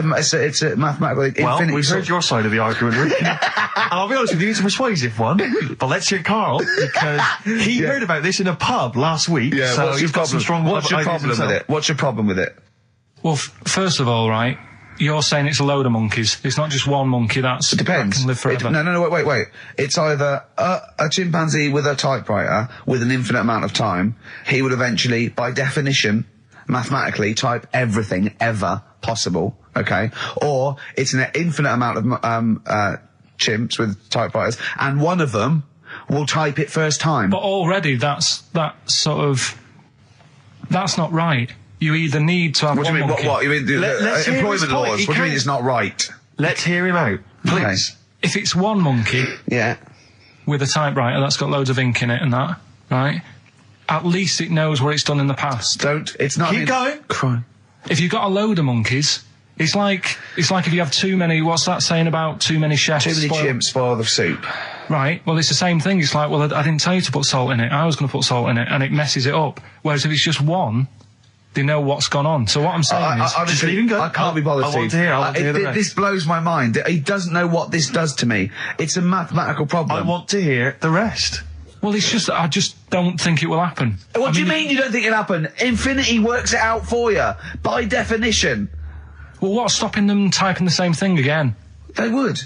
a mathematical infinity. Well, we've heard your side of the argument, Rick. And I'll be honest with you, it's a persuasive one. But let's hear Carl, because he heard about this in a pub last week. Yeah, so he's got some strong What's your ideas problem with it? What's your problem with it? Well, first of all, right, you're saying it's a load of monkeys. It's not just one monkey that Depends. can live forever. No, wait. It's either a chimpanzee with a typewriter with an infinite amount of time. He would eventually, by definition, mathematically, type everything ever possible, okay? Or it's an infinite amount of chimps with typewriters, and one of them will type it first time. But already that's not right. You either need to have What do you mean? monkey. What? You mean Let's hear his employment point. laws? He What do you mean can't- it's not right? Let's hear him out, please. If it's one monkey Yeah. with a typewriter that's got loads of ink in it and that, right? At least it knows what it's done in the past. It's not... Keep going. Crime. If you've got a load of monkeys, it's like if you have too many. What's that saying about too many chefs? Too many chimps spoil the soup. Right. Well, it's the same thing. It's like, well, I didn't tell you to put salt in it. I was going to put salt in it, and it messes it up. Whereas if it's just one, they know what's gone on. So what I'm saying is, honestly, just leave him go. I can't be bothered. I want to hear. I want to hear the rest. This blows my mind. He doesn't know what this does to me. It's a mathematical problem. I want to hear the rest. well, it's just I just don't think it will happen. What do you mean you don't think it'll happen? Infinity works it out for you by definition. Well, what's stopping them typing the same thing again? They would.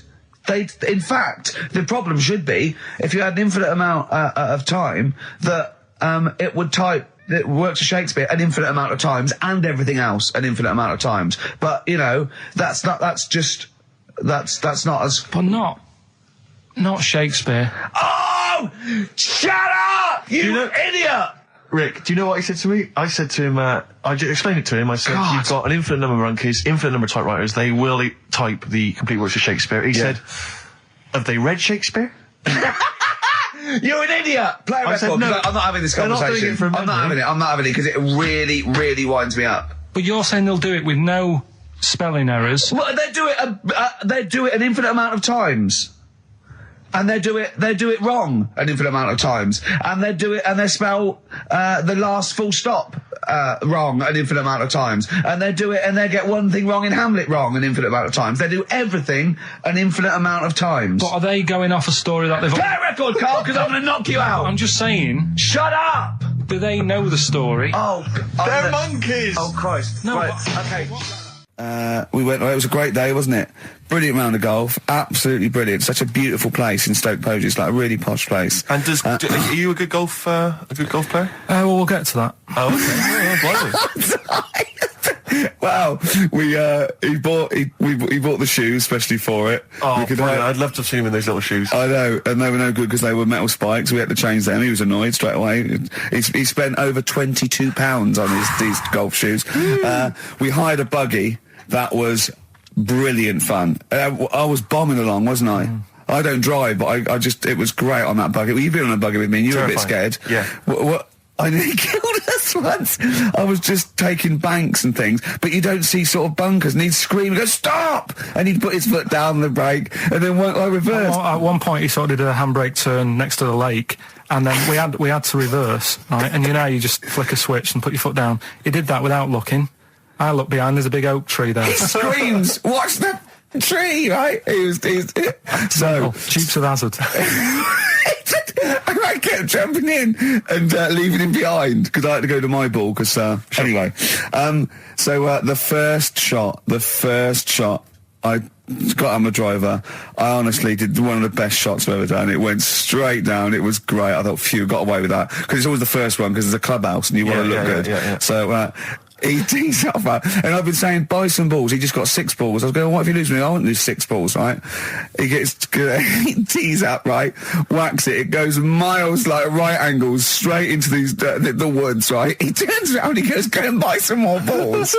In fact, the problem should be if you had an infinite amount of time that it would type. It works for Shakespeare an infinite amount of times and everything else an infinite amount of times. But you know, that's not as. But not Shakespeare. Oh, shut up, you idiot! Rick, do you know what he said to me? I said to him, I explained it to him. I said, God. You've got an infinite number of monkeys, infinite number of typewriters. They will type the complete works of Shakespeare. He said, have they read Shakespeare? You're an idiot! Play a I said record, no. 'cause I'm not having this They're not doing conversation. it from I'm not memory. having it because it really, really winds me up. But you're saying they'll do it with no spelling errors. Well, they do it an infinite amount of times. And they do it wrong an infinite amount of times. And they spell the last full stop wrong an infinite amount of times. And they get one thing wrong in Hamlet wrong an infinite amount of times. They do everything an infinite amount of times. But are they going off a story that they've... Play a record, Carl, because I'm going to knock you out. I'm just saying, Shut up! do they know the story? Oh, They're monkeys! Oh, Christ. No, Right, but- okay. We went. It was a great day, wasn't it? Brilliant round of golf, absolutely brilliant. Such a beautiful place in Stoke Poges, it's like a really posh place. And are you a good golf player? Well, we'll get to that. Oh, okay. Well, he bought the shoes especially for it. Oh, I'd love to have seen him in those little shoes. I know, and they were no good because they were metal spikes. We had to change them. He was annoyed straight away. He spent over £22 on these golf shoes. We hired a buggy that was brilliant fun. I was bombing along, wasn't I? I don't drive, but I just, it was great on that buggy. Well, you've been on a buggy with me and you were a bit scared. Yeah. What I nearly killed us once. I was just taking banks and things, but you don't see sort of bunkers, and he'd scream and go, stop! And he'd put his foot down the brake, and then I reversed. At one point, he sort of did a handbrake turn next to the lake, and then we had to reverse, right? And you just flick a switch and put your foot down. He did that without looking. I looked behind, there's a big oak tree there. He screams, watch the tree, right? He's so... Dukes of Hazzard. I kept jumping in and leaving him behind because I had to go to my ball. Because anyway, so the first shot, I got on the driver. I honestly did one of the best shots I've ever done. It went straight down. It was great. I thought, phew, got away with that because it's always the first one because it's a clubhouse and you want to look good. Yeah. So. He tees up, and I've been saying, buy some balls. He just got 6 balls. I was going, what if you lose me? I won't lose 6 balls, right? He tees up, right? Whacks it. It goes miles, like right angles, straight into these the woods, right? He turns around, he goes, go and buy some more balls.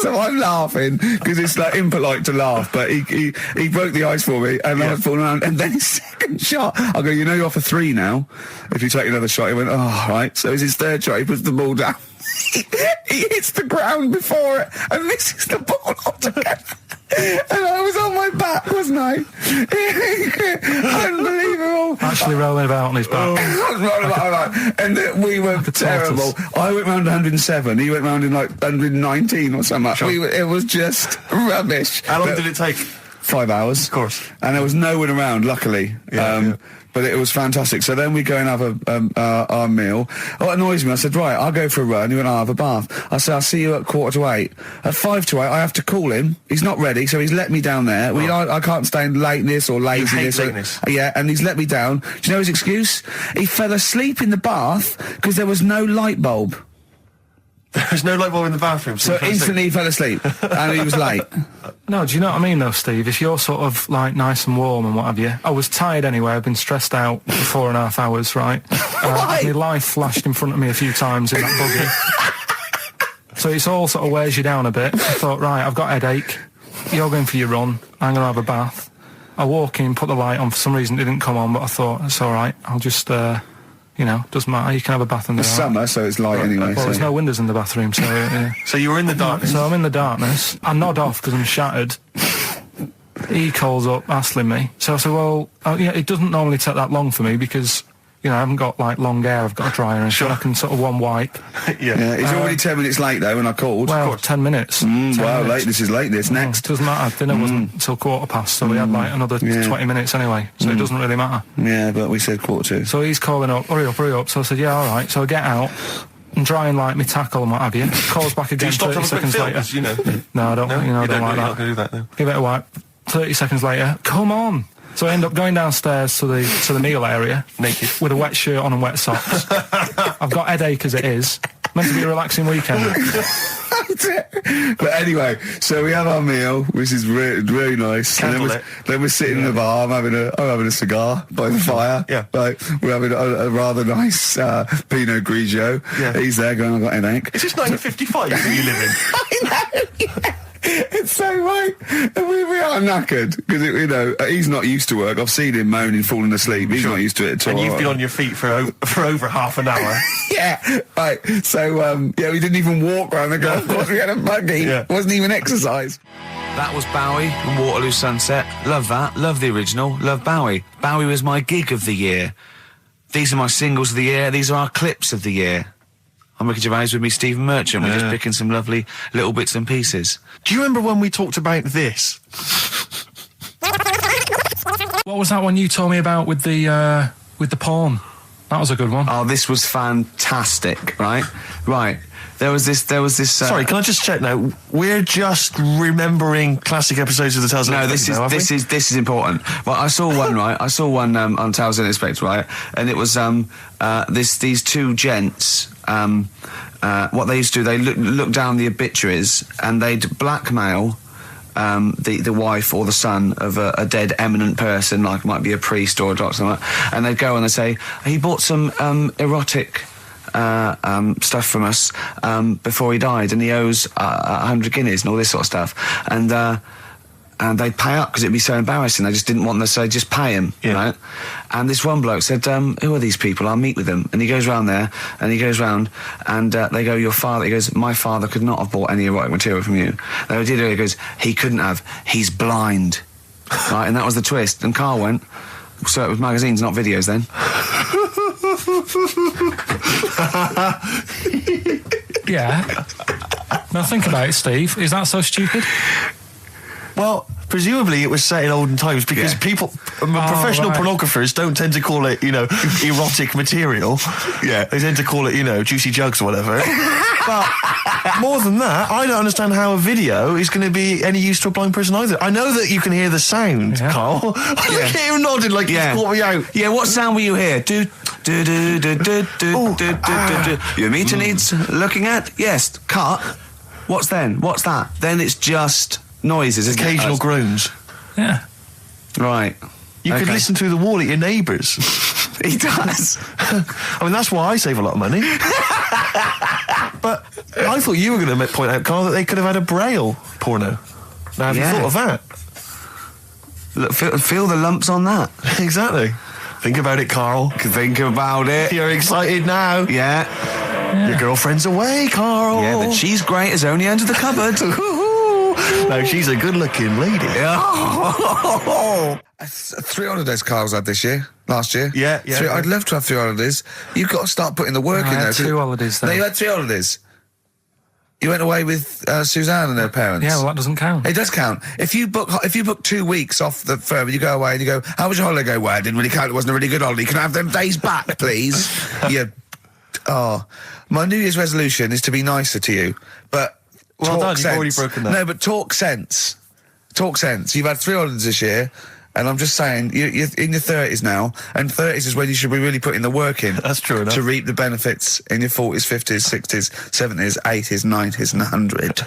So I'm laughing because it's like impolite to laugh, but he broke the ice for me, and I was falling around. And then his second shot, I go, you're off for 3 now. If you take another shot, he went, oh, right. So it's his third shot. He puts the ball down. He hits the ground before it and misses the ball altogether. And I was on my back, wasn't I? Unbelievable. Actually rolling about on his back. I was rolling about, and we were terrible. I went round 107. He went round in like 119 or something. Sure. It was just rubbish. How long did it take? 5 hours. Of course. And there was no one around, luckily. But it was fantastic. So then we go and have our meal. What annoys me, I said, right, I'll go for a run. He went, I'll have a bath. I said, I'll see you at 7:45. At 7:55, I have to call him. He's not ready, so he's let me down there. I can't stand lateness or laziness. You hate lateness. Yeah, and he's let me down. Do you know his excuse? He fell asleep in the bath because there was no light bulb. There's no light bulb in the bathroom. So instantly he fell asleep, and he was late. No, do you know what I mean though, Steve? If you're sort of like nice and warm and what have you, I was tired anyway. I've been stressed out for 4.5 hours, right? My life flashed in front of me a few times in that buggy. So it's all sort of wears you down a bit. I thought, right, I've got a headache. You're going for your run. I'm going to have a bath. I walk in, put the light on. For some reason it didn't come on, but I thought, it's all right. I'll just... doesn't matter. You can have a bath in the It's summer, so it's light anyway. Well, there's no windows in the bathroom, so... So you were in the darkness? So I'm in the darkness. I nod off because I'm shattered. He calls up, hassling me. So I said, well, it doesn't normally take that long for me because, I haven't got, like, long hair. I've got a dryer and I can sort of one wipe. Yeah. He's already 10 minutes late, though, when I called. Well, 10 minutes. 10 minutes. Lateness is lateness. Next. Doesn't matter. Dinner wasn't until 7:15, so we had, like, another 20 minutes anyway, so it doesn't really matter. Yeah, but we said 7:45. So he's calling up, hurry up. So I said, yeah, all right. So I get out and dry and like my tackle and what have you. Calls back again 30 seconds later. No, I don't. I don't like that. Not gonna do that, no. Give it a wipe. 30 seconds later, come on. So I end up going downstairs to the meal area, naked, with a wet shirt on and wet socks. I've got headache as it is. Meant to be a relaxing weekend. But anyway, so we have our meal, which is really nice. And then we're sitting in the bar. I'm having a cigar by the fire. Yeah. Like, we're having a rather nice Pinot Grigio. Yeah. He's there going, I've got headache. Is this 1955 that you live in? I know, yeah. It's so right. And we are knackered because he's not used to work. I've seen him moaning, falling asleep. He's not used to it at all. And you've been on your feet for over half an hour. Yeah, right. So we didn't even walk around the golf course. We had a buggy. Yeah. It wasn't even exercise. That was Bowie and Waterloo Sunset. Love that. Love the original. Love Bowie. Bowie was my gig of the year. These are my singles of the year. These are our clips of the year. I'm Ricky Gervais, with me, Stephen Merchant. We're just picking some lovely little bits and pieces. Do you remember when we talked about this? What was that one you told me about with the porn? That was a good one. Oh, this was fantastic, right? Right. There was this. Sorry, can I just check now? We're just remembering classic episodes of the Tales. No, this is important. Well, I saw one, right? I saw one on Tales Unexpected, right? And it was these two gents. What they used to do, they look down the obituaries and they'd blackmail the wife or the son of a dead eminent person, like might be a priest or a doctor, like that, and they'd go and they'd say, he bought some erotic stuff from us before he died, and he owes 100 guineas and all this sort of stuff. And and they'd pay up because it'd be so embarrassing. They just didn't want them to say, just pay him, right? And this one bloke said, who are these people? I'll meet with them. And he goes round there, and he goes round, and they go, your father, he goes, my father could not have bought any erotic material from you. They did it, he goes, he couldn't have, he's blind. Right, and that was the twist. And Karl went, so it was magazines, not videos then. Yeah. Now think about it, Steve. Is that so stupid? Well, presumably it was set in olden times because people, professional pornographers don't tend to call it, erotic material. Yeah. They tend to call it, juicy jugs or whatever. But more than that, I don't understand how a video is going to be any use to a blind person either. I know that you can hear the sound, Karl. Look at him nodding like he's caught me out. Yeah, what sound were you hear? Do. Your meter needs looking at? Yes. Cut. What's then? What's that? Then it's just noises, isn't occasional groans. Yeah. Right. You could listen through the wall at your neighbours. He does. I mean, that's why I save a lot of money. But I thought you were going to point out, Karl, that they could have had a Braille porno. Now, have you thought of that? Look, feel the lumps on that. Exactly. Think about it, Karl. Think about it. You're excited now. Yeah. Your girlfriend's away, Karl. Yeah, but she's great as only under the cupboard. No, she's a good-looking lady. 3 holidays Karl's had last year. Yeah. I'd love to have 3 holidays. You've got to start putting the work in there. I had 2 holidays, though. No, you had 3 holidays. You went away with Suzanne and her parents. Yeah, well, that doesn't count. It does count. If you book 2 weeks off the firm and you go away and you go, how was your holiday? Go, well, it didn't really count. It wasn't a really good holiday. Can I have them days back, please? My New Year's resolution is to be nicer to you, but well talk done, sense. you've already broken that. No, but talk sense. Talk sense. You've had 3 holidays this year, and I'm just saying, you're in your 30s now, and 30s is when you should be really putting the work in. That's true enough. To reap the benefits in your 40s, 50s, 60s, 70s, 80s, 90s, and 100.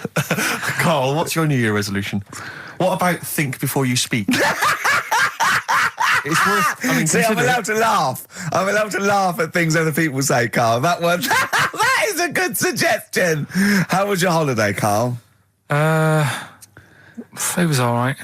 Karl, what's your New Year resolution? What about think before you speak? It's worth... See, I'm allowed to laugh. I'm allowed to laugh at things other people say, Karl. That one... that is a good suggestion. How was your holiday, Karl? It was all right.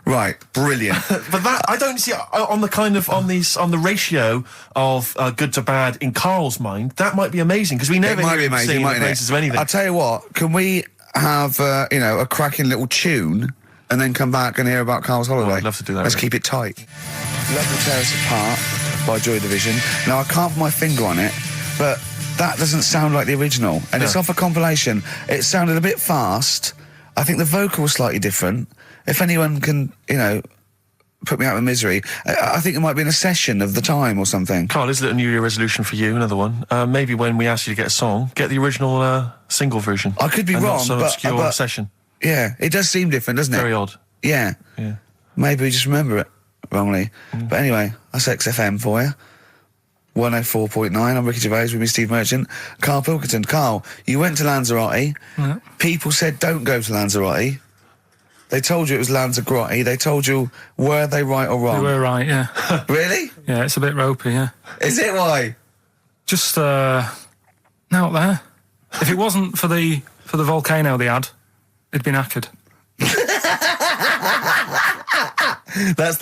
Right, brilliant. But that, I don't see, on the ratio of good to bad in Karl's mind, that might be amazing, because we never hear him singing the praises of anything. I'll tell you what, can we have, a cracking little tune and then come back and hear about Karl's holiday? I'd love to do that. Let's keep it tight. Love to Tear Us Apart by Joy Division. Now, I can't put my finger on it, but that doesn't sound like the original. And it's off a compilation. It sounded a bit fast. I think the vocal was slightly different. If anyone can, put me out of misery, I think it might be in a session of the time or something. Karl, is it a New Year resolution for you? Another one. Maybe when we ask you to get a song, get the original single version. I could be and wrong, not some obscure session. Yeah, it does seem different, doesn't it? Very odd. Yeah. Maybe we just remember it wrongly. But anyway, that's XFM for you. 104.9. I'm Ricky Gervais with me, Steve Merchant. Karl Pilkington. Karl, you went to Lanzarote. Yeah. People said don't go to Lanzarote. They told you it was Lanzarote. They told you, were they right or wrong? They were right, yeah. Really? Yeah, it's a bit ropey, yeah. Is it? Why? Just, out there. If it wasn't for the volcano they had, it'd been knackered. That's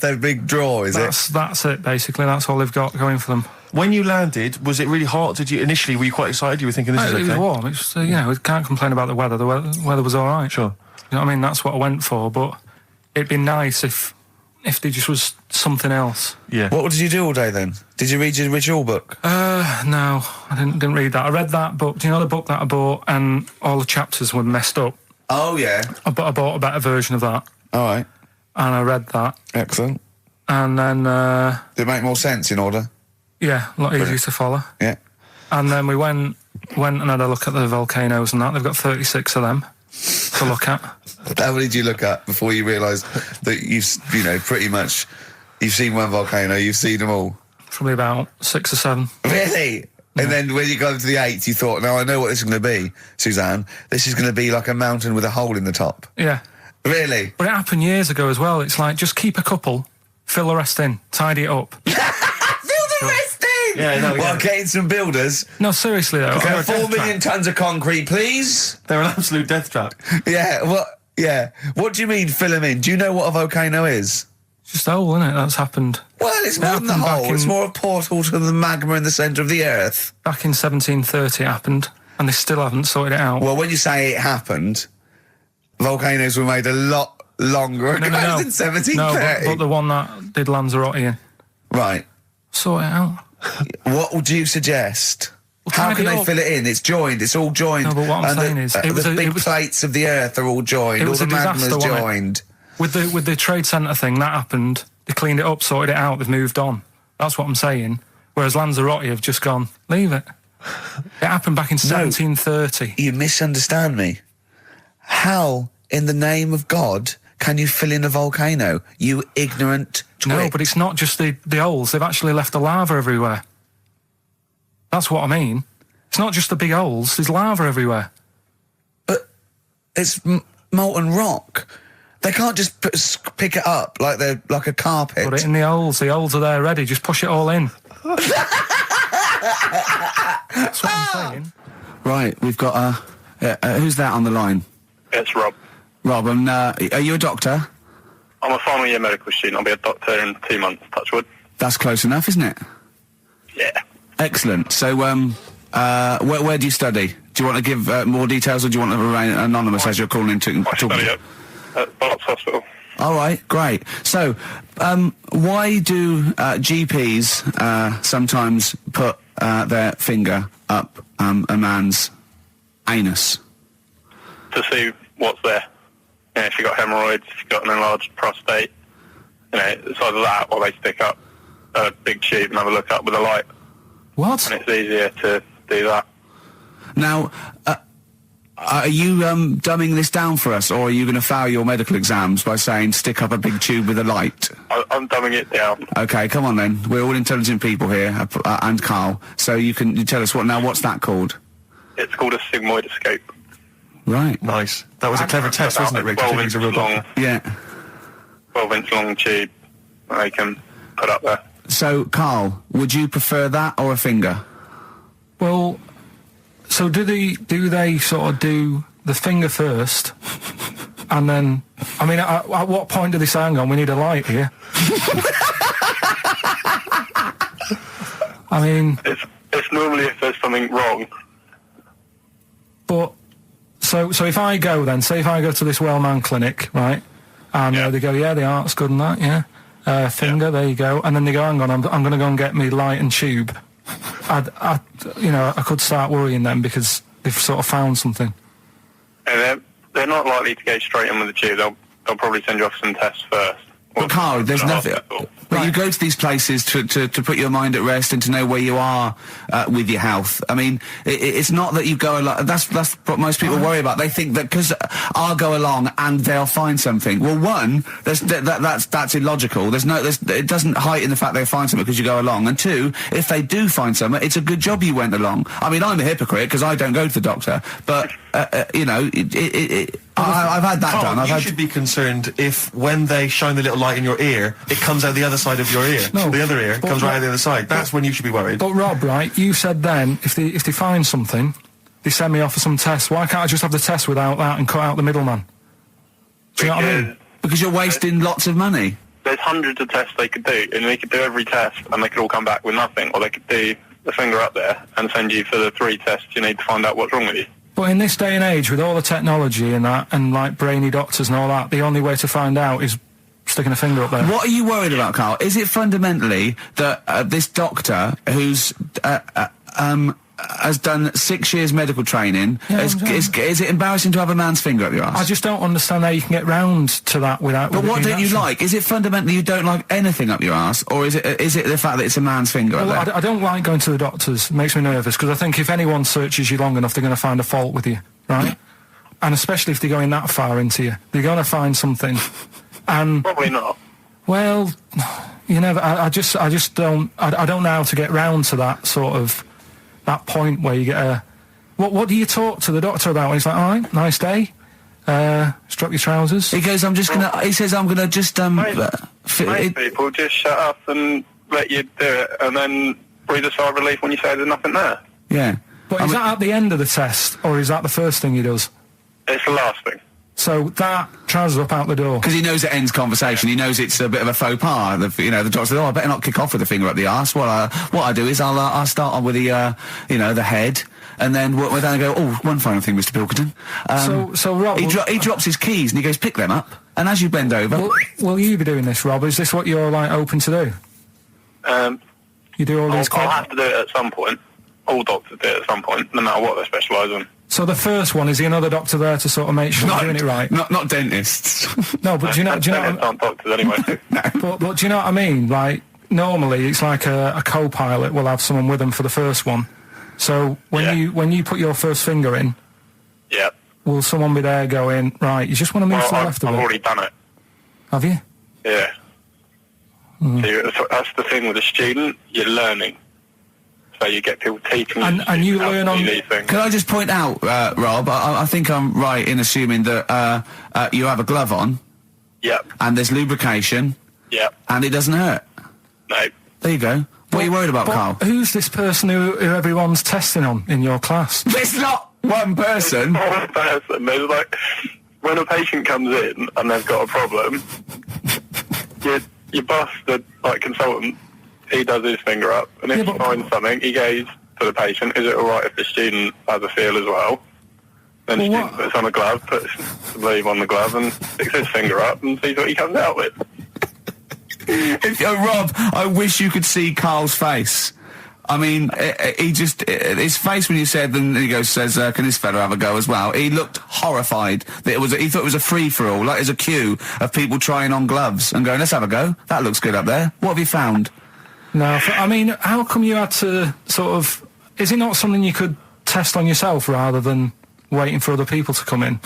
their big draw, is it? That's it, basically. That's all they've got going for them. When you landed, was it really hot? Initially, were you quite excited? You were thinking this is okay? It was warm. It's we can't complain about the weather. The weather was all right. Sure. You know what I mean? That's what I went for, but it'd be nice if there just was something else. Yeah. What did you do all day then? Did you read your ritual book? No, I didn't read that. I read that book. Do you know the book that I bought and all the chapters were messed up? Oh, yeah. I bought a better version of that. All right. And I read that. Excellent. And then... Did it make more sense in order? Yeah, a lot easier to follow. Yeah. And then we went and had a look at the volcanoes and that. They've got 36 of them to look at. How many did you look at before you realised that pretty much, you've seen one volcano, you've seen them all? Probably about 6 or 7. Really? Yeah. And then when you got to the 8th, you thought, now I know what this is going to be, Suzanne. This is going to be like a mountain with a hole in the top. Yeah. Really? But it happened years ago as well. It's like, just keep a couple, fill the rest in, tidy it up. Fill the rest in? Yeah, no, Well, getting some builders. No, seriously though. Okay, 4 million tonnes of concrete, please. They're an absolute death trap. Yeah, well, Yeah. What do you mean, fill them in? Do you know what a volcano is? It's just a hole, isn't it? That's happened. Well, it's more than a happened back hole. It's in- more a portal to the magma in the centre of the Earth. Back in 1730 it happened, and they still haven't sorted it out. Well, when you say it happened, volcanoes were made a lot longer ago than 1730. No, but the one that did Lanzarote in. Right. Sort it out. What would you suggest? How tidy can they up. fill it in? It's joined. It's all joined. No, but what I'm And saying is, it was the a- big it was- plates of the Earth are all joined. It All was the a disaster, magma's wasn't it? joined. With the trade centre thing, that happened. They cleaned it up, sorted it out, they've moved on. That's what I'm saying. Whereas Lanzarote have just gone, leave it. It happened back in 1730. You misunderstand me. How, in the name of God, can you fill in a volcano? You ignorant twit. No, but it's not just the holes. They've actually left the lava everywhere. That's what I mean. It's not just the big holes. There's lava everywhere. But it's molten rock. They can't just pick it up like they're like a carpet. Put it in the holes. The holes are there ready. Just push it all in. That's what I'm saying. Right, we've got who's that on the line? It's Rob. Rob, and are you a doctor? I'm a final year medical student. I'll be a doctor in 2 months, touch wood. That's close enough, isn't it? Yeah. Excellent. So, where do you study? Do you want to give more details, or do you want to remain anonymous as you're calling in to I talk? study at Barts Hospital. All right, great. So, why do GPs sometimes put their finger up a man's anus? To see what's there. You know, if you've got hemorrhoids, if you've got an enlarged prostate, you know, it's either that or they stick up a big tube and have a look up with a light. What? And it's easier to do that. Now, are you dumbing this down for us, or are you going to fail your medical exams by saying stick up a big tube with a light? I'm dumbing it down. Okay, come on then. We're all intelligent people here, and Carl. So you tell us what's that called? It's called a sigmoidoscope. Right. Nice. That was a clever test, wasn't it, Rick? 12 He's inch a real long, doctor. Yeah. 12-inch long tube that they can put up there. So, Carl, would you prefer that or a finger? Well, so do they sort of do the finger first, and then, I mean, at what point do they say, hang on, we need a light here? I mean... It's normally if there's something wrong. But, so if I go then, say if I go to this Wellman clinic, right, and Yeah. they go, yeah, the art's good and that, yeah, finger, there you go, and then they go, hang on, I'm going to go and get me light and tube. I could start worrying then because they've sort of found something. And they're not likely to go straight in with the tube. They'll probably send you off some tests first. But Carl, there's nothing. Hospital. But you go to these places to put your mind at rest and to know where you are with your health. I mean, it's not that you go along. That's what most people worry about. They think that because I'll go along and they'll find something. Well, one, that's illogical. It doesn't heighten the fact they'll find something because you go along. And two, if they do find something, it's a good job you went along. I mean, I'm a hypocrite because I don't go to the doctor, but I've had that Carl, done. you should be concerned if when they shine the little light in your ear, it comes out the other side of your ear. No, the other ear but comes right Rob- out the other side. That's when you should be worried. But Rob, right, you said then, if they find something, they send me off for some tests. Why can't I just have the test without that and cut out the middleman? Do you know what I mean? Because you're wasting lots of money. There's hundreds of tests they could do, and they could do every test, and they could all come back with nothing, or they could do the finger up there and send you for the 3 tests you need to find out what's wrong with you. But in this day and age, with all the technology and that, and like brainy doctors and all that, the only way to find out is sticking a finger up there. What are you worried about, Carl? Is it fundamentally that this doctor who's has done 6 years medical training, Yeah, is it embarrassing to have a man's finger up your ass? I just don't understand how you can get round to that without... But with it what being don't you natural. like? Is it fundamentally you don't like anything up your ass, or is it the fact that it's a man's finger Well, up there? I don't like going to the doctors. It makes me nervous, because I think if anyone searches you long enough, they're going to find a fault with you, right? And especially if they're going that far into you. They're going to find something. And... Probably not. Well, you never. I just don't. I don't know how to get round to that sort of that point where you get a. What do you talk to the doctor about? When he's like, all right, nice day. Strap your trousers. He goes, he says, I'm gonna just Most people just shut up and let you do it, and then breathe a sigh of relief when you say there's nothing there. yeah. But is that at the end of the test, or is that the first thing he does? It's the last thing. So that trousers up out the door. Because he knows it ends conversation. He knows it's a bit of a faux pas. The doctor says, "Oh, I better not kick off with the finger up the arse." Well, what I do is I'll start on with the the head, and then we'll then go, "Oh, one final thing, Mr. Pilkington." So Rob, he drops his keys and he goes, "Pick them up." And as you bend over, will you be doing this, Rob? Is this what you're like open to do? You do all these. I'll have to do it at some point. All doctors do it at some point, no matter what they specialise in. So the first one, is there another doctor there to sort of make sure you're doing it right? Not dentists. No, but do you know? Aren't doctors anyway. But do you know what I mean? Like, normally it's like a co-pilot will have someone with them for the first one. So when you put your first finger in, yeah, will someone be there going, right, you just want to move to the left of it? I've already done it. Have you? Yeah. So that's the thing with a student, you're learning. So you get people teaching and you learn on these things. Can I just point out, Rob, I think I'm right in assuming that you have a glove on. Yep. And there's lubrication. Yep. And it doesn't hurt. No. There you go. What are you worried about, Carl? Who's this person who everyone's testing on in your class? It's not one person. One person. There's like, when a patient comes in and they've got a problem, your boss, the consultant, he does his finger up, and if he finds something, he goes to the patient, is it alright if the student has a feel as well? Then the student puts on a glove, puts the bleed on the glove, and sticks his finger up and sees what he comes out with. Rob, I wish you could see Carl's face. I mean, his face when you said, and he says, can this fella have a go as well? He looked horrified that he thought it was a free-for-all, like there's a queue of people trying on gloves and going, let's have a go. That looks good up there. What have you found? No, I mean, how come you had to sort of... Is it not something you could test on yourself rather than waiting for other people to come in?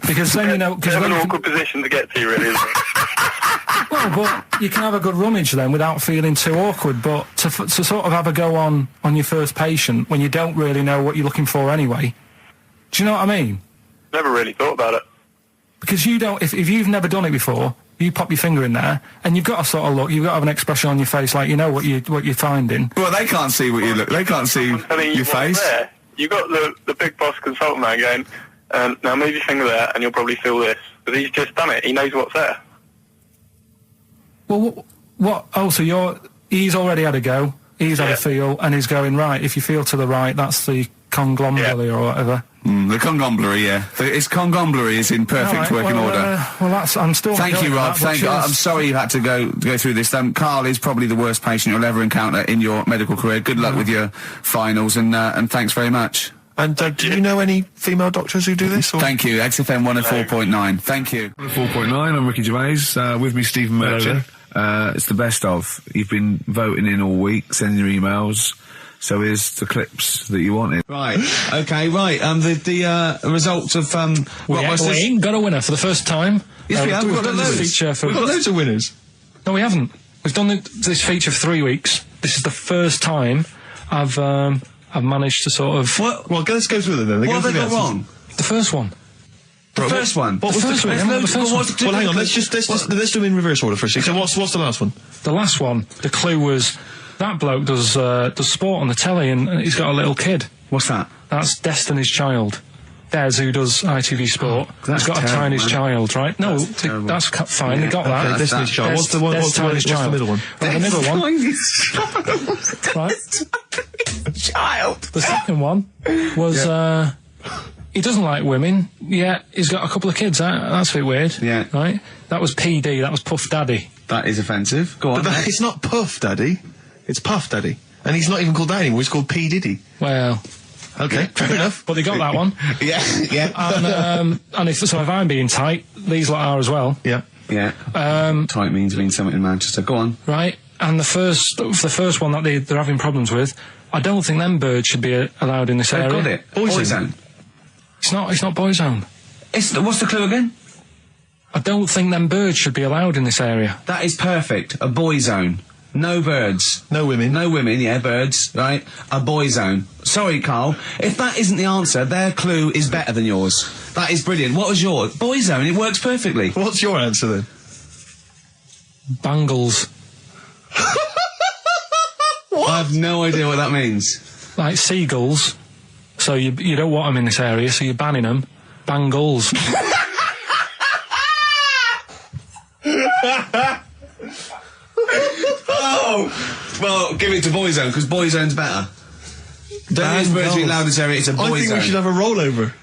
Because then, It's an awkward position to get to, really, isn't it? Well, but you can have a good rummage then without feeling too awkward, but to sort of have a go on your first patient when you don't really know what you're looking for anyway, do you know what I mean? Never really thought about it. Because you don't... If you've never done it before... You pop your finger in there, and you've got to sort of look. You've got to have an expression on your face, like you know what you're finding. Well, they can't see what you look. They can't see your face. There. You got the big boss consultant man going, now move your finger there, and you'll probably feel this. But he's just done it. He knows what's there. Well, what? Oh, so he's already had a go. He's had a feel, and he's going right. If you feel to the right, that's the conglomeracy or whatever. The congomblery, yeah. Its congomblery is in perfect working order. I'm still. Thank you, Rob. I'm sorry you had to go through this. Carl is probably the worst patient you'll ever encounter in your medical career. Good luck with your finals, and thanks very much. And do you know any female doctors who do this? Or? Thank you. XFM 104.9. Thank you. 104.9. I'm Ricky Gervais. With me, Stephen Merchant. It's the best of. You've been voting in all week, sending your emails. So here's the clips that you wanted. Right. Okay. Right. The results of we ain't got a winner for the first time. Yes, we have. We've got loads of winners. No, we haven't. We've done this feature for 3 weeks. This is the first time I've managed to sort of. Well, let's go through them then. What have they got wrong? The first one. The first one. What was the first one? Well, hang on. Let's do them in reverse order first. So what's the last one? The last one. The clue was. That bloke does sport on the telly and he's got a little kid. What's that? That's Destiny's Child. Des, who does ITV Sport. He's got a tiny child, right? No, that's fine, they got that. Destiny's Child. What's the middle one? Well, the middle one. Right. Child. The second one was, he doesn't like women, yet he's got a couple of kids. That's a bit weird. Yeah. Right? That was PD, that was Puff Daddy. That is offensive. Go on. But it's not Puff Daddy. It's Puff Daddy. And he's not even called that anymore, he's called P. Diddy. Well... Okay, fair enough. But they got that one. Yeah. And if I'm being tight, these lot are as well. Yeah. Yeah. Tight means something in Manchester. Go on. Right. And the first one that they're having problems with, I don't think them birds should be allowed in this area. Got it. Boyzone. It's not Boyzone. What's the clue again? I don't think them birds should be allowed in this area. That is perfect. A boy zone. No birds. No women. No women, yeah, birds, right? A boy zone. Sorry, Carl. If that isn't the answer, their clue is better than yours. That is brilliant. What was yours? Boy zone, it works perfectly. What's your answer then? Bangles. What? I have no idea what that means. Like seagulls. So you don't want them in this area, so you're banning them. Bangles. Oh! Well, give it to Boyzone, because Boyzone's better. Don't use virtually loudest area, it's a Boyzone. I think we should have a rollover.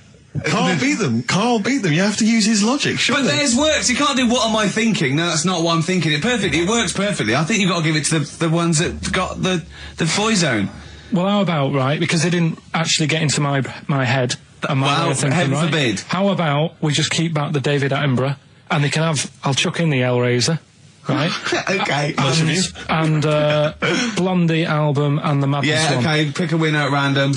Carl beat them. Carl beat them. You have to use his logic, surely. But theirs works. You can't do what am I thinking. No, that's not what I'm thinking. It works perfectly. I think you've got to give it to the ones that got the Boyzone. Well, how about, right, because they didn't actually get into my head and my way of thinking, heaven right? forbid. How about we just keep back the David Attenborough, and they can have, I'll chuck in the Hellraiser, right? Okay. And Blondie album and the Madness one. Yeah, okay, pick a winner at random.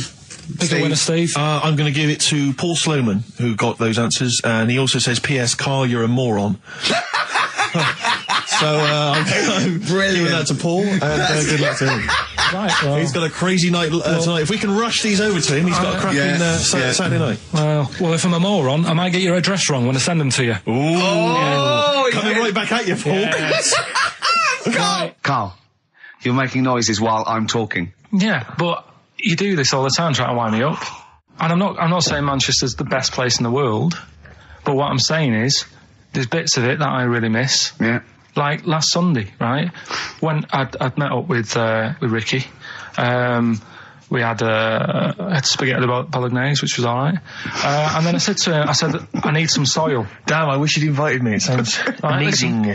Pick a winner, Steve. I'm going to give it to Paul Sloman, who got those answers, and he also says, P.S. Carl, you're a moron. So, I'm giving that to Paul, and good luck to him. Right, well, He's got a crazy night tonight. If we can rush these over to him, he's got a cracking Saturday night. well, if I'm a moron, I might get your address wrong when I send them to you. Ooh. Coming right back at you, Paul. Yes. Carl, you're making noises while I'm talking. Yeah, but you do this all the time trying to wind me up. And I'm not saying Manchester's the best place in the world, but what I'm saying is there's bits of it that I really miss. Yeah. Like last Sunday, right? When I'd met up with Ricky, we had spaghetti bolognese, which was all right. And then I said to him, I need some soil. Damn, I wish you'd invited me. It sounds amazing.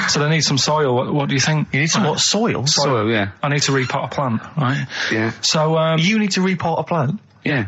So I need some soil. What do you think? You need some what? Soil? Soil, yeah. I need to repot a plant, right? Yeah. So you need to repot a plant? Yeah.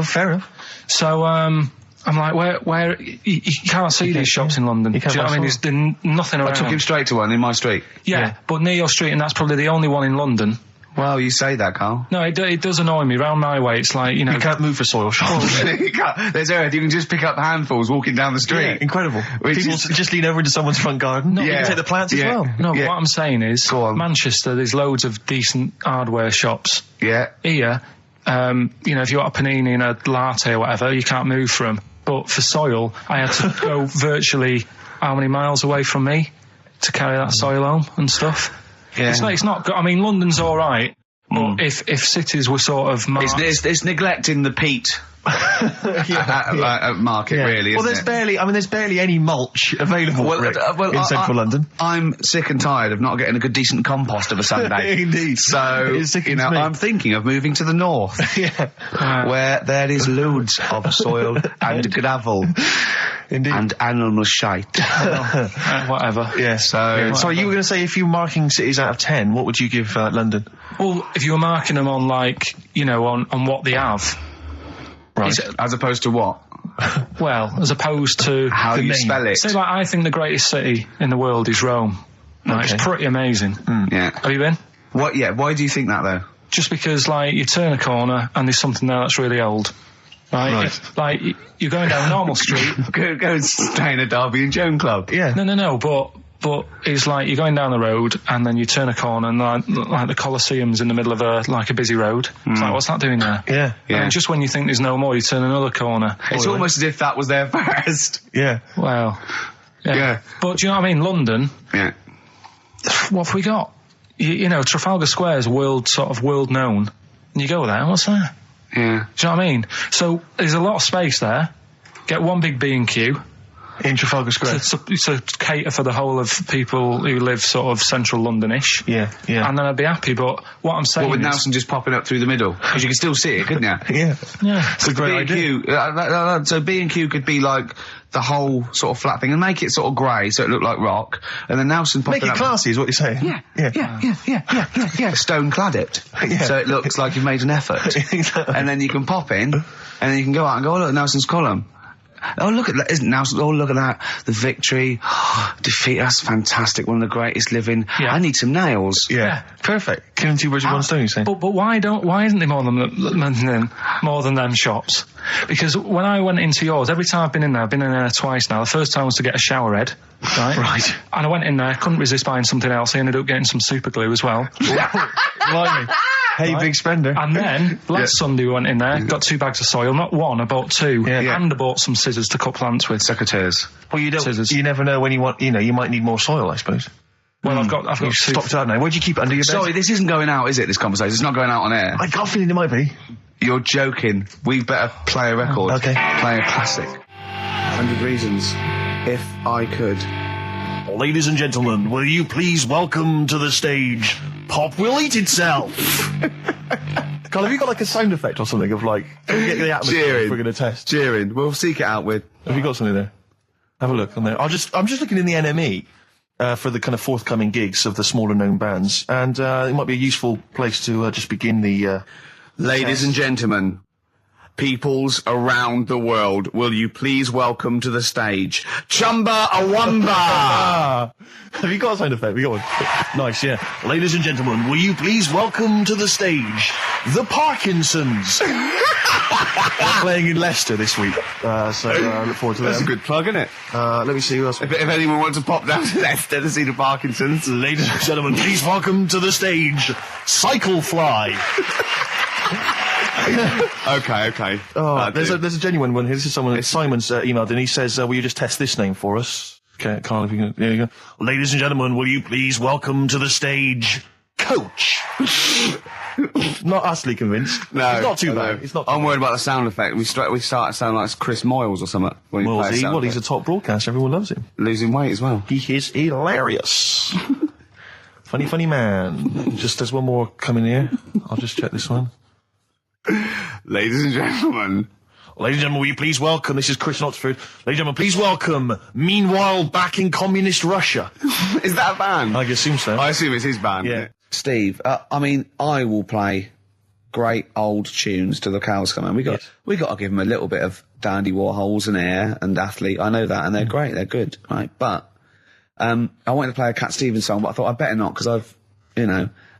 Fair enough. So I'm like, where you can't see these shops in London. You can't. Do you know what I mean? There's nothing around. I took him straight to one in my street. Yeah, but near your street, and that's probably the only one in London. Well, you say that, Carl. No, it does annoy me. Round my way, it's like, you know... You can't move for soil shops. There's Earth, you can just pick up handfuls walking down the street. Yeah, incredible. People just lean over into someone's front garden. No, you can take the plants as well. No, but what I'm saying is, Go on. Manchester, there's loads of decent hardware shops. Yeah. Here, you know, if you want a panini and a latte or whatever, you can't move for them. But for soil, I had to go virtually how many miles away from me to carry that soil home and stuff. Yeah. It's not good. I mean, London's all right, but if cities were sort of marked... It's neglecting the peat market, really. Well, isn't there's barely any mulch available in central London. I'm sick and tired of not getting a good decent compost of a Sunday. Indeed. So, you know, I'm thinking of moving to the north, where there is loads of soil and gravel. Indeed. And animal shite. whatever. Yeah. So you were going to say, if you were marking cities out of 10, what would you give London? Well, if you were marking them on, like, you know, on what they have. Right. As opposed to what? Well, as opposed to... How you spell it. Say, like, I think the greatest city in the world is Rome. Right? Okay. It's pretty amazing. Yeah. Have you been? What? Yeah. Why do you think that, though? Just because, like, you turn a corner and there's something there that's really old. Right? Like, you're going down a normal street. Go and stay in a Derby and Joan club. Yeah. No, but it's like you're going down the road and then you turn a corner and like the Colosseum's in the middle of a busy road. It's like, what's that doing there? Yeah. And just when you think there's no more, you turn another corner. It's almost as if that was there first. Yeah. Well, Yeah. But do you know what I mean? London, Yeah. what have we got? You know, Trafalgar Square is world known. And you go there, what's there? Yeah. Do you know what I mean? So there's a lot of space there. Get one big B&Q. In Trafalgar Square. To cater for the whole of people who live sort of central Londonish. Yeah. And then I'd be happy, but what I'm saying Well, with is... Nelson just popping up through the middle. Because you can still see it, couldn't you? Yeah. Yeah. It's a great idea. B&Q, so B&Q could be like the whole sort of flat thing and make it sort of grey so it looked like rock. And then Nelson popping Make it up... classy is what you're saying. Yeah. Stone clad it. Yeah. So it looks like you've made an effort. Exactly. And then you can pop in, and then you can go out and go, oh, look, Nelson's column. Oh, look at that. Isn't Nelson? Oh, look at that. The victory. Defeat. That's fantastic. One of the greatest living. Yeah. I need some nails. Yeah. Perfect. Killing two birds with one stone, you're saying? But why isn't there more than them shops? Because when I went into yours, every time I've been in there twice now. The first time was to get a shower head, right? Right. And I went in there, couldn't resist buying something else. I ended up getting some super glue as well. Blimey. Hey, big spender. And then, last Sunday we went in there, got 2 bags of soil, not one, I bought 2. Yeah. And I bought some scissors to cut plants with. Secateurs. Well, Scissors. you never know when you want, you might need more soil, I suppose. Well, I've got You've 2. stocked out now. Where'd you keep it under your bed? Sorry, this isn't going out, is it, this conversation? It's not going out on air. I got a feeling it might be. You're joking. We better play a record. Okay. Play a classic. 100 Reasons. If I Could. Ladies and gentlemen, will you please welcome to the stage Pop Will Eat Itself? Carl, have you got like a sound effect or something of like, can we get the atmosphere Cheering. if we're going to test? Cheering. We'll seek it out with. Have you got something there? Have a look on there. I'm just looking in the NME for the kind of forthcoming gigs of the smaller known bands, and it might be a useful place to just begin the. Ladies and gentlemen, peoples around the world, will you please welcome to the stage Chumba Awamba? Have you got a sound effect? We got one. Nice, yeah. Ladies and gentlemen, will you please welcome to the stage the Parkinsons? They're playing in Leicester this week, so I look forward to that. That's a good plug, isn't it? Let me see who else. If anyone wants to pop down to Leicester to see the Parkinsons. Ladies and gentlemen, please welcome to the stage Cyclefly. Okay. Oh, there's a genuine one here. This is someone. Simon's emailed, and he says, "Will you just test this name for us?" Okay, Carl, if you can. There you go. Ladies and gentlemen, will you please welcome to the stage Coach? Not utterly convinced. No, it's not too no. bad. It's not. I'm worried about the sound effect. We start to sound like Chris Moyles or something. When you play a sound He's a effect. top broadcaster. Everyone loves him. Losing weight as well. He is hilarious. funny man. Just there's one more coming here. I'll just check this one. Ladies and gentlemen. Ladies and gentlemen, will you please welcome, this is Chris Oxford. Ladies and gentlemen, please welcome, meanwhile back in communist Russia. Is that a band? I assume so. I assume it's his band. Yeah. Steve, I mean, I will play great old tunes till the cows come home. We got to give them a little bit of Dandy Warhols and Air and Athlete. I know that, and they're great. They're good, right? But I wanted to play a Cat Stevens song, but I thought I'd better not because I've,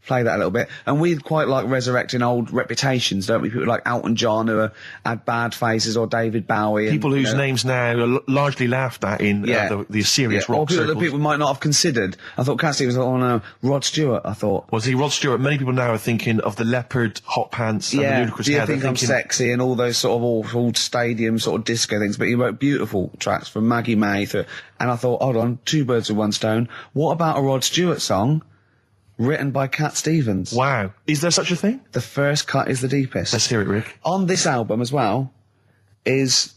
play that a little bit. And we quite like resurrecting old reputations, don't we? People like Elton John who had bad faces, or David Bowie. People whose names now are largely laughed at in the serious rock or people circles. that people might not have considered. I thought Cat Stevens, oh no, Rod Stewart, I thought. Was he Rod Stewart? Many people now are thinking of the leopard hot pants and the ludicrous Do you hair. think I'm sexy and all those sort of old stadium sort of disco things? But he wrote beautiful tracks from Maggie May through, and I thought, hold on, two birds with one stone. What about a Rod Stewart song written by Cat Stevens? Wow. Is there such a thing? The first cut is the deepest. Let's hear it, Rick. On this album as well is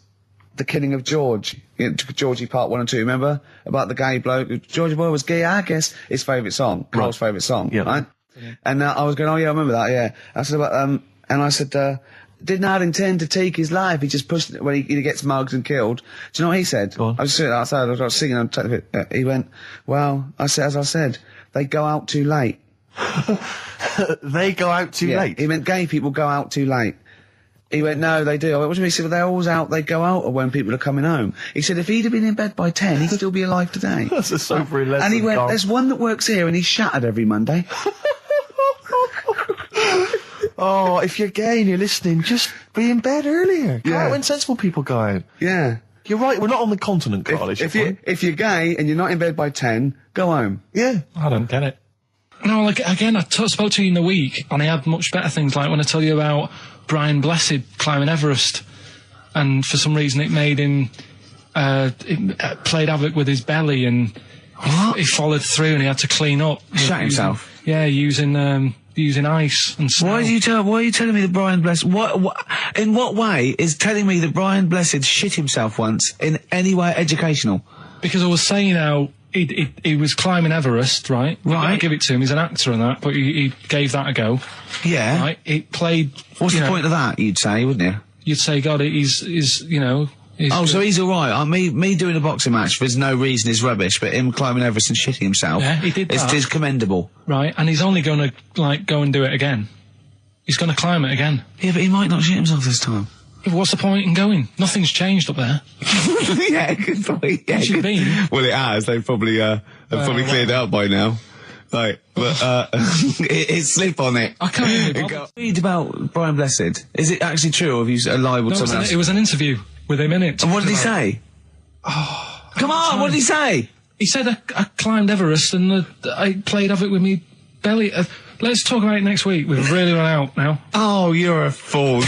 The Killing of George. Georgie Part 1 and 2, remember? About the gay bloke. Georgie Boy was gay, I guess. His favourite song. Carl's favourite song. Yeah. Right? And I was going, oh yeah, I remember that, yeah. I said about, and I said, did not intend to take his life. He just pushed it when he gets mugged and killed. Do you know what he said? Go on. I was sitting outside, I was singing, he went, well, as I said, they go out too late. They go out too late? He meant gay people go out too late. He went, no, they do. I went, what do you mean? He said, well, they're always out, they go out when people are coming home. He said, if he'd have been in bed by 10, he'd still be alive today. That's a sobering lesson. And he went, Carl. there's one that works here and he's shattered every Monday. Oh, if you're gay and you're listening, just be in bed earlier. Go out when sensible people go out. Yeah. You're right, we're not on the continent, Carl. If you're gay and you're not in bed by 10, go home. Yeah. I don't get it. No, like, again, I spoke to you in the week, and I had much better things, like when I tell you about Brian Blessed climbing Everest, and for some reason it made him, it played havoc with his belly, and he followed through, and he had to clean up. Shut himself? Yeah, using ice and snow. Why are you telling me that Brian Blessed, in what way is telling me that Brian Blessed shit himself once in any way educational? Because I was saying how he was climbing Everest, right? I give it to him, he's an actor and that, but he gave that a go. Yeah. Right? It played... What's the point of that, you'd say, wouldn't you? You'd say, God, he's so he's alright. Me doing a boxing match for no reason is rubbish, but him climbing Everest and shitting himself, yeah, he did that. It's commendable. Right, and he's only going to, go and do it again. He's going to climb it again. Yeah, but he might not shit himself this time. Yeah, but what's the point in going? Nothing's changed up there. Yeah, good point. Yeah, What's it been? Well, it has. They've probably cleared it up by now. Like, but it's slip on it. I can't even read about Brian Blessed. Is it actually true, or have you libelled someone else? It was an interview with him in it. And what did he say? Oh, come on, what did he say? He said I climbed Everest and I played havoc with me belly. Let's talk about it next week. We've really run out now. Oh, you're a fool.